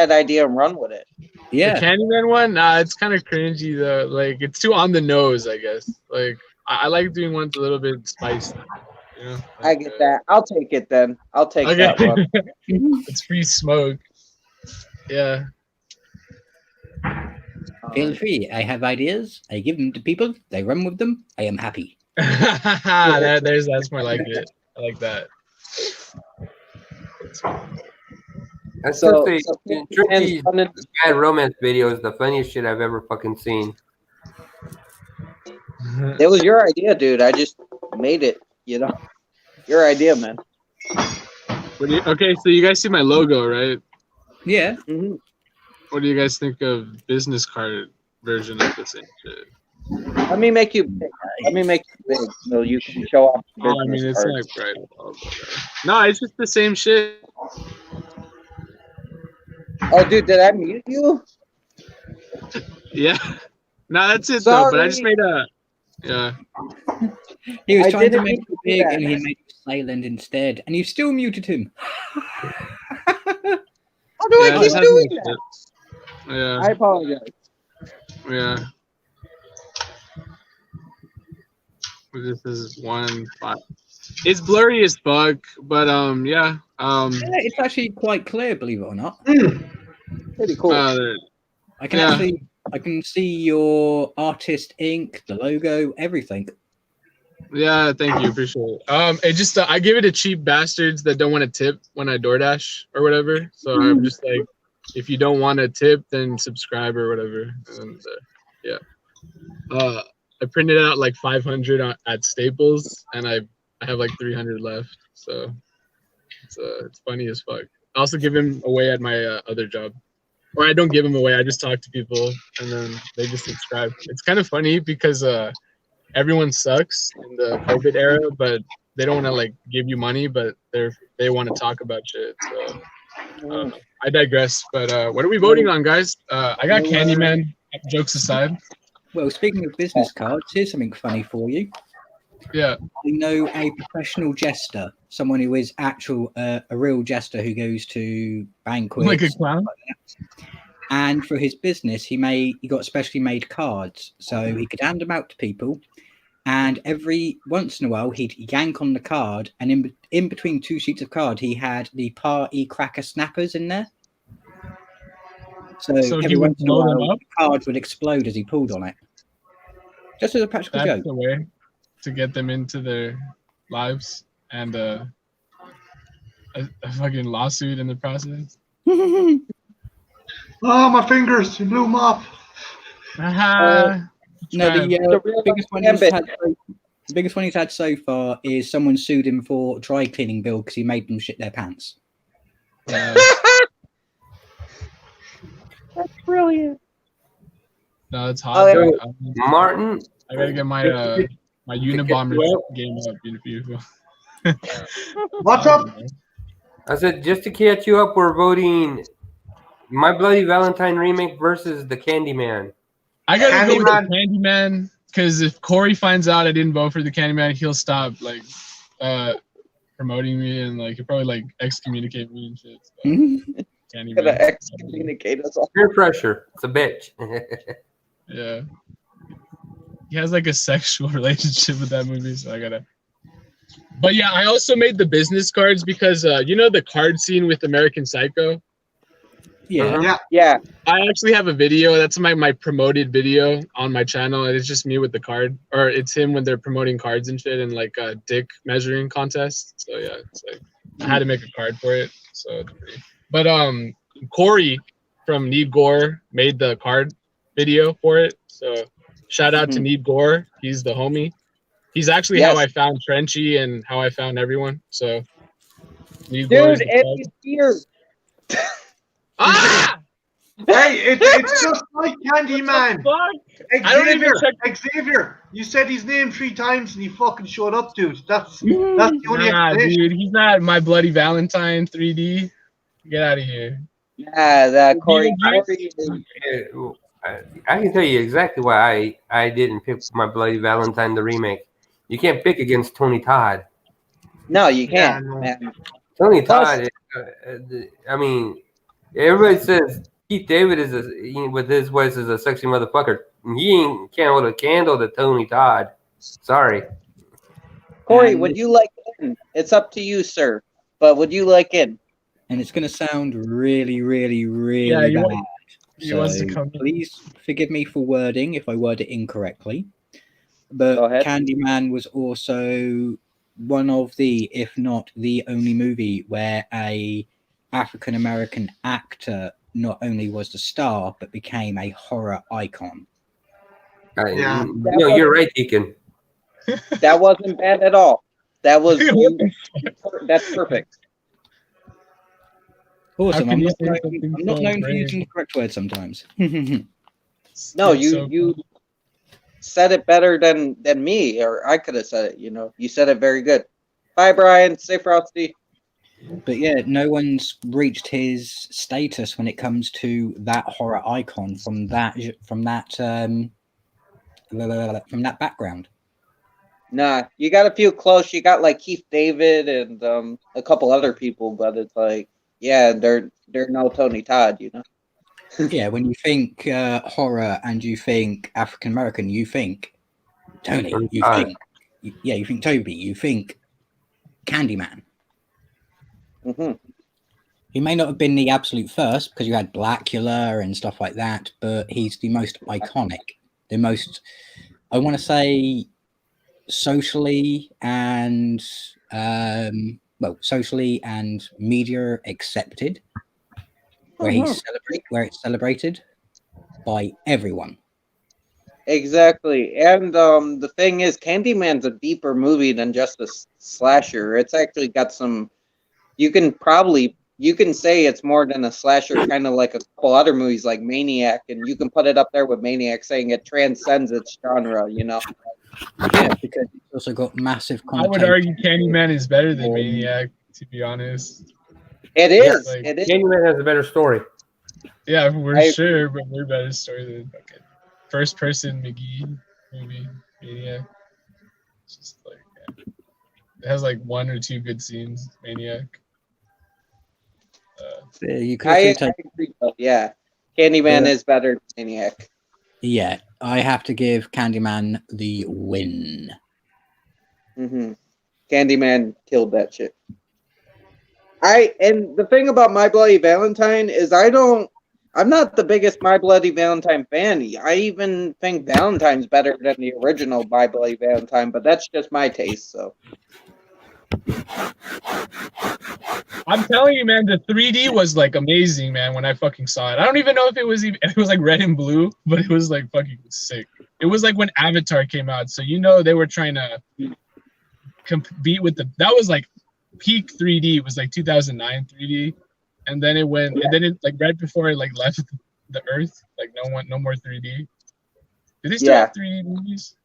idea and run with it. Yeah. The Candyman one, nah, it's kind of cringy though. Like it's too on the nose, I guess. Like I like doing ones a little bit spicy. You know? Like, I get that. I'll take it then. I'll take Okay. that one. It's free smoke. Yeah. Feel free. I have ideas. I give them to people. They run with them. I am happy. That's more like it. I like that. I still So- say so- Trippy's bad romance video is the funniest shit I've ever fucking seen. It was your idea, dude. I just made it, you know. Your idea, man. Okay, so you guys see my logo, right? Yeah. Mm-hmm. What do you guys think of business card version of the same shit? Let me make you big. Let me make you big so you can show off the Oh, I mean, business it's cards. not bright. No, it's just the same shit. Oh, dude, did I mute you? Yeah. No, that's it though. But I just Sorry. made a. Yeah. He was I trying to didn't make mean it to do big that. and he made it silent instead. And you still muted him. How do Yeah, I this keep has doing no that? shit. Yeah. I apologize. Yeah. This is 1.5. It's blurry as fuck, but yeah. Yeah, it's actually quite clear, believe it or not. Pretty cool. I can Yeah. I can see your artist ink, the logo, everything. Yeah, thank you, appreciate it. It just I give it to cheap bastards that don't want to tip when I DoorDash or whatever. So I'm just like, if you don't want to tip, then subscribe or whatever. And yeah, I printed out like 500 at Staples, and I have like 300 left. So it's funny as fuck. I also give him away at my other job, or I don't give them away. I just talk to people, and then they just subscribe. It's kind of funny because everyone sucks in the COVID era, but they don't want to like give you money, but they want to talk about shit. So I don't know. I digress. But what are we voting on, guys? I got Candyman. Jokes aside. Well, speaking of business cards, here's something funny for you. Yeah. I know a professional jester, someone who is a real jester who goes to banquets. Like a clown? And for his business, he got specially made cards, so he could hand them out to people. And every once in a while, he'd yank on the card, and in between two sheets of card, he had the party cracker snappers in there. So he every would once in a blow them while, up? the card would explode as he pulled on it. Just as a practical That's joke. the way to get them into their lives and a fucking lawsuit in the process. Oh, my fingers! You blew them off. No, the biggest one he's gambit. had. The biggest one he's had so far is someone sued him for dry cleaning bill because he made them shit their pants. That's brilliant. No, it's hot. Oh, dude. Martin, I gotta get my my Unabomber game up in beautiful. What's up? I said just to catch you up, we're voting My Bloody Valentine remake versus the Candyman. I gotta go with the Candyman. Candyman because if Corey finds out I didn't vote for the Candyman, he'll stop like promoting me and like he'll probably like excommunicate me and shit. So, Gonna Candyman. excommunicate us all. Peer pressure. It's a bitch. Yeah. He has like a sexual relationship with that movie, so I gotta. But yeah, I also made the business cards because you know the card scene with American Psycho? Yeah. Yeah. Yeah. I actually have a video. That's my promoted video on my channel, and it's just me with the card, or it's him when they're promoting cards and shit, and like a dick measuring contest. So yeah, it's like I had to make a card for it. So it's pretty. But Corey from Need Gore made the card video for it. So shout out to Need Gore. He's the homie. He's actually how I found Trenchy and how I found everyone. So Need Gore is Dude, the and plug. he's here. Ah! Hey, it's just like Candyman. Fuck? I don't even check. Xavier, you said his name 3 times and he fucking showed up, dude. That's the only Nah, explanation. dude, he's not My Bloody Valentine 3D. Get out of here. Yeah, that Corey. I can tell you exactly why I didn't pick My Bloody Valentine the remake. You can't pick against Tony Todd. No, you Yeah, can't, no. man. Tony Plus- Todd. I mean, everybody says Keith David with his voice is a sexy motherfucker. Can't hold a candle to Tony Todd. Sorry. Corey, And would you like in? It's up to you, sir. But would you like in? And it's going to sound really, really, really Yeah, he bad. wa- he wants to So come in. please forgive me for wording if I word it incorrectly. But Go ahead. Candyman was also one of the, if not the only movie where a African American actor not only was the star but became a horror icon. Yeah. You're right, Deacon. That wasn't bad at all. That was that's perfect. Awesome. can I'm you not, say known, something I'm not so known for brave? using the correct word sometimes. No, It's so you said it better than me, or I could have said it. You said it very good. Bye, Brian. Stay frosty. But yeah, no one's reached his status when it comes to that horror icon from that background. Nah, you got a few close. You got like Keith David and a couple other people, but it's like, yeah, they're no Tony Todd, Yeah, when you think horror and you think African American, you think Tony. You think, you think Toby. You think Candyman. Mm-hmm. He may not have been the absolute first because you had Blackula and stuff like that, but he's the most iconic, the most, I want to say, socially and socially and media accepted, where it's celebrated by everyone. Exactly. And the thing is, Candyman's a deeper movie than just a slasher. It's actually got some. You can say it's more than a slasher, kind of like a couple other movies like Maniac, and you can put it up there with Maniac, saying it transcends its genre. Yeah, because it's also got massive I would argue Candyman is better than Maniac, to be honest. It is. Yeah, It is. Candyman has a better story. Yeah, we're sure, but we're better story than fucking first person McGee movie, Maniac. It's just like, yeah. It has like 1 or 2 good scenes, Maniac. You could I agree. Yeah, Candyman is better than Maniac. Yeah, I have to give Candyman the win. Mm-hmm. Candyman killed that shit. And the thing about My Bloody Valentine is I'm not the biggest My Bloody Valentine fan. I even think Valentine's better than the original My Bloody Valentine, but that's just my taste. So I'm telling you, man, the 3D was like amazing, man. When I fucking saw it, I don't even know if it was like red and blue, but it was like fucking sick. It was like when Avatar came out, so they were trying to compete with that was like peak 3D. It was like 2009 3D, and then it went, and then it like right before it like left the Earth, like no more 3D. Do they still have 3D movies?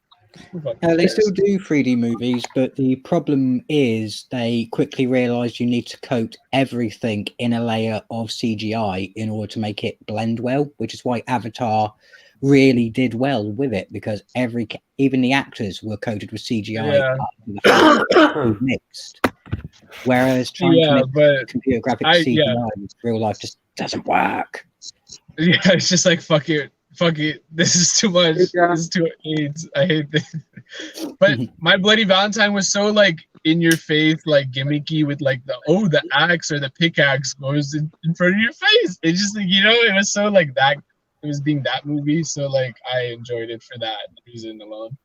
They still do 3D movies, but the problem is they quickly realised you need to coat everything in a layer of CGI in order to make it blend well, which is why Avatar really did well with it, because even the actors were coated with CGI mixed. Whereas trying to make computer graphics CGI with real life just doesn't work. Yeah, it's just like fuck it. This is too much. This is too AIDS. I hate this. But My Bloody Valentine was so like in your face, like gimmicky with like the axe or the pickaxe goes in front of your face. It's just like, it was so like that. It was being that movie, so like I enjoyed it for that reason alone.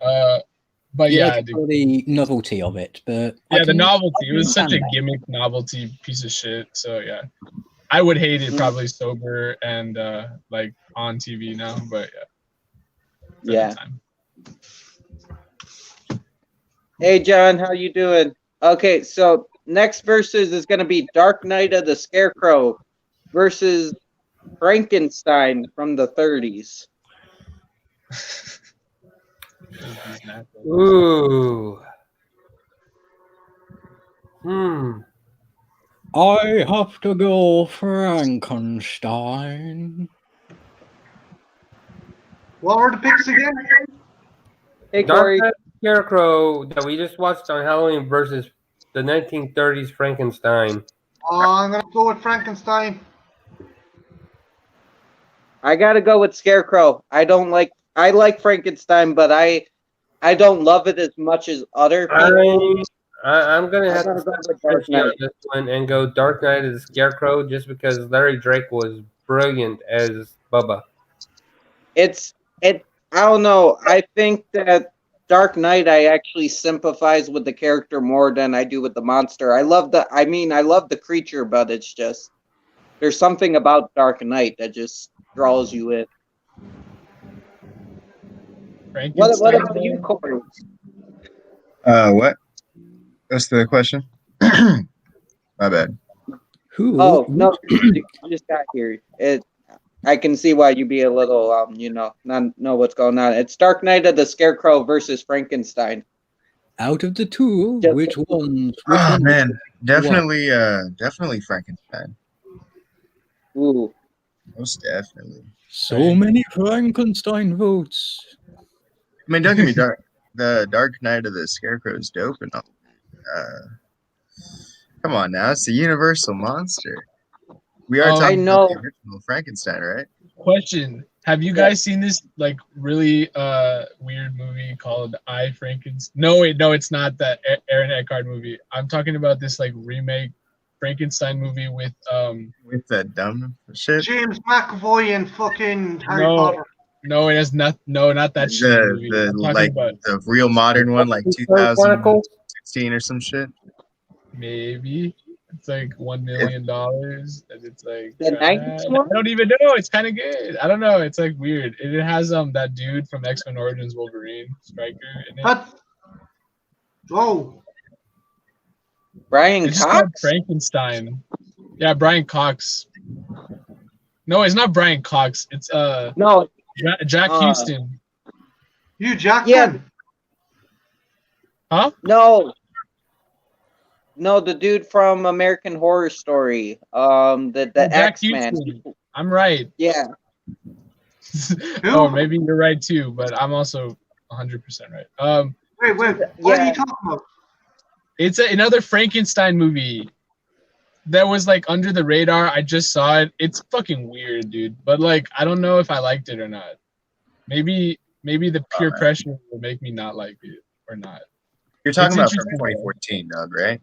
But for the novelty of it, but the novelty. It was such a gimmick novelty piece of shit. So yeah. I would hate it probably sober and like on TV now, but yeah. Hey John, how you doing? Okay, so next versus is going to be Dark Knight of the Scarecrow versus Frankenstein from the 30s. Ooh. I have to go Frankenstein. What were the picks again? Hey, Dark Corey. Knight Scarecrow that we just watched on Halloween versus the 1930s Frankenstein. I'm gonna go with Frankenstein. I gotta go with Scarecrow. I like Frankenstein, but I don't love it as much as other people. I'm gonna have I'm to gonna go with step Dark Frenchie on Knight. this one and go Dark Knight as Scarecrow just because Larry Drake was brilliant as Bubba. I don't know. I think that Dark Knight I actually sympathize with the character more than I do with the monster. I love the creature, but it's just there's something about Dark Knight that just draws you in. What about you, Corey? What? What's the question? My bad. Who? Oh no, you just got here. I can see why you'd be a little not know what's going on. It's Dark Knight of the Scarecrow versus Frankenstein. Out of the two, which one? Oh man, definitely Frankenstein. Ooh, most definitely. So many Frankenstein votes. I mean, don't get me dark. The Dark Knight of the Scarecrow is dope and all. Come on now, it's a universal monster. We are talking about the original Frankenstein, right? Question: have you guys seen this like really weird movie called I Frankenstein? No, wait, no, it's not that Aaron Eckhart movie. I'm talking about this like remake Frankenstein movie with that dumb shit. James McAvoy and fucking Harry Potter. No, it has not. No, not that shit movie. The real modern one, like 2016 or some shit. Maybe it's like $1 million, and it's like the 90s one? I don't even know. It's kind of good. I don't know. It's like weird. It has that dude from X-Men Origins Wolverine, Stryker, in it. Whoa. Brian It's Cox? called Frankenstein. Yeah, Brian Cox. No, it's not Brian Cox. It's no, Jack Houston. Hugh Jackman? Yeah. Huh? No, the dude from American Horror Story. The X-Man. I'm right. Yeah. Oh, maybe you're right too, but I'm also 100% right. Wait, what are you talking about? It's another Frankenstein movie that was like under the radar. I just saw it. It's fucking weird, dude. But like, I don't know if I liked it or not. Maybe the peer pressure will make me not like it or not. You're talking about from 2014, Doug, right?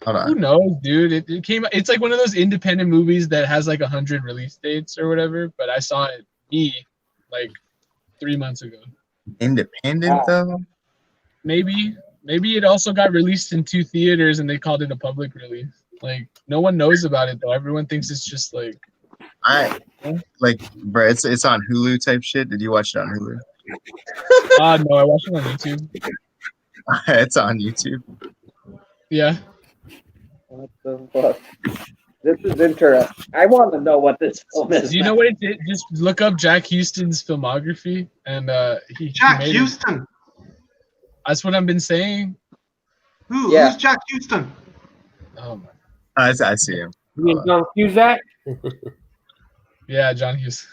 Hold on. Who knows, dude? It came. It's like one of those independent movies that has like 100 release dates or whatever. But I saw it like 3 months ago. Independent though? Maybe it also got released in 2 theaters and they called it a public release. Like no one knows about it though. Everyone thinks it's just like bro, it's on Hulu type shit. Did you watch it on Hulu? No, I watched it on YouTube. It's on YouTube. Yeah. What the fuck? This is interesting. I want to know what this film is. Do you know what it did? Just look up Jack Houston's filmography and Jack Houston. That's what I've been saying. Who's Jack Houston? Oh my. I see him. You mean John Cusack? Yeah, John Hughes.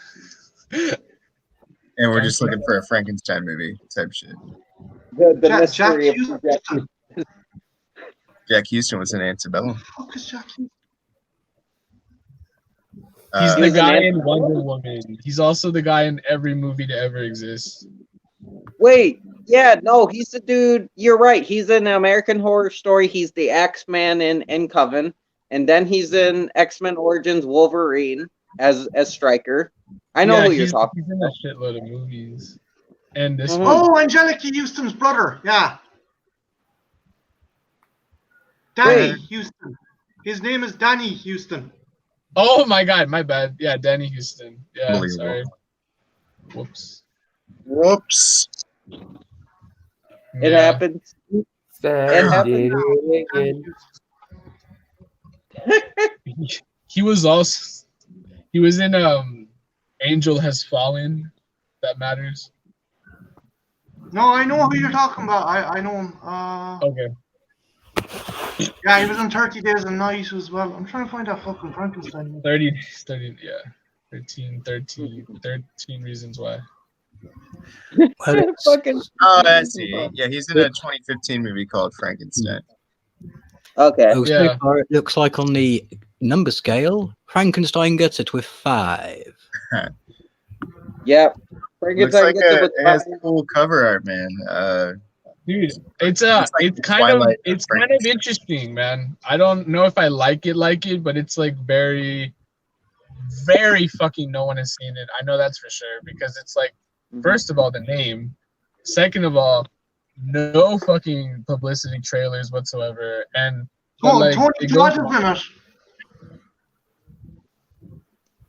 And we're just looking for a Frankenstein movie type shit. The mystery of Houston. Jack Houston was in Antebellum. Fuck is Jack Houston? He's the guy in Wonder Woman. He's also the guy in every movie to ever exist. Wait, no, he's the dude. You're right. He's in American Horror Story. He's the X-Man in Coven, and then he's in X-Men Origins Wolverine as Stryker. I know who you're talking. He's in a shitload of movies. And this Mm-hmm. Oh, Angelica Houston's brother. Yeah. Danny Houston. His name is Danny Houston. Oh my god, my bad. Yeah, Danny Houston. Yeah, sorry. Whoops. It happens. It happens. He was also He was in Angel Has Fallen. That matters. No, I know who you're talking about. I know him. Okay. Yeah, he was in 30 Days a Night as well. I'm trying to find that fucking Frankenstein. 30, yeah. 13 reasons why. Well, Fucking. Oh, I see. Yeah, he's in a 2015 movie called Frankenstein. Okay. so Yeah. far it looks like on the number scale, Frankenstein gets it with 5. Yep. Looks Frankenstein like gets it with it has 5. cool cover art, man. Dude, it's like it's the kind of Twilight of it's kind of Frankenstein. interesting, man. I don't know if I like it, but it's like very, very fucking no one has seen it. I know that's for sure because it's like, first of all, the name. Second of all, no fucking publicity trailers whatsoever, and but, like, Tony it Todd goes- is in it.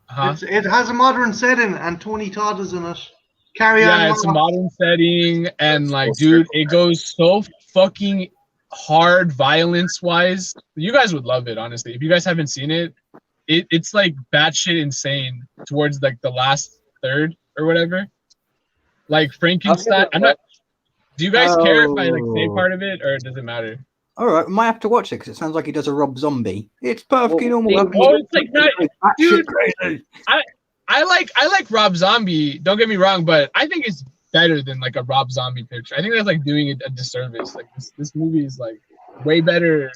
huh? It has a modern setting, and Tony Todd is in it. Carry on. Yeah, it's a Mama. modern setting, and like, Full dude, circle. it goes so fucking hard violence-wise. You guys would love it, honestly. If you guys haven't seen it, it's like batshit insane towards like the last third or whatever. Like Frankenstein. I'm not. Do you guys care if I like say Oh. part of it, or does it matter? All right, we might have to watch it because it sounds like he does a Rob Zombie. It's perfectly normal. Oh, it's like not, dude. Crazy. I like Rob Zombie. Don't get me wrong, but I think it's better than like a Rob Zombie picture. I think that's like doing it a disservice. Like this movie is like way better,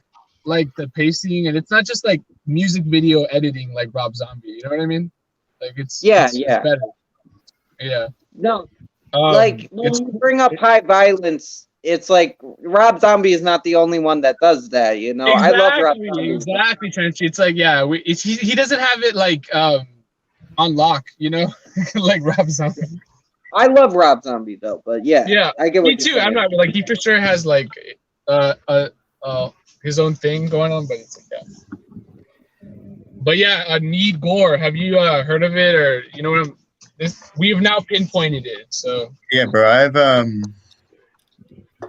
like the pacing, and it's not just like music video editing like Rob Zombie. You know what I mean? Like it's it's better. Yeah. No, like when you bring up high violence, it's like Rob Zombie is not the only one that does that. You know, I love Rob Zombie. Exactly, Trenchy. It's like, yeah, he doesn't have it like on lock, you know, like Rob Zombie. I love Rob Zombie though, but yeah, I get what me you're too. saying. I'm not like he for sure has like his own thing going on, but it's like But yeah, Need Gore. Have you heard of it, or you know what? We've now pinpointed it. So Yeah, bro.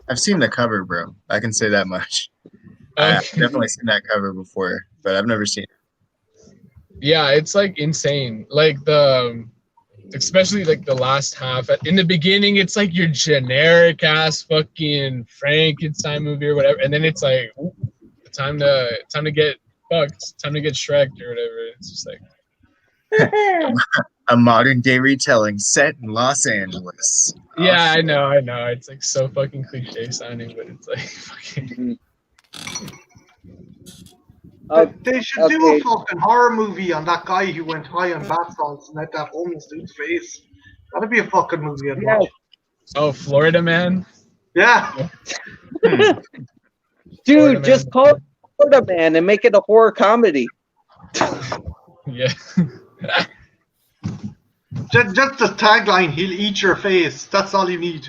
I've seen the cover, bro. I can say that much. I've definitely seen that cover before, but I've never seen it. yeah, it's like insane. Like especially like the last half. In the beginning, it's like your generic ass fucking Frankenstein movie or whatever, and then it's like time to get fucked, time to get Shrek'd or whatever. It's just like a modern day retelling set in Los Angeles. Yeah, I know. It's like so fucking cliche sounding, but it's like fucking. They should do a fucking horror movie on that guy who went high on bath salts and at that homeless dude's face. That'd be a fucking movie I'd watch. Oh, Florida Man. Yeah. Dude, just call it Florida Man and make it a horror comedy. Yeah. Just the tagline, he'll eat your face. That's all you need.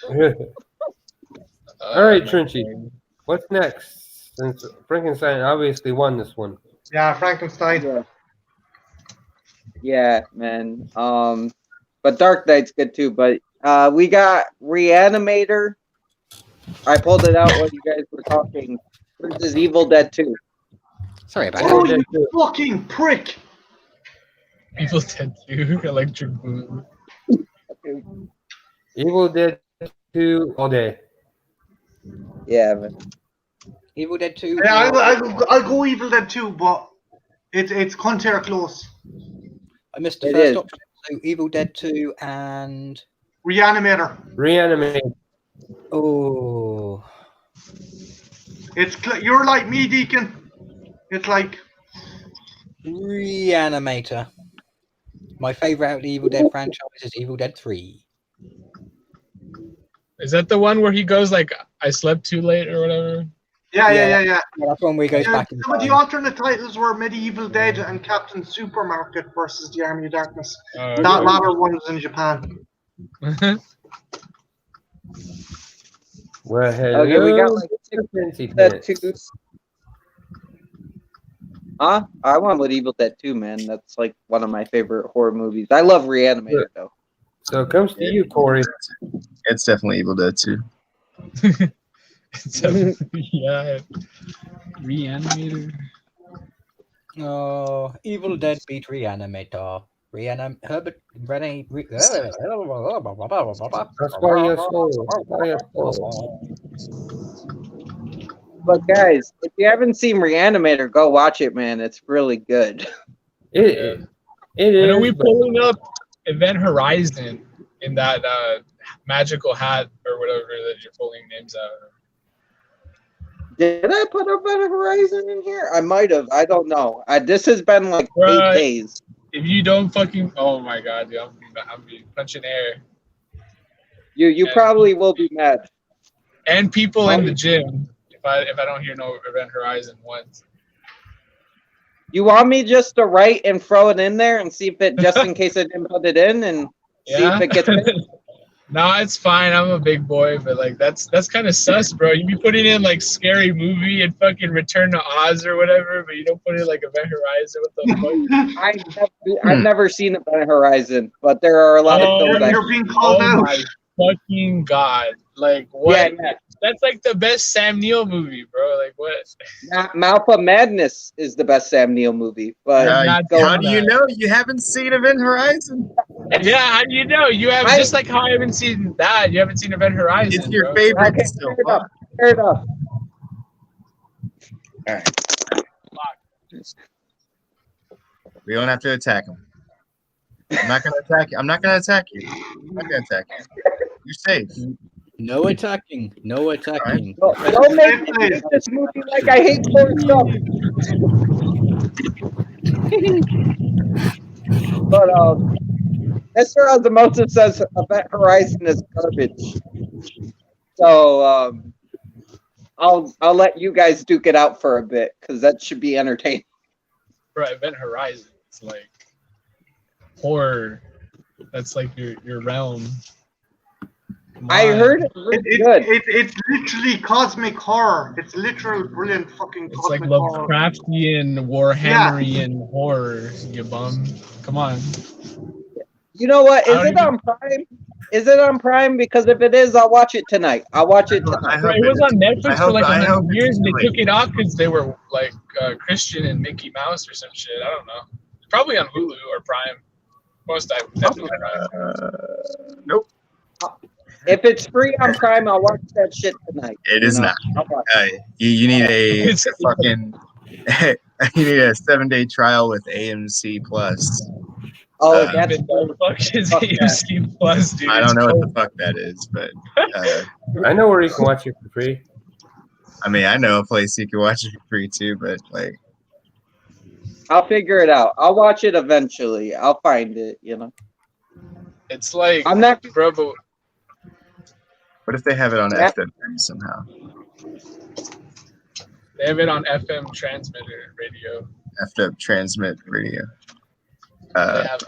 All right, Trenchy. What's next? Since Frankenstein obviously won this one. Yeah, Frankenstein. Yeah, man. But Dark Knight's good too. But we got Reanimator. I pulled it out while you guys were talking. Versus Evil Dead 2. Sorry about Oh, that. you fucking prick! Evil Dead 2, Electric Boogaloo. Evil Dead 2 all day. Yeah, man. Evil Dead 2. Yeah, I'll go Evil Dead 2, but it's Conter close. I missed the It first is. option. So Evil Dead 2 and Reanimator. Reanimate. oh, You're like me, Deacon. It's like Reanimator. My favorite out of the Evil Dead franchise is Evil Dead 3. Is that the one where he goes like, I slept too late or whatever? yeah. That's one where he goes back in Some of the time. alternate titles were Medieval Dead and Captain Supermarket versus the Army of Darkness. Okay. That latter one was in Japan. Well, hello. Okay, we got like Fancy Dead pants. 2. Huh? I went with Evil Dead 2, man. That's like one of my favorite horror movies. I love Reanimator though. So it comes to you, Corey. It's definitely Evil Dead 2. Yeah. Reanimator. Oh, Evil Dead beat Reanimator. Herbert Rennie. That's why you're full. That's why you're full. But guys, if you haven't seen Reanimator, go watch it, man. It's really good. It When are is. we But pulling up Event Horizon in that magical hat or whatever that you're pulling names out of? Did I put Event Horizon in here? I might have. I don't know. This has been like Bruh. 8 days. If you don't fucking, oh my god, dude, I'm punching air. You probably will be mad. And people in the gym. If I don't hear no Event Horizon once. You want me just to write and throw it in there and see if it, just in case I didn't put it in, and see if it gets picked? No, it's fine. I'm a big boy, but like that's kind of sus, bro. You be putting in like Scary Movie and fucking Return to Oz or whatever, but you don't put in like Event Horizon. What the fuck? I've never seen Event Horizon, but there are a lot of films. You're being called out. My fucking god! Like what? Yeah. That's like the best Sam Neill movie, bro. Like what? Mouth of Madness is the best Sam Neill movie, but how do you know you haven't seen Event Horizon? Yeah, how do you know? You have just like how I haven't seen that. You haven't seen Event Horizon. It's your bro. favorite. Okay, so fair far. enough. Fair enough. All right. We don't have to attack him. I'm not gonna attack you. I'm not gonna attack you. I'm not gonna attack you. You're safe. No attacking. No attacking. Don't make me hate this movie like I hate horror stuff. But Mr. Ozamosa says Event Horizon is garbage. So I'll let you guys duke it out for a bit because that should be entertaining. Bro, Event Horizon. It's like horror. That's like your realm. I heard it was good. It's literally cosmic horror. It's literal brilliant fucking It's like cosmic horror. Lovecraftian, Warhammerian horror. You bum. Come on. You know what? Is it on Prime? Is it on Prime? Because if it is, I'll watch it tonight. I'll watch it tonight. Bro, it was on Netflix for like I hope 100 years, and they it's took it off because they were like Christian and Mickey Mouse or some shit. I don't know. Probably on Hulu or Prime. Most I definitely Prime. Nope. If it's free on Prime, I'll watch that shit tonight. It is not. You need a fucking. You need a 7-day trial with AMC Plus. Oh, that's the fuck is AMC Plus, dude? I don't know what the fuck that is, but I know where you can watch it for free. I mean, I know a place you can watch it for free too, but like, I'll figure it out. I'll watch it eventually. I'll find it. You know. It's like I'm not. Bro, but what if they have it on FM somehow? they have it on FM transmitter radio. FM transmit radio. They have,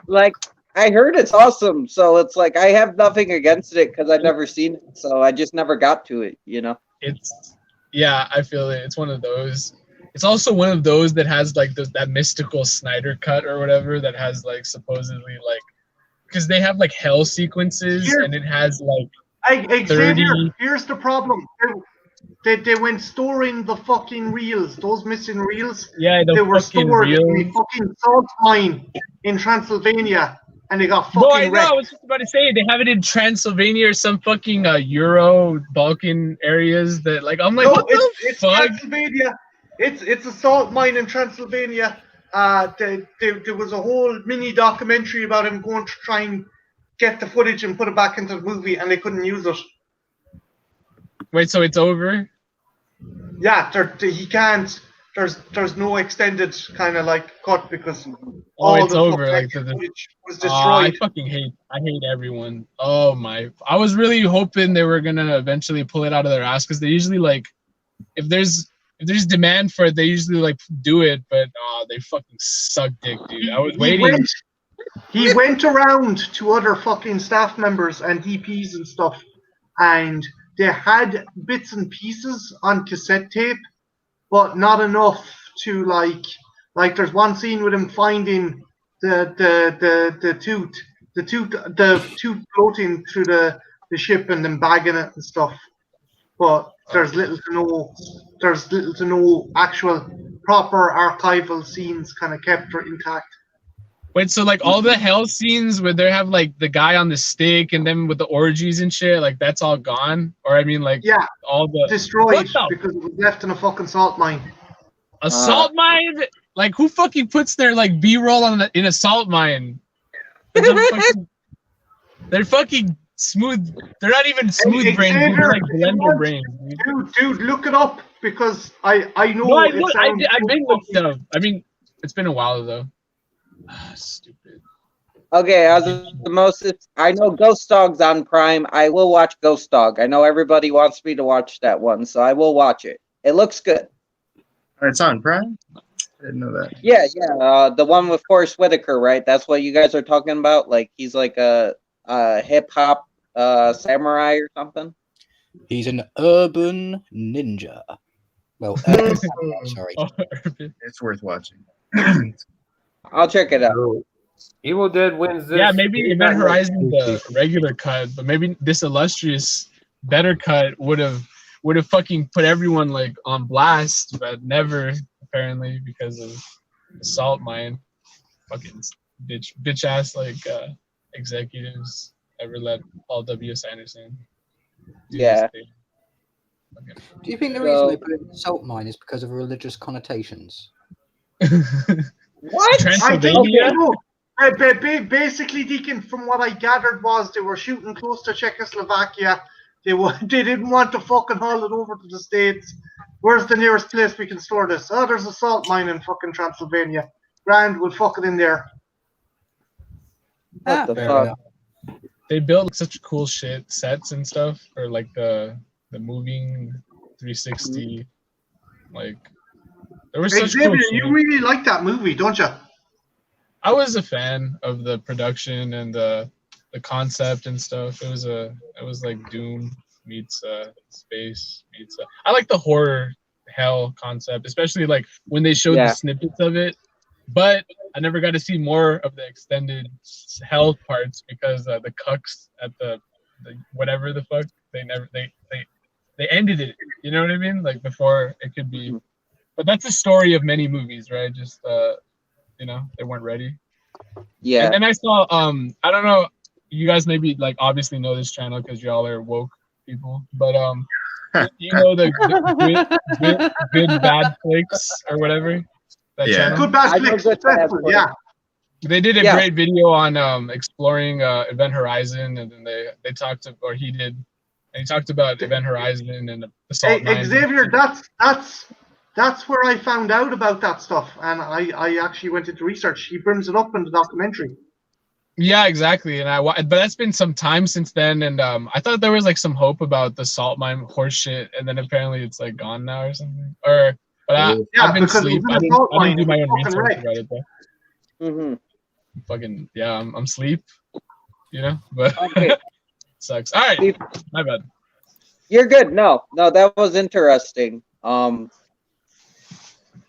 Like, I heard it's awesome, so it's like I have nothing against it because I've never seen it, so I just never got to it, you know? Yeah, I feel it. It's one of those. It's also one of those that has like that mystical Snyder cut or whatever that has like supposedly like, because they have like hell sequences and it has like 30. Here's the problem. They went storing the fucking reels, those missing reels. Yeah, they were fucking stored reels. in a fucking salt mine in Transylvania, and they got fucking No, I know. wrecked. I was just about to say they have it in Transylvania or some fucking Euro Balkan areas that like I'm like, No, what it's the fuck? Transylvania. It's a salt mine in Transylvania. There was a whole mini documentary about him going to try and get the footage and put it back into the movie, and they couldn't use it. Wait, so it's over? Yeah, he can't. There's no extended kind of like cut because all it's the over. Like the footage was destroyed. I hate everyone. Oh my! I was really hoping they were gonna eventually pull it out of their ass because they usually like, if there's demand for it, they usually like do it. But they fucking suck dick, dude. I was waiting. He went around to other fucking staff members and DPs and stuff, and they had bits and pieces on cassette tape, but not enough to like there's one scene with him finding the tooth floating through the ship and then bagging it and stuff. but there's little to no actual proper archival scenes kind of kept intact. Wait, so like all the hell scenes where they have like the guy on the stick and then with the orgies and shit, like that's all gone? Or I mean, like all the destroyed because it was left in a fucking salt mine. A salt mine? Like who fucking puts their like B-roll in a salt mine? They're fucking smooth. They're not even smooth brains. They're like blender brains. Dude, look it up because I know. No, I've been looked up. I mean, it's been a while though. Stupid. Okay, as the most, I know Ghost Dog's on Prime. I will watch Ghost Dog. I know everybody wants me to watch that one, so I will watch it. It looks good. It's on Prime? I didn't know that. Yeah. The one with Forrest Whitaker, right? That's what you guys are talking about? Like, he's like a hip-hop samurai or something? He's an urban ninja. Well, sorry. It's worth watching. I'll check it out. Evil Dead wins this. Yeah, maybe Event Horizon the regular cut, but maybe this illustrious better cut would have fucking put everyone like on blast, but never apparently because of the salt mine. Fucking bitch ass like executives ever let Paul W.S. Anderson. Do you think the reason they put it in the salt mine is because of religious connotations? What? Transylvania? Basically, Deacon, from what I gathered was they were shooting close to Czechoslovakia. They didn't want to fucking haul it over to the States. Where's the nearest place we can store this? Oh, there's a salt mine in fucking Transylvania. Grand, we'll fuck it in there. What the fuck? They built such cool shit, sets and stuff for like the moving 360. Like there was such Xavier, cool you really like that movie, don't you? I was a fan of the production and the concept and stuff. It was like Doom meets space meets. I like the horror hell concept, especially like when they showed the snippets of it. But I never got to see more of the extended hell parts because the cucks at the whatever the fuck they ended it. You know what I mean? Like before it could be. But that's the story of many movies, right? Just they weren't ready. Yeah. And then I saw I don't know, you guys maybe like obviously know this channel because y'all are woke people, but you know the good bad flicks or whatever. That channel? Good bad flicks. Yeah. They did a great video on exploring Event Horizon, and then they talked to, or he did, and he talked about Event Horizon and the salt mine. Xavier, that's where I found out about that stuff, and I actually went into research. He brings it up in the documentary. Yeah, exactly. And but that's been some time since then, and I thought there was like some hope about the salt mine horse shit, and then apparently it's like gone now or something. But I've been asleep. I didn't do my own research about it though. Fucking I'm asleep. But sucks. All right, my bad. You're good. No, that was interesting.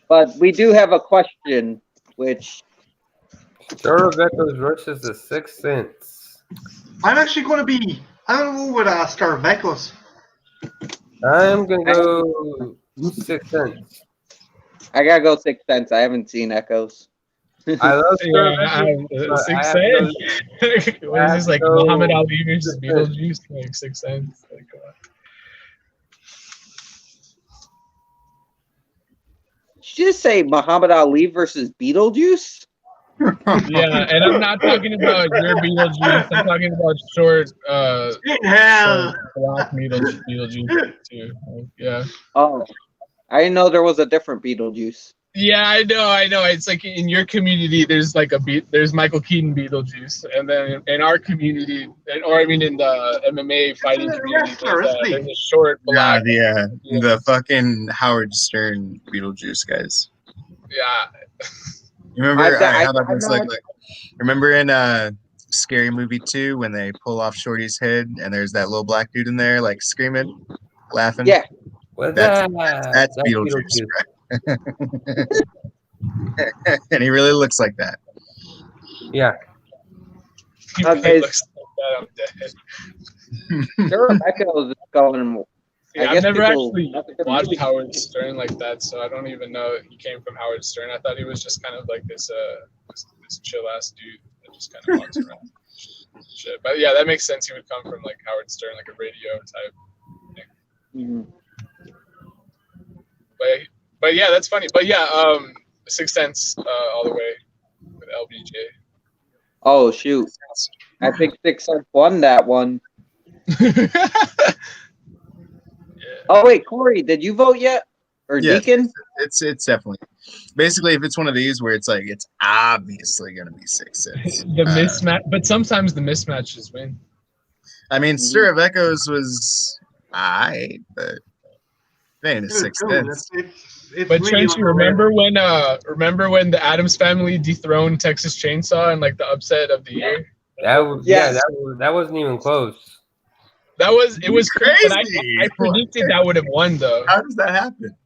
But we do have a question, which Star of Echoes versus the Sixth Sense. I'm actually going to go with Star of Echoes. I'm going to go Sixth Sense. I gotta go Sixth Sense. I haven't seen Echoes. I love Star of Echoes. Sixth Sense. What is this like? Muhammad Ali versus Beetlejuice? Like Sixth Sense. Like, Did you just say Muhammad Ali versus Beetlejuice? Yeah, and I'm not talking about your Beetlejuice. I'm talking about short, black Beetlejuice too. Yeah. Oh, I didn't know there was a different Beetlejuice. Yeah, I know. It's like in your community, there's like there's Michael Keaton Beetlejuice, and then in our community, in the MMA fighting community, there's a short black. The fucking Howard Stern Beetlejuice guys. Yeah. You remember how that looks like? Remember in Scary Movie 2 when they pull off Shorty's head and there's that little black dude in there like screaming, laughing? Yeah. That's Beetlejuice. And he really looks like that. Yeah. Okay. Looks like that, I'm dead. Sure, Echoes is going. I've never actually watched Howard Stern like that, so I don't even know he came from Howard Stern. I thought he was just kind of like this chill ass dude that just kind of walks around. Shit. But yeah, that makes sense. He would come from like Howard Stern, like a radio type thing. But yeah, that's funny. But yeah, Sixth Sense all the way with LBJ. Oh shoot! I think Sixth Sense won that one. Oh wait, Corey, did you vote yet? Or Yes, Deacon? It's definitely basically if it's one of these where it's like it's obviously gonna be Sixth Sense. The mismatch, but sometimes the mismatches win. I mean, Stir of Echoes was alright, but man, it's Sixth Sense. But Trent, you remember when the Addams Family dethroned Texas Chainsaw and like the upset of the year? That wasn't even close. It was crazy. But I predicted that would have won though. How does that happen?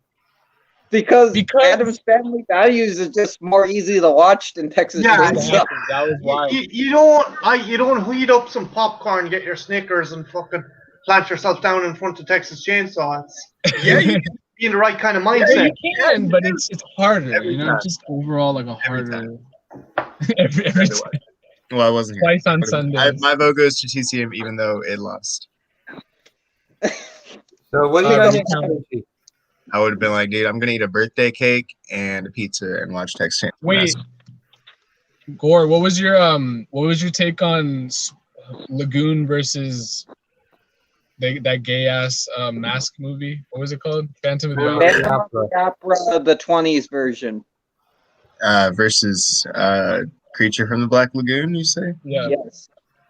Because Addams Family Values is just more easy to watch than Texas Chainsaw. That was wild. You don't heat up some popcorn, get your Snickers, and fucking plant yourself down in front of Texas Chainsaw. Yeah, you can be in the right kind of mindset. Yeah, you can, but it's harder. It's just overall like a harder. Every time. Well, I wasn't here. Twice on Sunday. My vote goes to TCM, even though it lost. So what do you guys think? I would have been like, dude, I'm gonna eat a birthday cake and a pizza and watch Texas Chainsaw. Wait, Gore, what was your take on Lagoon versus that gay ass mask movie? What was it called? Phantom of the Opera. Phantom of the Opera, the 20s version. Versus Creature from the Black Lagoon, you say? Yeah.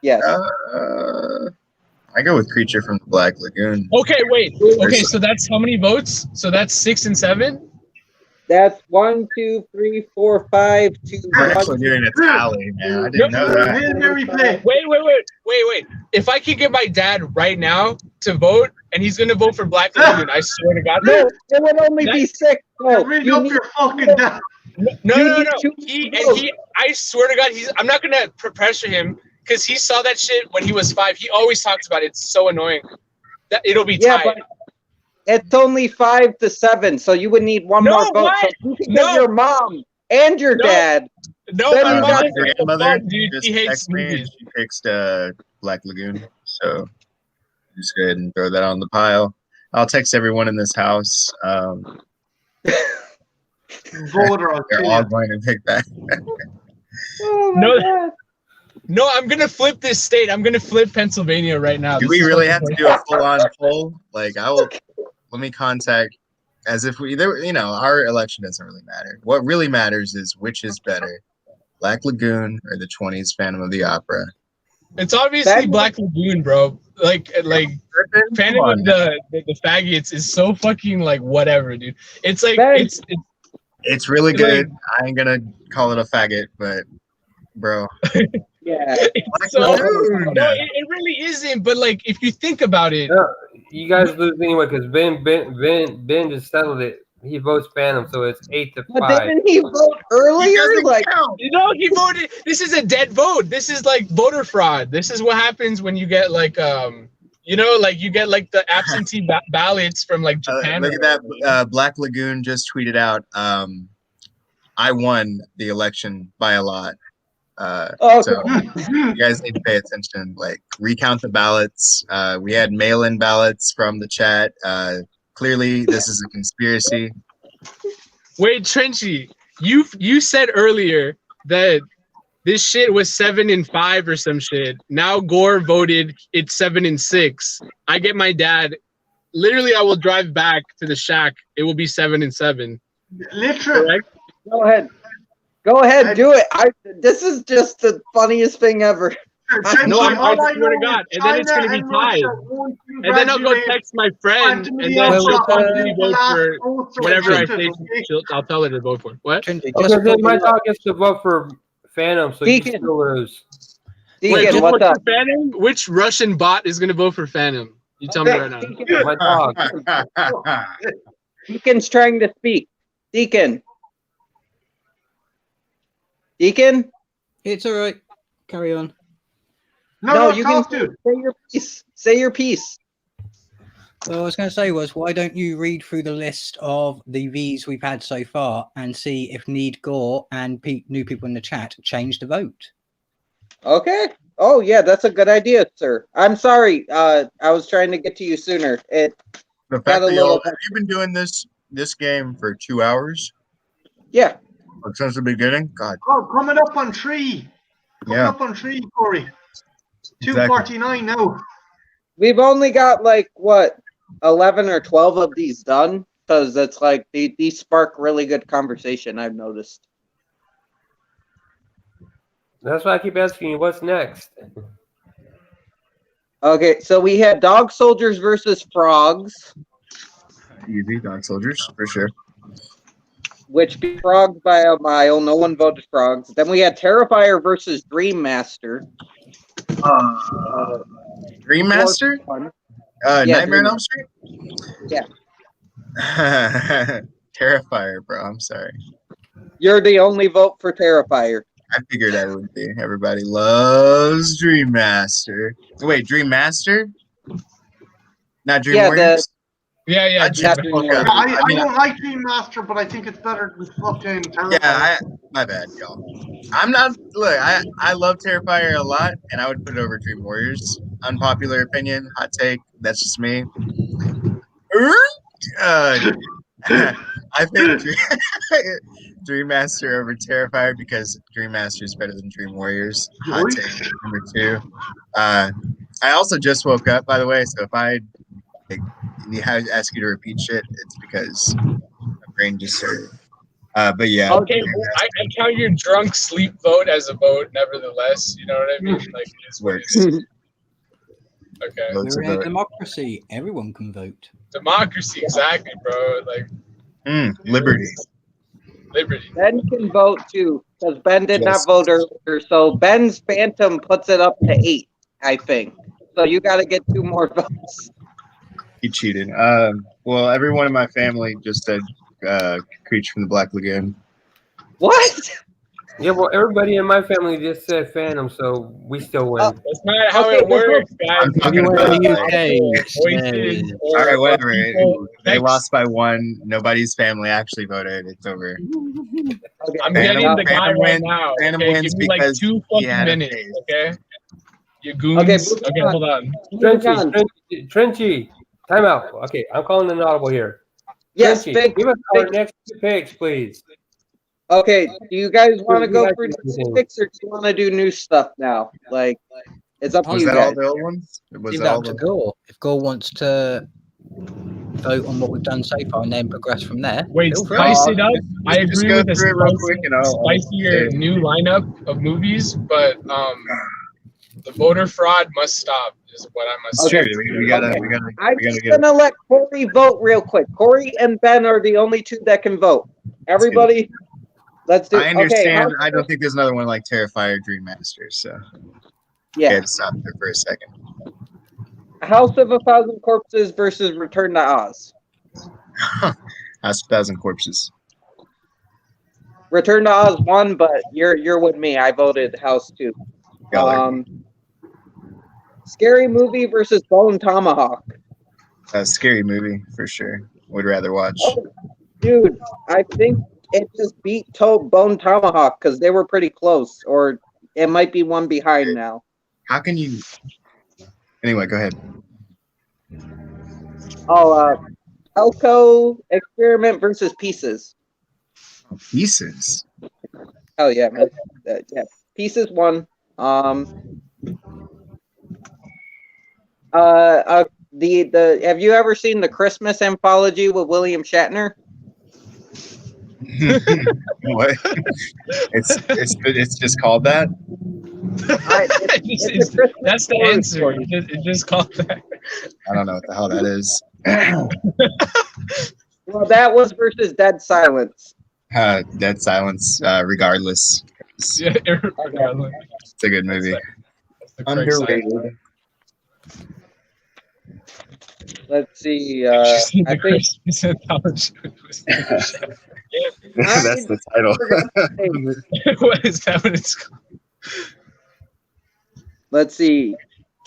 Yes. I go with Creature from the Black Lagoon. Okay, wait. Okay, so that's how many votes? So that's 6 and 7? That's 1, 2, 3, 4, 5, 2, We're actually doing a tally, man. I didn't know that. Wait. If I could get my dad right now to vote, and he's gonna vote for Black Lagoon, I swear to God. No, it would only be 6. No, read up your fucking dad. No. I swear to God, I'm not gonna pressure him because he saw that shit when he was 5. He always talks about it. It's so annoying. That it'll be tied. But it's only 5 to 7, so you would need one more vote. So you can get your mom and your dad. No, my grandmother dude, just he hates texted me and movies. she fixed Black Lagoon. So just go ahead and throw that on the pile. I'll text everyone in this house. They're all going to pick that. No, I'm gonna flip this state. I'm gonna flip Pennsylvania right now. Do we really have to do a full-on poll? Like, let me contact, as if our election doesn't really matter. What really matters is which is better, Black Lagoon or the 20s Phantom of the Opera. It's obviously Black Lagoon, bro. Like Phantom of the faggots is so fucking like whatever, dude. It's like it's really good. I ain't gonna call it a faggot, but bro. Yeah. No, it really isn't. But like, if you think about it, you guys lose anyway because Ben just settled it. He votes Phantom, so it's 8 to 5. But didn't he vote earlier? He voted. This is a dead vote. This is like voter fraud. This is what happens when you get like you get like the absentee ballots from like Japan. Look at that. Black Lagoon just tweeted out, I won the election by a lot. So you guys need to pay attention. Like, recount the ballots. We had mail-in ballots from the chat. Clearly, this is a conspiracy. Wait, Trenchy, you said earlier that this shit was 7 and 5 or some shit. Now Gore voted it's 7 and 6. I get my dad. Literally, I will drive back to the shack. It will be 7 and 7. Literally. Correct? Go ahead, do it. This is just the funniest thing ever. I swear to God. And then it's going to be tied. And then I'll go text my friend, and then she'll probably vote for whatever I say. I'll tell her to vote for. What? Okay, then my dog gets to vote for Phantom, so you still lose. Wait, what's up? Phantom? Which Russian bot is going to vote for Phantom? You tell me right now. My dog. Deacon's trying to speak. Deacon? It's all right. Carry on. No, you can say your piece. Say your piece. What I was going to say was, why don't you read through the list of the Vs we've had so far and see if Need Gore and new people in the chat change the vote? Okay. Oh yeah, that's a good idea, sir. I'm sorry. I was trying to get to you sooner. It The got fact a that y'all little. have you been doing this game for 2 hours? Yeah. Like, since the beginning? God. Oh, coming up on 3. Coming up on 3, Corey. 2:49 now. We've only got like what 11 or 12 of these done because it's like these spark really good conversation. I've noticed. That's why I keep asking you, what's next? Okay, so we had dog soldiers versus frogs, Easy, dog soldiers, for sure. which beat frogs by a mile. No one voted frogs. Then we had Terrifier versus Dream Master. Dream Master? Yeah, Nightmare Dream on Elm Street? Yeah. Terrifier, bro. I'm sorry. You're the only vote for Terrifier. I figured I would be. Everybody loves Dream Master. Wait, Dream Master? Not Dream Warriors? Yeah. I don't like Dream Master, but I think it's better than fucking Terrifier. Yeah, my bad, y'all. I'm not. Look, I love Terrifier a lot, and I would put it over Dream Warriors. Unpopular opinion, hot take. That's just me. I picked Dream Master over Terrifier because Dream Master is better than Dream Warriors. Hot take number 2. I also just woke up, by the way, so if I ask you to repeat shit, it's because my brain just started. But yeah. Okay, well, I count your drunk sleep vote as a vote, nevertheless. You know what I mean? Like, it's works. Okay. We're in a democracy. Everyone can vote. Democracy, exactly, bro. Like, liberty. Ben can vote too, because Ben did not vote earlier. So Ben's Phantom puts it up to 8, I think. So you got to get 2 more votes. He cheated. Well, everyone in my family just said Creature from the Black Lagoon. What? Yeah, well, everybody in my family just said Phantom, so we still win. That's not how it works, guys. I'm talking about voices all right, whatever. people They lost by 1. Nobody's family actually voted. It's over. I'm getting the guy right now. Phantom Okay, wins give me like because 2 he fucking had a minutes, face. okay? You goons. Okay, hold on. Trenchy, time out. Okay, I'm calling an audible here. Yes, Trenchy, give us our next 2 picks, please. Okay, do you guys want to go for new picks or do you want to do new stuff now? Like, it's up to you Was that guys. all the old ones? Was Leave that that all up to the Gore. If Gore wants to vote on what we've done so far and then progress from there. Wait, feel free. spice it up. I just agree go with a through it real quick and I'll spicier new lineup of movies, but the voter fraud must stop. Is what I must say. We gotta I'm just gonna let Corey vote real quick. Corey and Ben are the only 2 that can vote. Everybody, let's do. I understand. Okay, I don't think there's another one like Terrifier, Dream Master. So yeah. Okay, stop there for a second. House of a Thousand Corpses versus Return to Oz. House of a Thousand Corpses. Return to Oz won, but you're with me. I voted House 2. Scary Movie versus Bone Tomahawk. Scary Movie for sure. Would rather watch. Oh, dude, I think it just beat Bone Tomahawk because they were pretty close, or it might be one behind now. How can you? Anyway, go ahead. Elko Experiment versus Pieces. Pieces. Oh yeah, man. Yeah. Pieces won. The have you ever seen the Christmas anthology with William Shatner? What? It's just called that. That's the answer. It's just called that. I don't know what the hell that is. Well, that was versus Dead Silence. Dead Silence. Regardless. Yeah, regardless. It's a good movie. Underrated. Let's see. I think Christmas anthology. That's the title. What is that? What it's called? Let's see.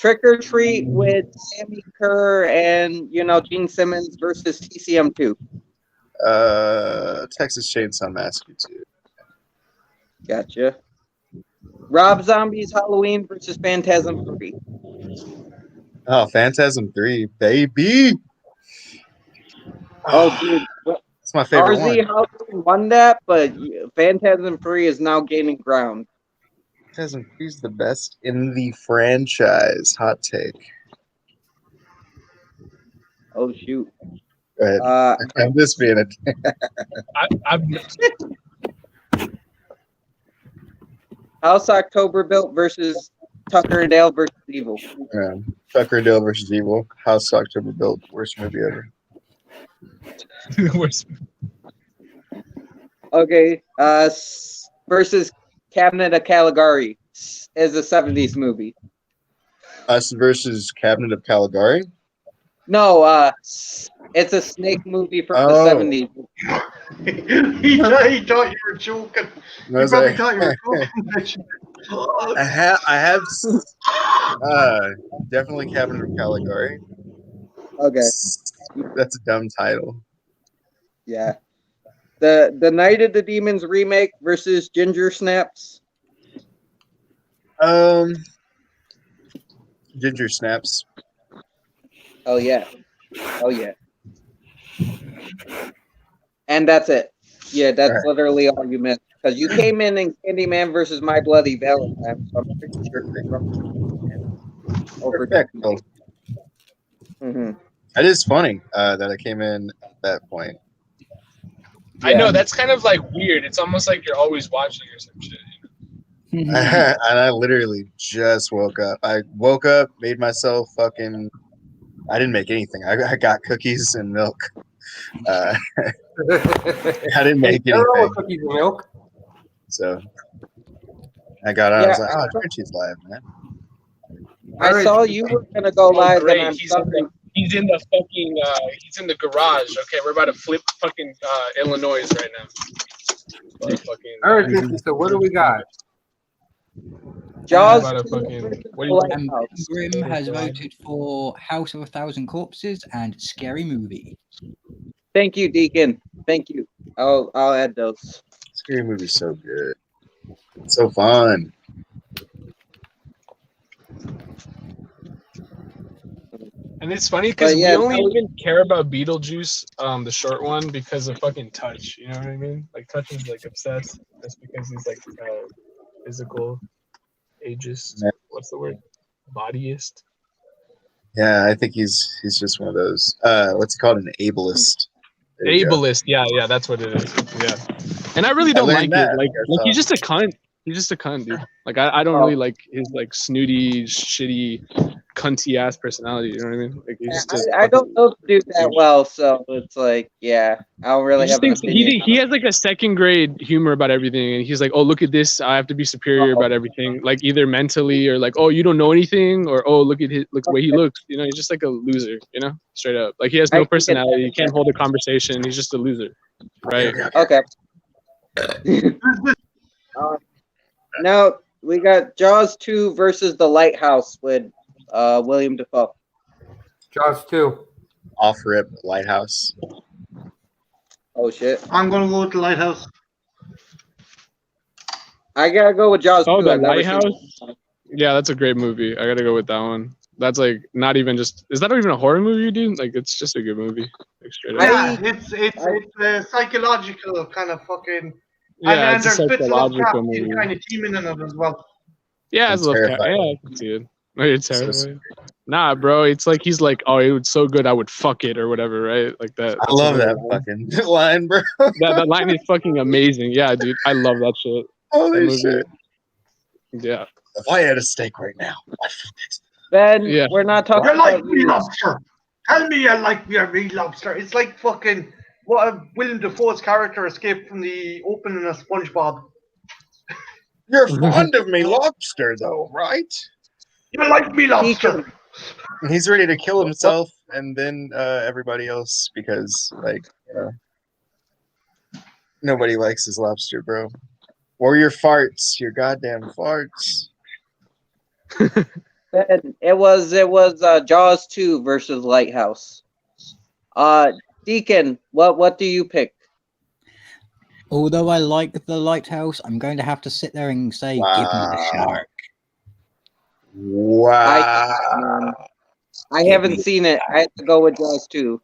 Trick or Treat with Sammy Kerr and Gene Simmons versus TCM2. Texas Chainsaw Massacre 2. Gotcha. Rob Zombie's Halloween versus Phantasm 3. Oh, Phantasm 3, baby. Oh, dude. It's my favorite one. Halloween won that, but Phantasm 3 is now gaining ground. Phantasm 3 is the best in the franchise. Hot take. Oh, shoot. Go ahead. I'm just being a... House October Built versus Tucker and Dale versus Evil. Tucker and Dale versus Evil. House October Built. Worst movie ever. Worst. Okay. Versus Cabinet of Caligari is a 70s movie. Us versus Cabinet of Caligari? No, it's a snake movie from the 70s. he thought you were joking. He probably thought you were joking. I have definitely Cabinet of Caligari. Okay. That's a dumb title. Yeah. The Night of the Demons remake versus Ginger Snaps. Ginger Snaps. Oh yeah. Oh yeah. And that's it. Yeah, that's literally all you missed. Because you came in Candyman versus My Bloody Valentine. So I'm pretty sure Perfecto. Mm-hmm. It is funny that I came in at that point. I know, that's kind of like weird. It's almost like you're always watching or some shit. And I literally just woke up. I woke up, made myself fucking... I didn't make anything. I got cookies and milk. I didn't make anything. Cookies and milk. So I got on. I was like, "Oh, Frenchie's live, man." I saw you were gonna go live, Great. and He's in the fucking. He's in the garage. Okay, we're about to flip fucking Illinois right now. All right, so what do we got? Jaws. Grim has voted for House of a Thousand Corpses and Scary Movie. Thank you, Deacon. Thank you. I'll add those. Scary Movie's so good. It's so fun. And it's funny because we only even care about Beetlejuice, the short one, because of fucking Touch. You know what I mean? Like Touch is like obsessed just because he's like physical, ageist. What's the word? Bodyist. Yeah, I think he's just one of those. What's it called? An ableist. Ableist. Yeah, that's what it is. Yeah, and I really don't like it. Like he's just a cunt. He's just a cunt, dude. Like I don't really like his like snooty, shitty, cunty ass personality. You know what I mean? Like he's just I don't know to do that well, so it's like, yeah, I don't really have an opinion. He has like a second grade humor about everything, and he's like, oh, look at this, I have to be superior about everything, like either mentally or like, oh, you don't know anything, or oh, look the way he looks. You know, he's just like a loser. You know, straight up. Like he has no personality. He can't hold a conversation. He's just a loser, right? Okay. Now we got Jaws 2 versus The Lighthouse with William Dafoe. Jaws 2. Off rip Lighthouse. Oh shit. I'm gonna go with The Lighthouse. I gotta go with Jaws 2. Oh, The Lighthouse? Yeah, that's a great movie. I gotta go with that one. That's like not even just. Is that not even a horror movie, dude? Like it's just a good movie. Like, straight up. Yeah, it's a psychological kind of fucking. Yeah, and it's a there's bits of psychological Lovecraftian movie. kind of teaming in it as well. Yeah, it's Lovecraft. Yeah, I can see it. No, you're terrible. Nah, bro, it's like he's like, oh, it was so good, I would fuck it or whatever, right? Like that. I love that fucking line, bro. that line is fucking amazing. Yeah, dude, I love that shit. Holy shit. Yeah. If I had a steak right now, I'd fuck it. Ben, we're not talking You're like about me, lobster. Tell me you like your meat lobster. It's like fucking what William Dafoe's character escaped from the opening of SpongeBob. You're fond of me lobster, though, right? You like me lobster. He's ready to kill himself and then everybody else because, like, nobody likes his lobster, bro. Or your farts, your goddamn farts. It was Jaws 2 versus Lighthouse. Deacon, what do you pick? Although I like the Lighthouse, I'm going to have to sit there and say, give me the shark. Wow. I haven't seen it. I have to go with Jaws 2.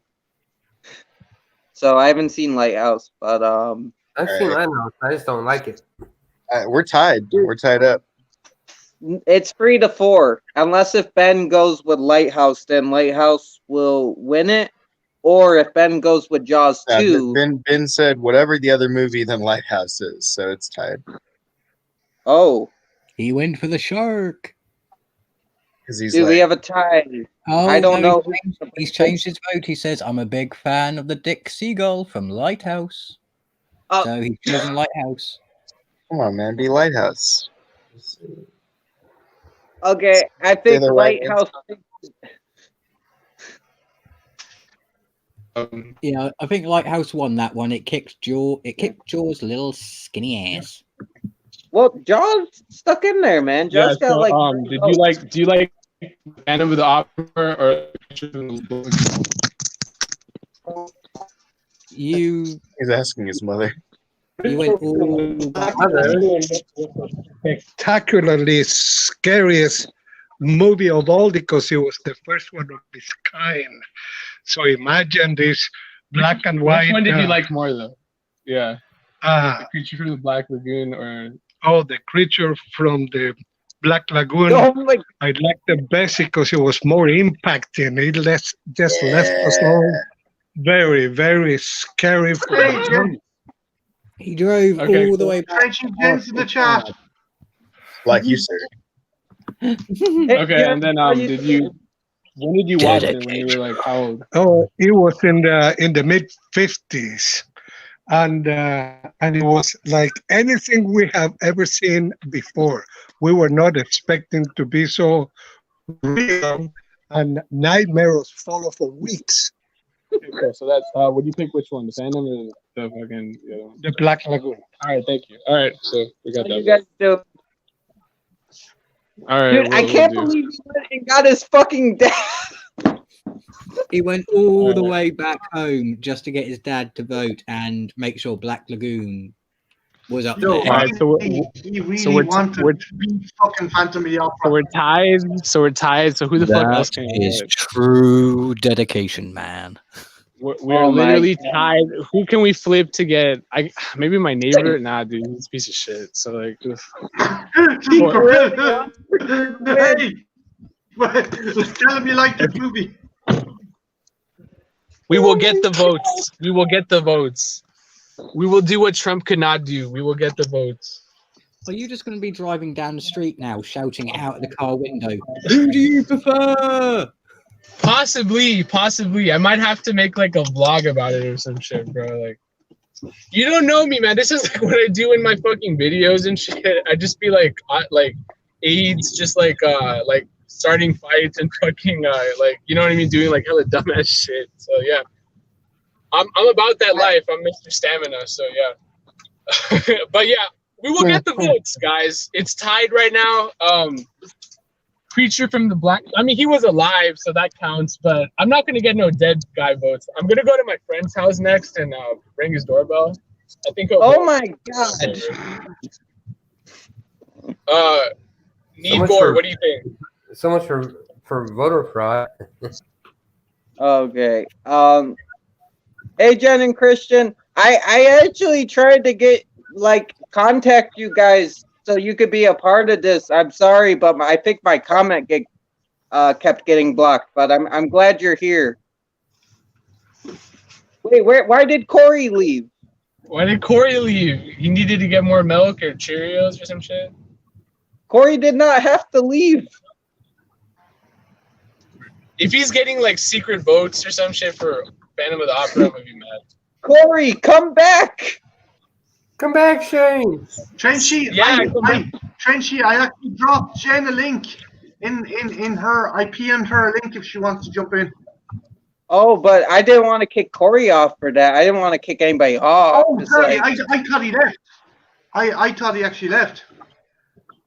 So I haven't seen Lighthouse, but I've seen Lighthouse. I just don't like it. We're tied. We're tied up. It's 3-4. Unless if Ben goes with Lighthouse, then Lighthouse will win it. Or if Ben goes with Jaws 2. Ben said whatever the other movie than Lighthouse is, so it's tied. Oh. He went for the shark. Do we have a tie? Oh, I don't know. He's changed his vote. He says, I'm a big fan of the Dick Seagull from Lighthouse. So he's chosen Lighthouse. Come on, man. Be Lighthouse. Okay, I think Lighthouse. Yeah, I think Lighthouse won that one. It kicked Jaws' little skinny ass. Well, Jaws stuck in there, man. Jaws got like. Do you like Phantom of the Opera or? He's asking his mother. You went spectacularly scariest movie of all because it was the first one of its kind. So imagine this black and white. Which one did you like more, though? Yeah. The Creature from the Black Lagoon or? Oh, the Creature from the Black Lagoon. Oh I liked the best because it was more impacting. It left us all very, very scary. He drove all the way back. Thank you, James, in the chat. Like you said. Okay, and then when did you watch it? When you were like how old? Oh, it was in the mid-50s. And it was like anything we have ever seen before. We were not expecting to be so real, and nightmares follow for weeks. Okay, so that's would you pick which one, the Phantom or the fucking the other one? The Black Lagoon. All right, thank you. All right, so we got that. You guys do. All right, dude, I can't believe he went and got his fucking dad. He went all the way back home just to get his dad to vote and make sure Black Lagoon was up there. All right, He really wanted to be fucking Phantom of the Opera. So we're tied. So who the fuck else can is true dedication, man. We're literally tied. Who can we flip to get? Maybe my neighbor. Nah, dude, he's a piece of shit. So like, Hey, tell him you like this movie. we will get the votes. We will get the votes. We will do what Trump could not do. We will get the votes. Are you just going to be driving down the street now, shouting out of the car window, "Who do you prefer?" Possibly. I might have to make like a vlog about it or some shit, bro. Like, you don't know me, man. This is like what I do in my fucking videos and shit. I just be like AIDS, just like starting fights and fucking like, you know what I mean, doing like hella dumbass shit. So yeah, I'm about that life. I'm Mr. Stamina. So yeah, but yeah, we will get the votes, guys. It's tied right now. Creature from the Black. I mean, he was alive, so that counts. But I'm not gonna get no dead guy votes. I'm gonna go to my friend's house next and ring his doorbell. I think. Oh my god. Needgore, what do you think? So much for voter fraud. Okay. Hey, Jen and Christian, I actually tried to contact you guys so you could be a part of this. I'm sorry, but I think my comment kept getting blocked. But I'm glad you're here. Wait, why did Corey leave? Why did Corey leave? He needed to get more milk or Cheerios or some shit? Corey did not have to leave. If he's getting like secret votes or some shit for Phantom of the Opera, I'm gonna be mad. Corey, come back! Come back, Shane. Trenchy, I actually dropped Jen a link in her. I PM'd her a link if she wants to jump in. Oh, but I didn't want to kick Corey off for that. I didn't want to kick anybody off. Oh, sorry, I thought he left. I thought he actually left.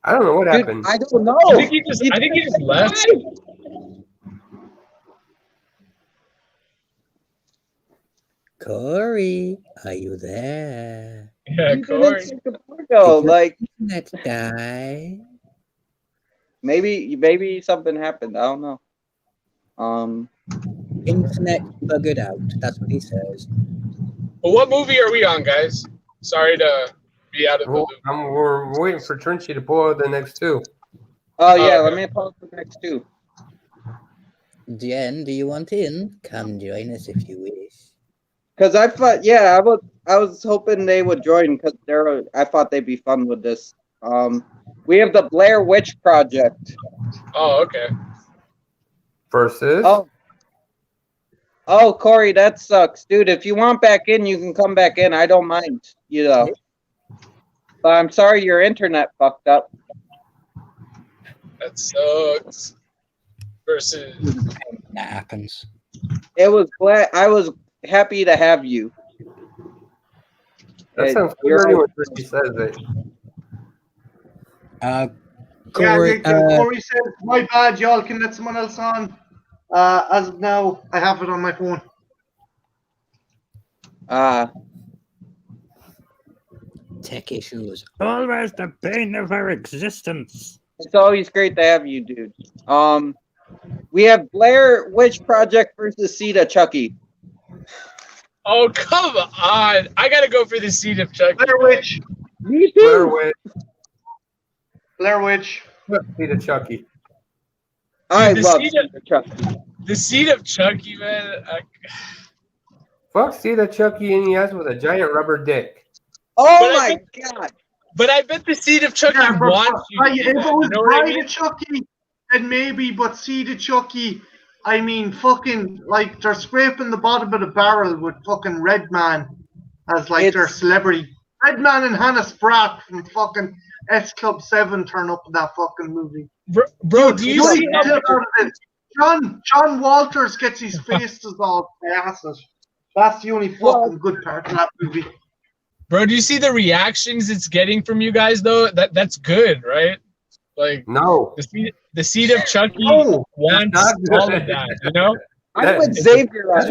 I don't know what Dude, happened. I don't know. I think he just left. Corey, are you there? Yeah, He Corey. didn't take a photo. Did your Like internet die? maybe something happened. I don't know. Internet buggered out. That's what he says. Well, what movie are we on, guys? Sorry to be out of the loop. We're waiting for Trenchy to pull out the next two. Oh yeah, okay. let me pause the next two. Jen, do you want in? Come join us if you wish. Because I thought, I was hoping they would join because I thought they'd be fun with this. We have the Blair Witch Project. Oh, okay. Versus. Oh, Corey, that sucks, dude. If you want back in, you can come back in. I don't mind, you know. But I'm sorry your internet fucked up. That sucks. Versus. That happens. I was happy to have you. That sounds You're when Trenchy says it. Corey, Corey said, "My bad, y'all can let someone else on." As of now, I have it on my phone. Tech issues. Always the bane of our existence. It's always great to have you, dude. We have Blair Witch Project versus Seed Chucky. Oh, come on. I got to go for the seed of Chucky. Blair Witch. Me Blair too. Witch. Blair Witch. Seed of Chucky. I love Seed Seed Chucky. The seed of Chucky, man. Fuck Seed of Chucky in the ass with a giant rubber dick. Oh my god. But I bet the seed of Chucky wants you. If it was Bride of Chucky, then maybe, but Seed of Chucky, I mean, fucking, like, they're scraping the bottom of the barrel with fucking Redman as, like, their celebrity. Redman and Hannah Spratt from fucking S Club 7 turn up in that fucking movie. Bro, do you see John Walters gets his face dissolved by acid. That's the only fucking good part of that movie. Bro, do you see the reactions it's getting from you guys though? That's good, right? Like no, the seed of Chucky wants all of that, you know? I'm with Xavier on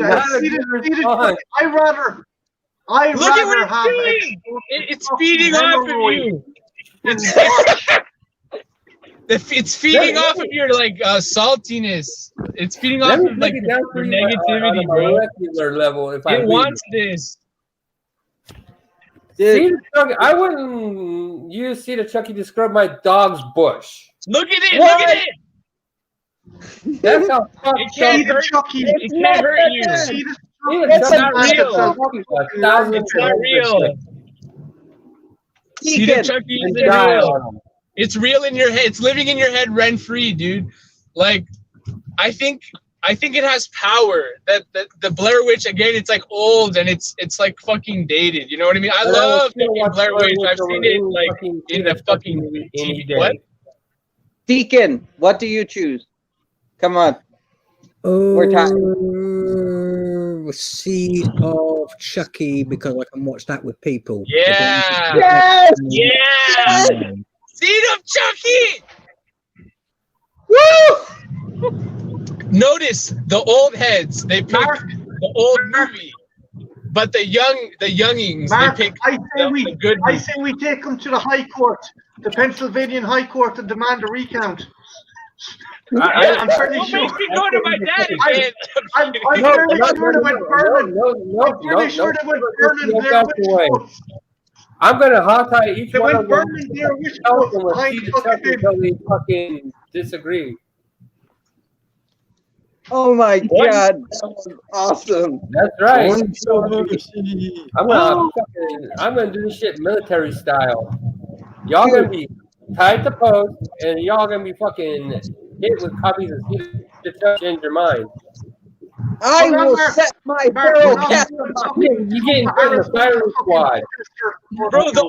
I Look at what rather it's have doing! It's feeding off of you. It's feeding off of your like saltiness. It's feeding off of like your negativity, bro. Level, if it wants this. Seed of Chucky, I wouldn't use Seed of Chucky to describe my dog's bush. Look at it! Look at it! That's how it can't hurt Chucky. It can't hurt you. It's not real. It's not real. Seed of Chucky isn't real. It's real in your head. It's living in your head rent free, dude. Like, I think it has power. That the Blair Witch, again, it's like old and it's like fucking dated. You know what I mean? I love fucking Blair Witch. I've seen it like in the fucking TV. What? Deacon, what do you choose? Come on. We're tired. Seed of Chucky, because I can watch that with people. Yeah. Yes! Yeah. Seed of Chucky. Woo! Notice the old heads. They pick the old movie, but the youngings. Mark, they pick the good movie. I say we take them to the High Court, the Pennsylvania High Court, and demand a recount. I'm pretty sure. Make me go to my dad again. I'm pretty sure they went burning. I'm pretty sure they went burning Blair Witch. I'm gonna hog-tie each one of them. Blair Witch until they fucking disagree. Oh my god, that was awesome. That's right. I'm gonna do this shit military style. Y'all gonna be tied to post, and y'all gonna be fucking hit with copies of Seed to change your mind. I will set my barrel cap. You getting put in the firing squad. Bro, the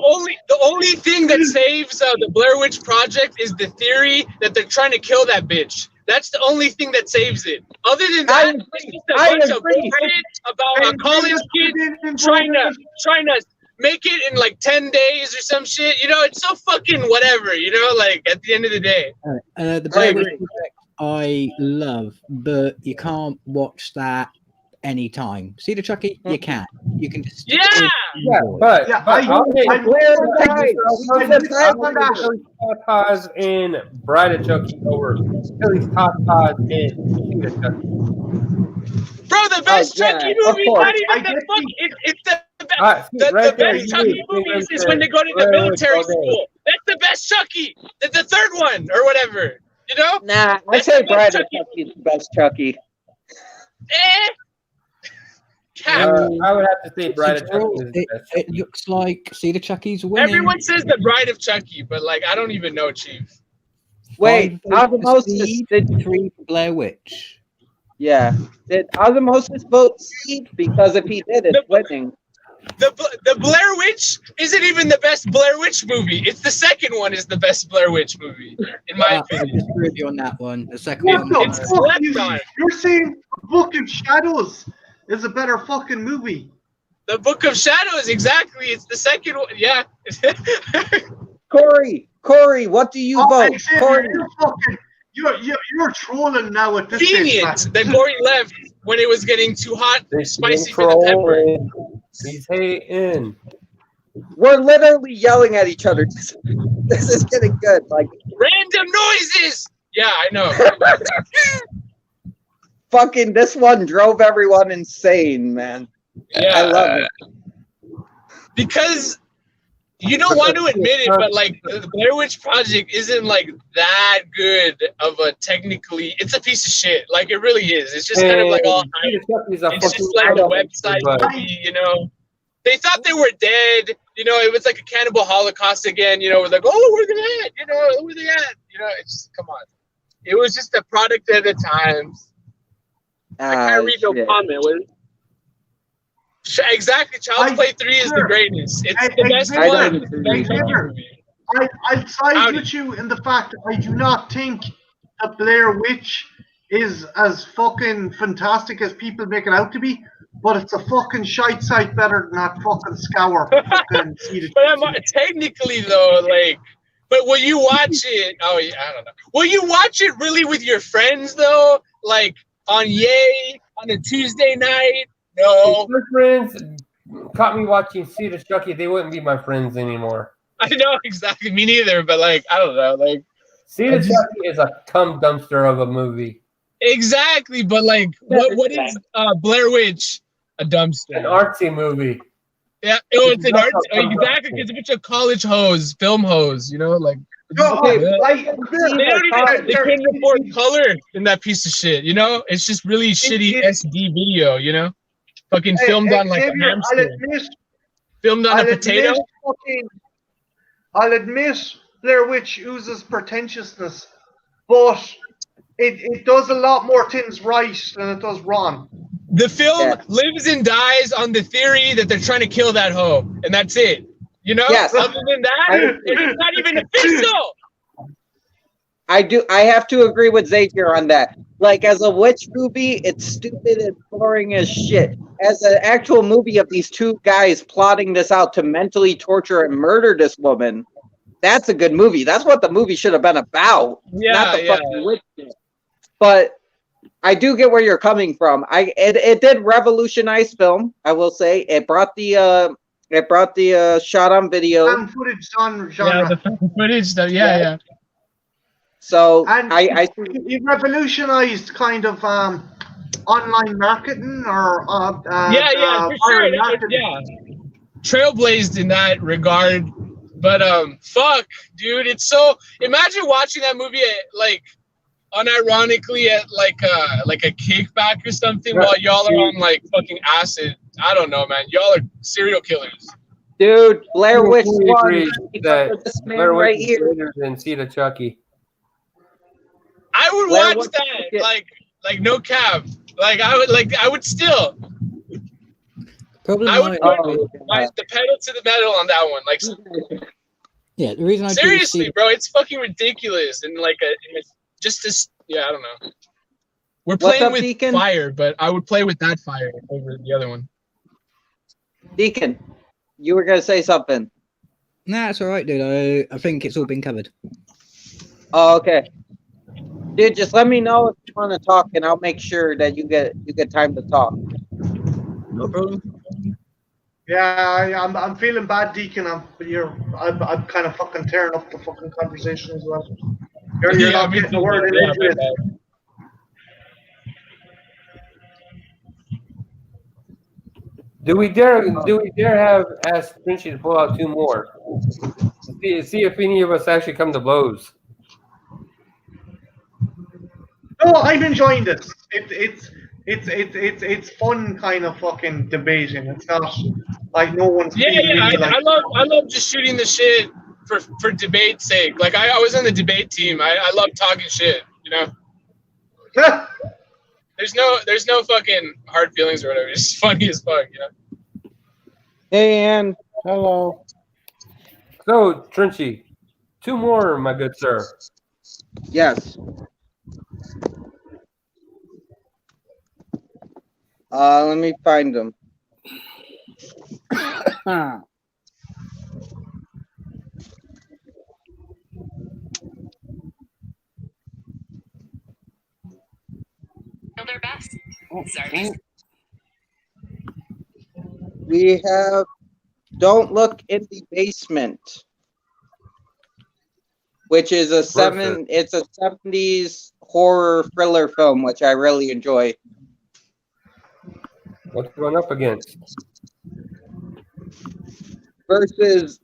only thing that saves the Blair Witch Project is the theory that they're trying to kill that bitch. That's the only thing that saves it. Other than that, it's just a bunch of bullshit about a college kid trying to make it in like 10 days or some shit. You know, it's so fucking whatever. You know, like at the end of the day. The Blair Witch Project I love, but you can't watch that anytime. See the Chucky? You can. You can just Yeah, but I'll take tatas in Bride of Chucky over Billy's tatas in Seed of Chucky. bro, the best Chucky movie is not even the fuck. It's the best Chucky movies is when they go to the military school. That's the best Chucky. The third one or whatever. You know? Nah, I say Bride of Chucky is the best Chucky. I would have to say Bride of Chucky is the best. It looks like Seed of Chucky's winning. Everyone says the Bride of Chucky, but like I don't even know, Chief. Wait, Osmosis did 3 Blair Witch. Yeah, did Osmosis vote Seed? Because if he did, it's winning. The Blair Witch isn't even the best Blair Witch movie. It's the second one is the best Blair Witch movie, in my opinion. I disagree with you on that one. The second What one. the fuck? You're saying The Book of Shadows is a better fucking movie. The Book of Shadows, exactly. It's the second one. Yeah. Corey, what do you vote? Corey, you're trolling now at this Convenient stage. that Corey left when it was getting too hot, spicy for the pepper. He's hating. We're literally yelling at each other. This is getting good. Like random noises. Yeah, I know. Fucking this one drove everyone insane, man. Yeah, I love it. Because you don't want to admit it, but like the Blair Witch Project isn't like that good of a technically. It's a piece of shit. Like it really is. It's just kind of like all hype. It's just like a website movie, you know. They thought they were dead. You know, it was like a cannibal holocaust again. You know, we're like, oh, where they at? You know, where they at? You know, it's just come on. It was just a product at the time. I can't read no comment. Exactly. Child's Play 3 is the greatest. It's the best one. I side with you in the fact that I do not think that Blair Witch is as fucking fantastic as people make it out to be, but it's a fucking shite site better than that fucking scour. Fucking but technically though, like, but will you watch it? Oh yeah, I don't know. Will you watch it really with your friends though? Like on Yay on a Tuesday night? No. If my friends caught me watching Seed of Chucky, they wouldn't be my friends anymore. I know exactly. Me neither. But like, I don't know. Like, Seed of Chucky is a cum dumpster of a movie. Exactly. But like, what is Blair Witch? A dumpster. An artsy movie. Yeah. Oh, it's an art. Exactly. It's a bunch of college hoes, film hoes. You know, like. Okay, they couldn't afford color in that piece of shit. You know, it's just really shitty SD video. You know, fucking filmed on like a hamster. Filmed on a potato. I'll admit Blair Witch oozes pretentiousness, but it does a lot more things right than it does wrong. The film lives and dies on the theory that they're trying to kill that hoe, and that's it. You know, other than that, it's not even official. I have to agree with Xavier on that. Like, as a witch movie, it's stupid and boring as shit. As an actual movie of these two guys plotting this out to mentally torture and murder this woman, that's a good movie. That's what the movie should have been about. Not the fucking witch shit. But I do get where you're coming from. It did revolutionize film, I will say. It brought the shot on video. Found footage genre. Yeah, the footage stuff. Yeah. So and it revolutionized kind of online marketing or for sure. Trailblazed in that regard. But fuck, dude, it's so. Imagine watching that movie like unironically at like a kickback or something while y'all are on like fucking acid. I don't know, man. Y'all are serial killers. Dude, Blair Witch won. This man right here than Seed of Chucky. I would watch that, like no cap. Like I would still. Probably I would put the pedal to the metal on that one. Like, yeah, the reason I seriously, bro, it's fucking ridiculous and like just this. Yeah, I don't know. We're playing with Deacon? Fire, but I would play with that fire over the other one. Deacon. You were gonna say something. Nah, it's all right, dude. I think it's all been covered. Oh, okay. Dude, just let me know if you want to talk, and I'll make sure that you get time to talk. No problem. Yeah, I'm feeling bad, Deacon. I'm kind of fucking tearing up the fucking conversation as well. You're not getting a word into it. Do we dare have ask Princey to pull out two more? See if any of us actually come to blows. No, I'm enjoying this. It's fun kind of fucking debating. It's not like no one's feeding me like. I love just shooting the shit for debate's sake. Like I was on the debate team. I love talking shit. You know. There's no fucking hard feelings or whatever. It's funny as fuck. You know. Hey, Ann. Hello. So, Trinchy, two more, my good sir. Yes. Let me find them. We have Don't Look in the Basement, which is it's a 70s horror thriller film, which I really enjoy. What's it going up against? Versus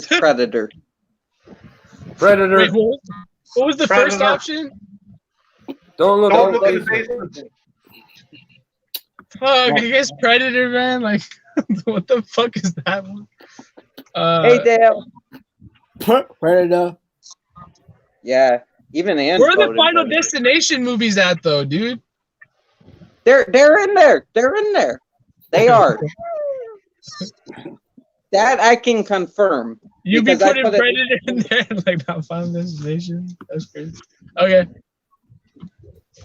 Predator. Predator. Wait, what was the first option? Don't look in the basement. Fuck, you guys Predator, man. Like, what the fuck is that one? Hey, Dale. Predator. Yeah, even Ann. Where are the Final Destination movies at, though, dude? They're in there. They're in there. They are. That I can confirm. You be putting Predator in there, like not Final Destination. That's crazy. Okay.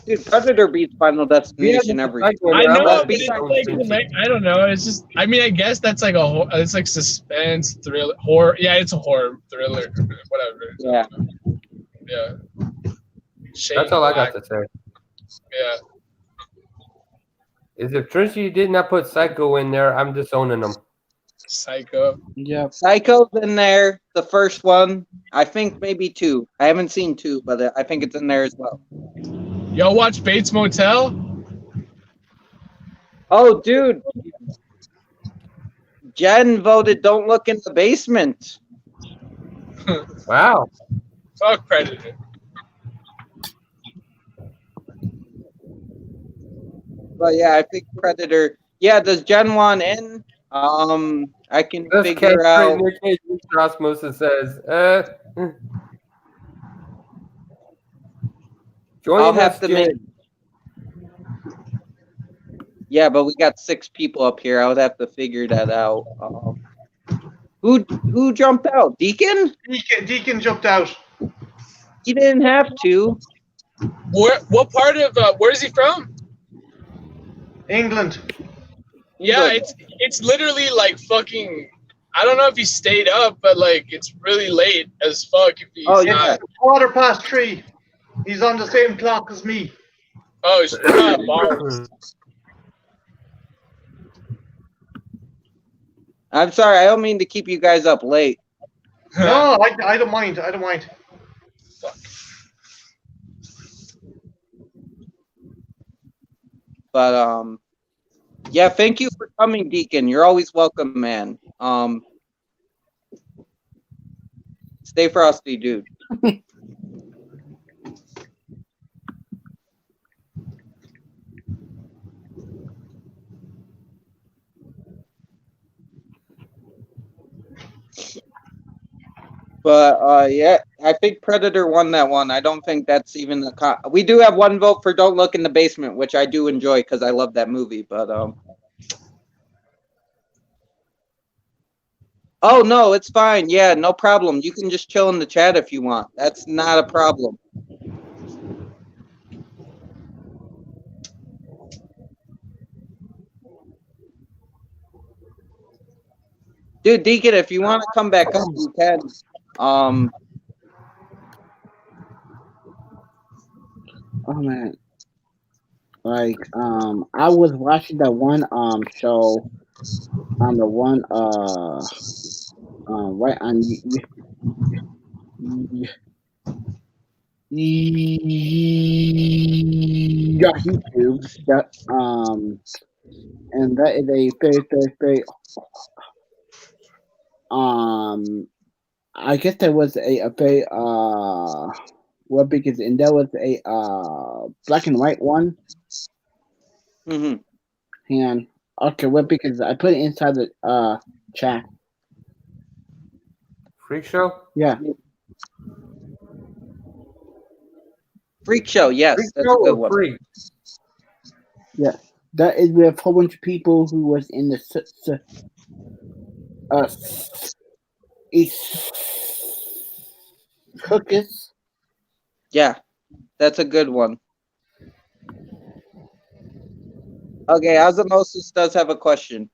Dude, Predator beats Final Destination every time. I know, but it's like, I don't know. It's just, I mean, I guess that's like it's like suspense, thriller, horror. Yeah, it's a horror thriller, whatever. Yeah. Yeah. That's all I got to say. Yeah. Is if Trinchy did not put Psycho in there, I'm disowning him. Psycho. Yeah. Psycho's in there. The first one. I think maybe 2. I haven't seen 2, but I think it's in there as well. Y'all watch Bates Motel? Oh, dude. Jen voted Don't Look in the Basement. Wow. Fuck Predator. But yeah, I think Predator. Yeah, does Jen want in? I can figure out. Osmosis says, join I'll have us, to Jen. make. Yeah, but we got 6 people up here. I would have to figure that out. Who jumped out? Deacon? Deacon jumped out. He didn't have to. What part of where is he from? England. Yeah, it's literally like fucking. I don't know if he stayed up, but like it's really late as fuck. If he's yeah. 3:15. He's on the same clock as me. Oh, it's bars. I'm sorry. I don't mean to keep you guys up late. No, I don't mind. I don't mind. Fuck. But yeah, thank you for coming, Deacon. You're always welcome, man. Stay frosty, dude. But yeah, I think Predator won that one. I don't think that's even the. We do have 1 vote for Don't Look in the Basement, which I do enjoy because I love that movie. But oh no, it's fine. Yeah, no problem. You can just chill in the chat if you want. That's not a problem. Dude, Deacon, if you want to come back up, you can. Oh man. Like, I was watching that one show on the one right on YouTube. That and that is a very I guess there was a very what because and that was a black and white one. Mm-hmm. And okay, what because I put it inside the chat. Freak show? Yeah. Freak show, yes, Freak that's show a good or one. freak? Yeah. That is with a whole bunch of people who was in the cookies. Yeah, that's a good one. Okay, Osmosis does have a question.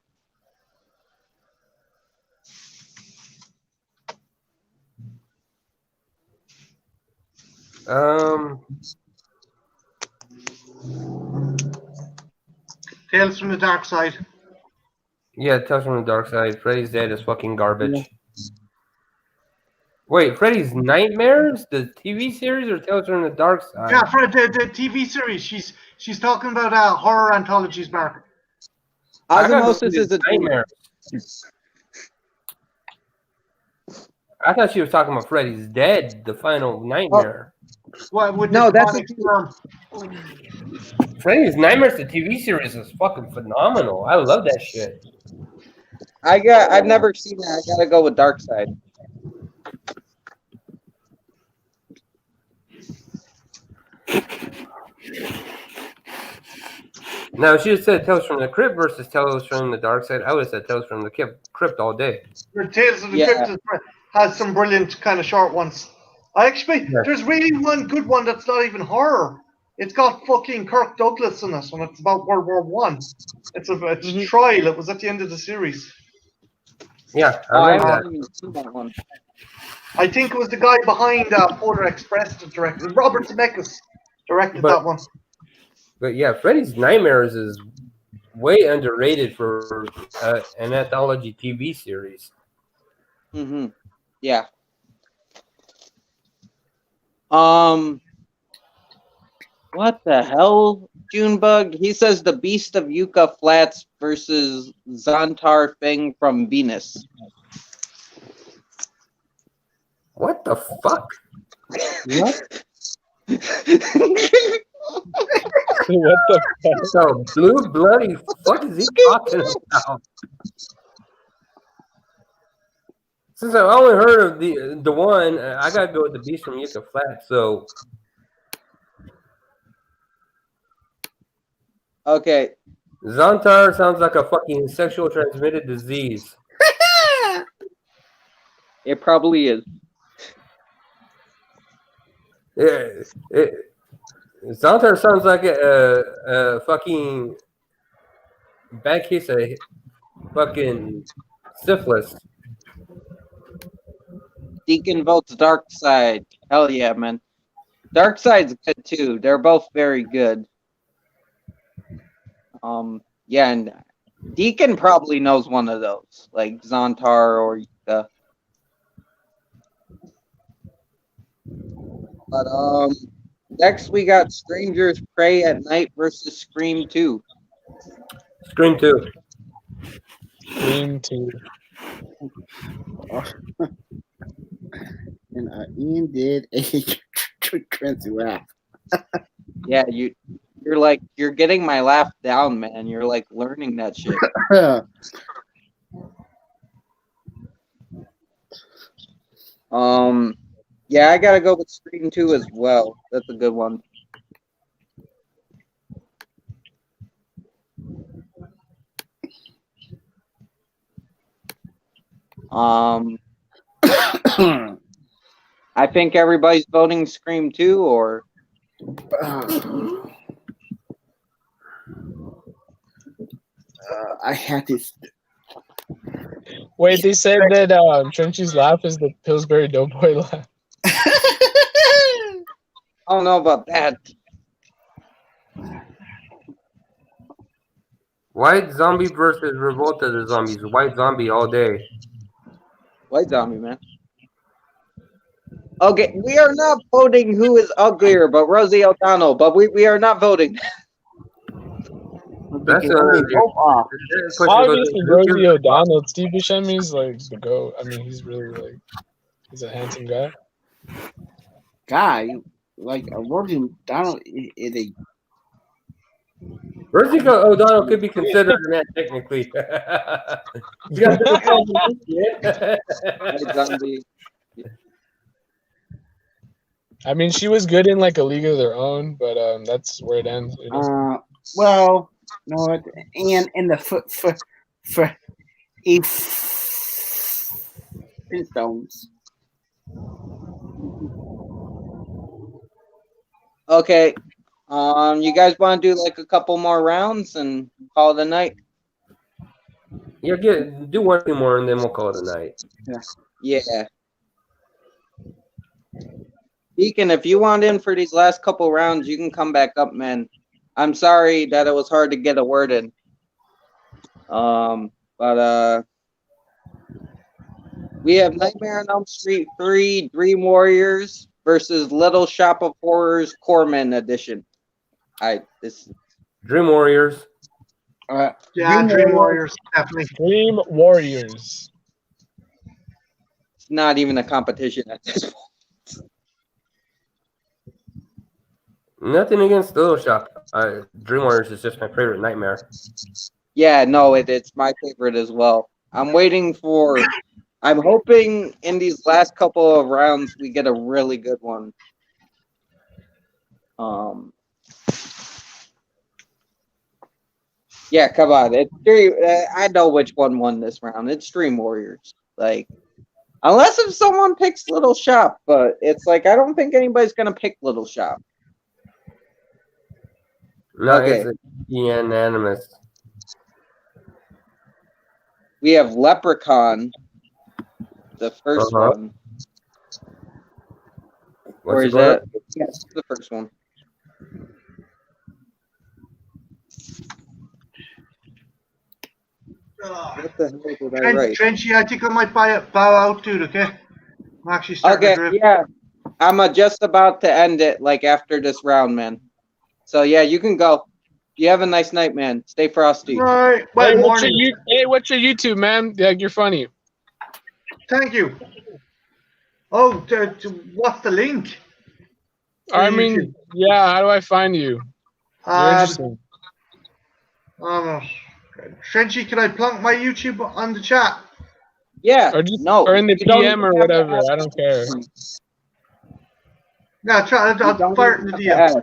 Tales from the Dark Side. Yeah, Tales from the Dark Side. Freddy's Dead is fucking garbage. Yeah. Wait, Freddy's Nightmares, the TV series, or Tales from the Dark Side? Yeah, for the TV series. She's talking about horror anthologies, Mark. Osmosis is a Nightmare. I thought she was talking about Freddy's Dead, the final nightmare. What would No, the that's demonic storm? Freddy's Nightmares, the TV series, is fucking phenomenal. I love that shit. I've never seen that. I gotta go with Dark Side. Now, if she had said Tales from the Crypt versus Tales from the Dark Side, I would have said Tales from the Crypt all day. The Tales of the Crypt has some brilliant kind of short ones. There's really one good one that's not even horror. It's got fucking Kirk Douglas in it, and it's about World War One. It's a trial. It was at the end of the series. Yeah, I remember that. haven't even seen that one. I think it was the guy behind Polar Express that directed. Robert Zemeckis directed that one. But yeah, Freddy's Nightmares is way underrated for an anthology TV series. Mm-hmm. Yeah. What the hell, Junebug? He says the Beast of Yucca Flats versus Zontar Feng from Venus. What the fuck? What? What the fuck? So blue bloody fuck is he talking about? Since I've only heard of the one, I gotta go with the Beast from Yucca Flats. So Okay. Zontar sounds like a fucking sexual transmitted disease. It probably is. Zontar sounds like a fucking bad case of fucking syphilis. Deacon votes Dark Side. Hell yeah, man. Dark Side's good too. They're both very good. Yeah, and Deacon probably knows one of those, like Zontar or Yucca. But next we got Strangers Prey at Night versus Scream 2. Scream 2. Scream 2. And Ian did a crazy laugh. Yeah, you're getting my laugh down, man. You're like learning that shit. Yeah, I gotta go with Scream 2 as well. That's a good one. I think everybody's voting Scream 2, or I had this. Wait, they said that Trenchy's laugh is the Pillsbury Doughboy laugh. I don't know about that. White zombie versus Revolta the zombies. White zombie all day. White zombie, man. Okay, we are not voting who is uglier, but Rosie O'Donnell. But we are not voting. That's Obviously Rosie O'Donnell. Steve Buscemi's like the GOAT. I mean, he's really like he's a handsome guy. Guy, like a Rosie O'Donnell is a. Rosie O'Donnell could be considered a man technically. You got White zombie. I mean, she was good in like A League of Their Own, but that's where it ends. You know? Well, no, and in the for Flintstones. Okay. You guys want to do like a couple more rounds and call it a night? Yeah, do one two more and then we'll call it a night. Yeah. Deacon, if you want in for these last couple rounds, you can come back up, man. I'm sorry that it was hard to get a word in. But we have Nightmare on Elm Street 3 Dream Warriors versus Little Shop of Horrors Corpsman Edition. Dream Warriors. Yeah, Dream Warriors, definitely. Dream Warriors. It's not even a competition at this point. Nothing against Little Shop. Dream Warriors is just my favorite nightmare. Yeah, no, it's my favorite as well. I'm hoping in these last couple of rounds we get a really good one. Yeah, come on. I know which one won this round. It's Dream Warriors. Like, unless if someone picks Little Shop, but it's like I don't think anybody's gonna pick Little Shop. No, Okay. it's unanimous. We have Leprechaun, the first one. Or is that? Yes, the first one. What the hell did I write? Trenchy, I think I might bow out, dude, okay? I'm actually starting to drift. Yeah. I'm just about to end it, like, after this round, man. So, yeah, you can go. You have a nice night, man. Stay frosty. All right. Hey, what's your YouTube, man? Yeah, you're funny. Thank you. Oh, what's the link? I mean, yeah, how do I find you? You're interesting. Trenchy, can I plunk my YouTube on the chat? Yeah. Or in the PM or whatever. I don't care. Yeah, I'll fire it in the DM.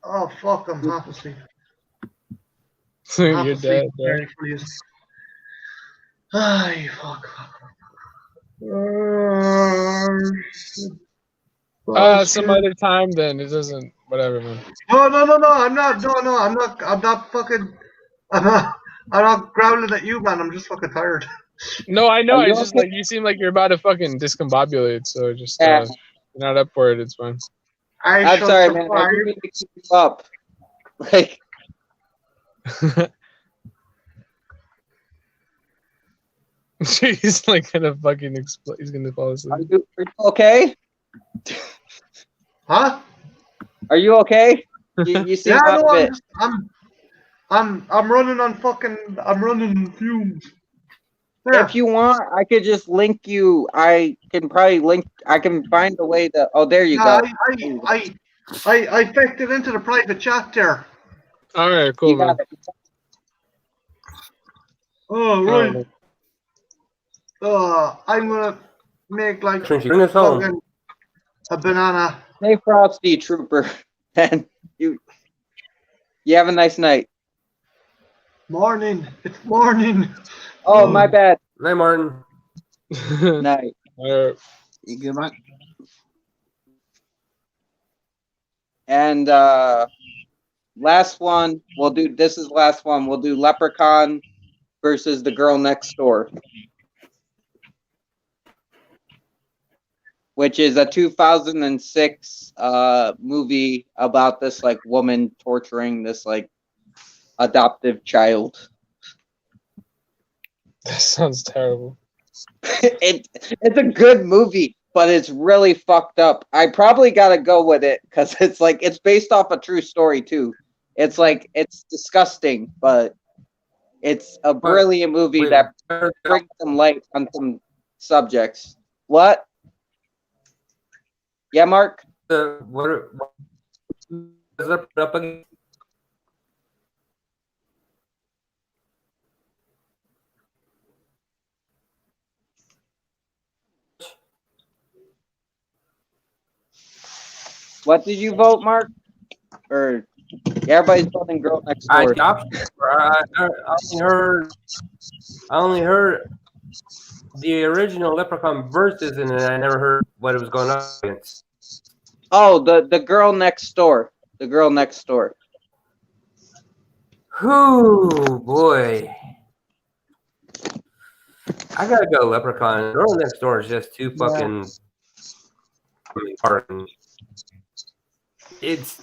Oh, fuck, I'm half asleep. You're dead. Ay, fuck. Some other time then. It doesn't. Whatever, man. No, I'm not fucking. I'm not growling at you, man. I'm just fucking tired. No, I know. It's just like you seem like you're about to fucking discombobulate. So just you're not up for it. It's fine. I'm sorry, man. I didn't mean to keep you up. Like. He's like gonna fucking explode. He's gonna fall asleep. Are you okay? Huh? Are you okay? You seem out of it. I'm running on fucking. I'm running fumes. Yeah. If you want, I could just link you. I can find a way to. Oh, there you go. I packed it into the private chat there. All right, cool, man. Oh, right. I'm gonna make like Bring us home. A banana. Hey, Frosty Trooper, and you have a nice night. Morning. It's morning. Oh, my bad. Night, Martin. Night. You good, Mike? And last one, we'll do. This is last one. We'll do Leprechaun versus The Girl Next Door, which is a 2006 movie about this like woman torturing this like adoptive child. That sounds terrible. It's a good movie, but it's really fucked up. I probably gotta go with it because it's like it's based off a true story too. It's like it's disgusting, but it's a brilliant movie that brings some light on some subjects. What? Yeah, Mark? What is it up against? What did you vote, Mark? Or everybody's voting Girl Next Door. I only heard the original Leprechaun versus, and I never heard what it was going up against. Oh, the Girl Next Door. The Girl Next Door. Whoo, boy. I gotta go Leprechaun. Girl Next Door is just too fucking hard. It's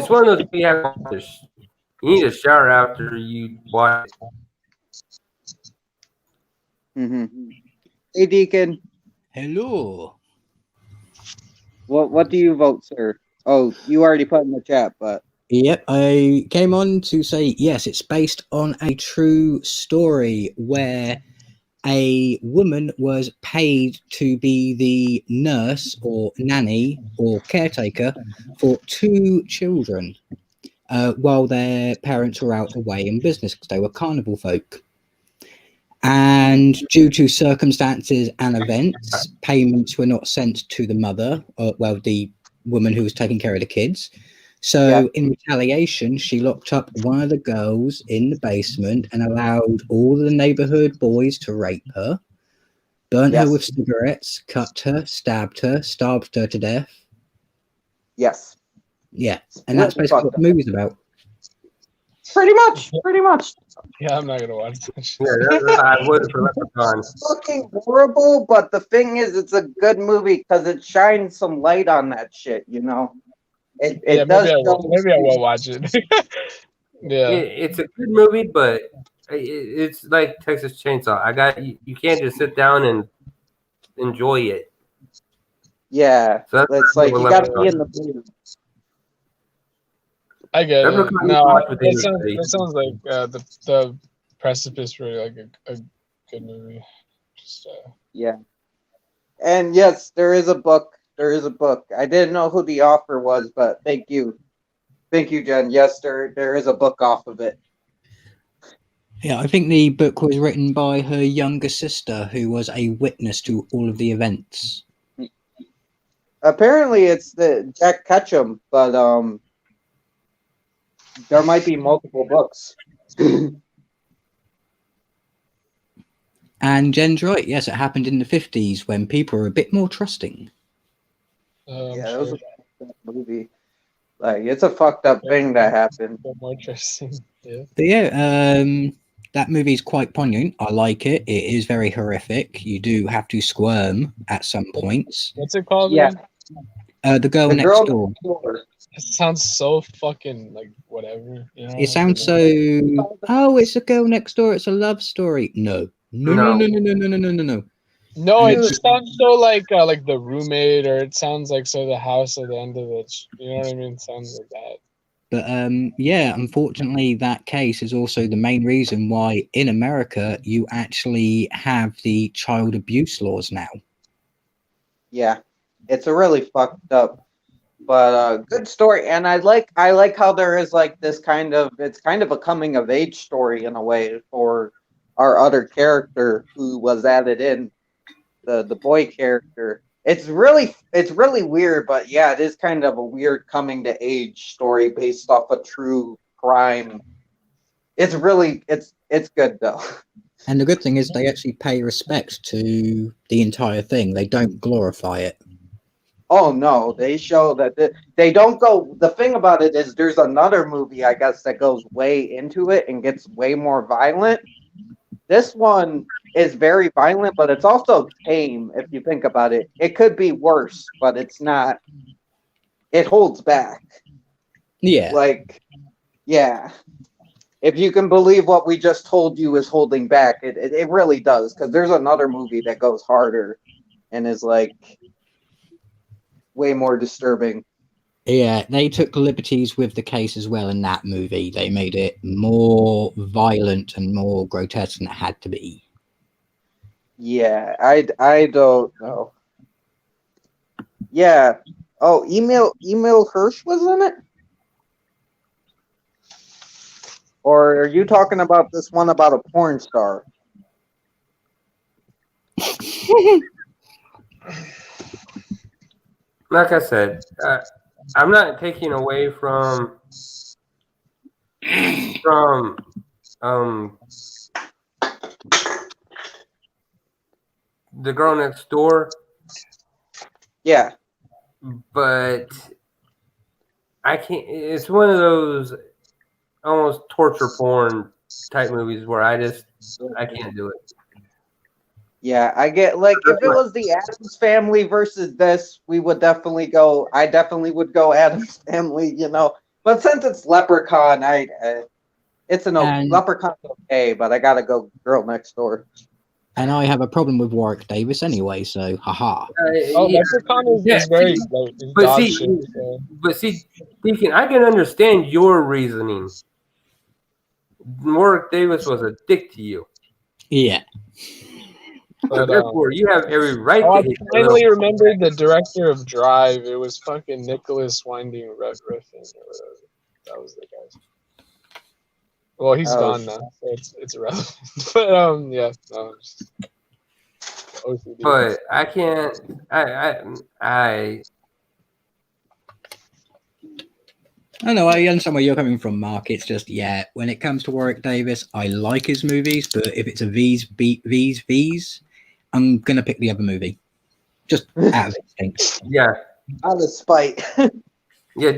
one of those you have to, you need a shower after you watch it. Mm-hmm. Hey, Deacon. Hello. What do you vote, sir? Oh, you already put in the chat, but Yep, I came on to say yes, it's based on a true story where a woman was paid to be the nurse or nanny or caretaker for 2 children while their parents were out away in business because they were carnival folk. And due to circumstances and events, payments were not sent to the mother, or well, the woman who was taking care of the kids. So in retaliation, she locked up one of the girls in the basement and allowed all the neighborhood boys to rape her, burnt her with cigarettes, cut her, stabbed her, starved her to death. Yes. Yeah, and that's basically what the movie's about. Pretty much. Yeah, I'm not gonna watch that. Yeah, I would for Leprechaun. It's fucking horrible, but the thing is, it's a good movie because it shines some light on that shit, you know? It does. Maybe I will watch it. Yeah. It's a good movie, but it's like Texas Chainsaw. You can't just sit down and enjoy it. Yeah, so it's like you gotta be in the mood. I get it. No, that sounds like the precipice for like a good movie. Just, Yeah, and yes, there is a book. I didn't know who the author was, but thank you, Jen. Yes, there is a book off of it. Yeah, I think the book was written by her younger sister, who was a witness to all of the events. Apparently, it's the Jack Ketchum, but there might be multiple books. And Jen's right. Yes, it happened in the 50s when people were a bit more trusting. Yeah, it was a fucked up movie. Like, it's a fucked up thing that happened. More interesting. Yeah. But yeah, that movie is quite poignant. I like it. It is very horrific. You do have to squirm at some points. What's it called? Yeah. The Girl Next Door. It sounds so fucking like whatever. You know? It sounds so. Oh, it's a girl next door. It's a love story. No. No, it sounds so like the roommate, or it sounds like so the house at the end of it. You know what I mean? It sounds like that. But yeah, unfortunately, that case is also the main reason why in America you actually have the child abuse laws now. Yeah, it's a really fucked up, but good story. And I like how there is like this it's kind of a coming of age story in a way for our other character who was added in, the boy character. It's really weird, but yeah, it is kind of a weird coming to age story based off a true crime. It's good though. And the good thing is they actually pay respect to the entire thing. They don't glorify it. Oh no, they show that they don't go. The thing about it is there's another movie, I guess, that goes way into it and gets way more violent. This one is very violent, but it's also tame if you think about it. It could be worse, but it's not. It holds back. Yeah. Like, yeah. If you can believe what we just told you is holding back, it really does. Because there's another movie that goes harder and is like way more disturbing. Yeah, they took liberties with the case as well in that movie. They made it more violent and more grotesque than it had to be. Yeah, I don't know. Yeah. Oh, Emil Hirsch was in it? Or are you talking about this one about a porn star? Like I said, I'm not taking away from the girl next door. Yeah. But I can't. It's one of those almost torture porn type movies where I can't do it. Yeah, I get like if it was the Addams Family versus this, we would definitely go. I definitely would go Addams Family, you know. But since it's Leprechaun, it's Leprechaun's okay, but I gotta go Girl Next Door. And I have a problem with Warwick Davis anyway, so haha. Leprechaun is very like dog shit. So. But see, Deacon, I can understand your reasoning. Warwick Davis was a dick to you. Yeah. But, therefore, you have every right I to hate finally remembered the director of Drive. It was fucking Nicholas Winding Refn or whatever. That was the guy. Well, he's gone now, so it's irrelevant. But yeah, no. OCD. But I can't. I I know, I understand where you're coming from, Mark. It's just, yeah, when it comes to Warwick Davis, I like his movies, but if it's a V's, I'm going to pick the other movie. Just out of instinct. Yeah. Out of spite. Yeah,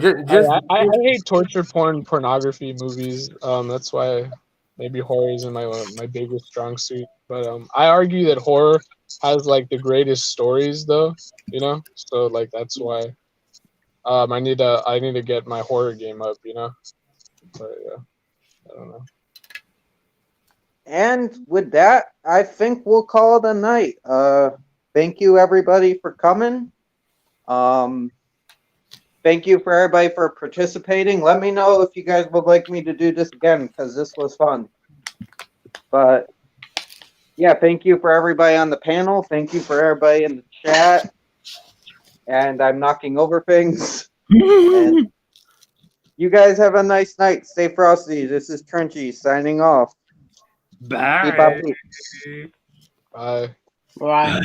I hate torture pornography movies. That's why maybe horror isn't my biggest strong suit. But I argue that horror has like the greatest stories, though. You know, so like that's why I need to get my horror game up. You know, but yeah, I don't know. And with that, I think we'll call it a night. Thank you everybody for coming. Thank you for everybody for participating. Let me know if you guys would like me to do this again, because this was fun. But yeah, thank you for everybody on the panel. Thank you for everybody in the chat. And I'm knocking over things. And you guys have a nice night. Stay frosty. This is Trenchy signing off. Bye. Keep up. Bye. Bye.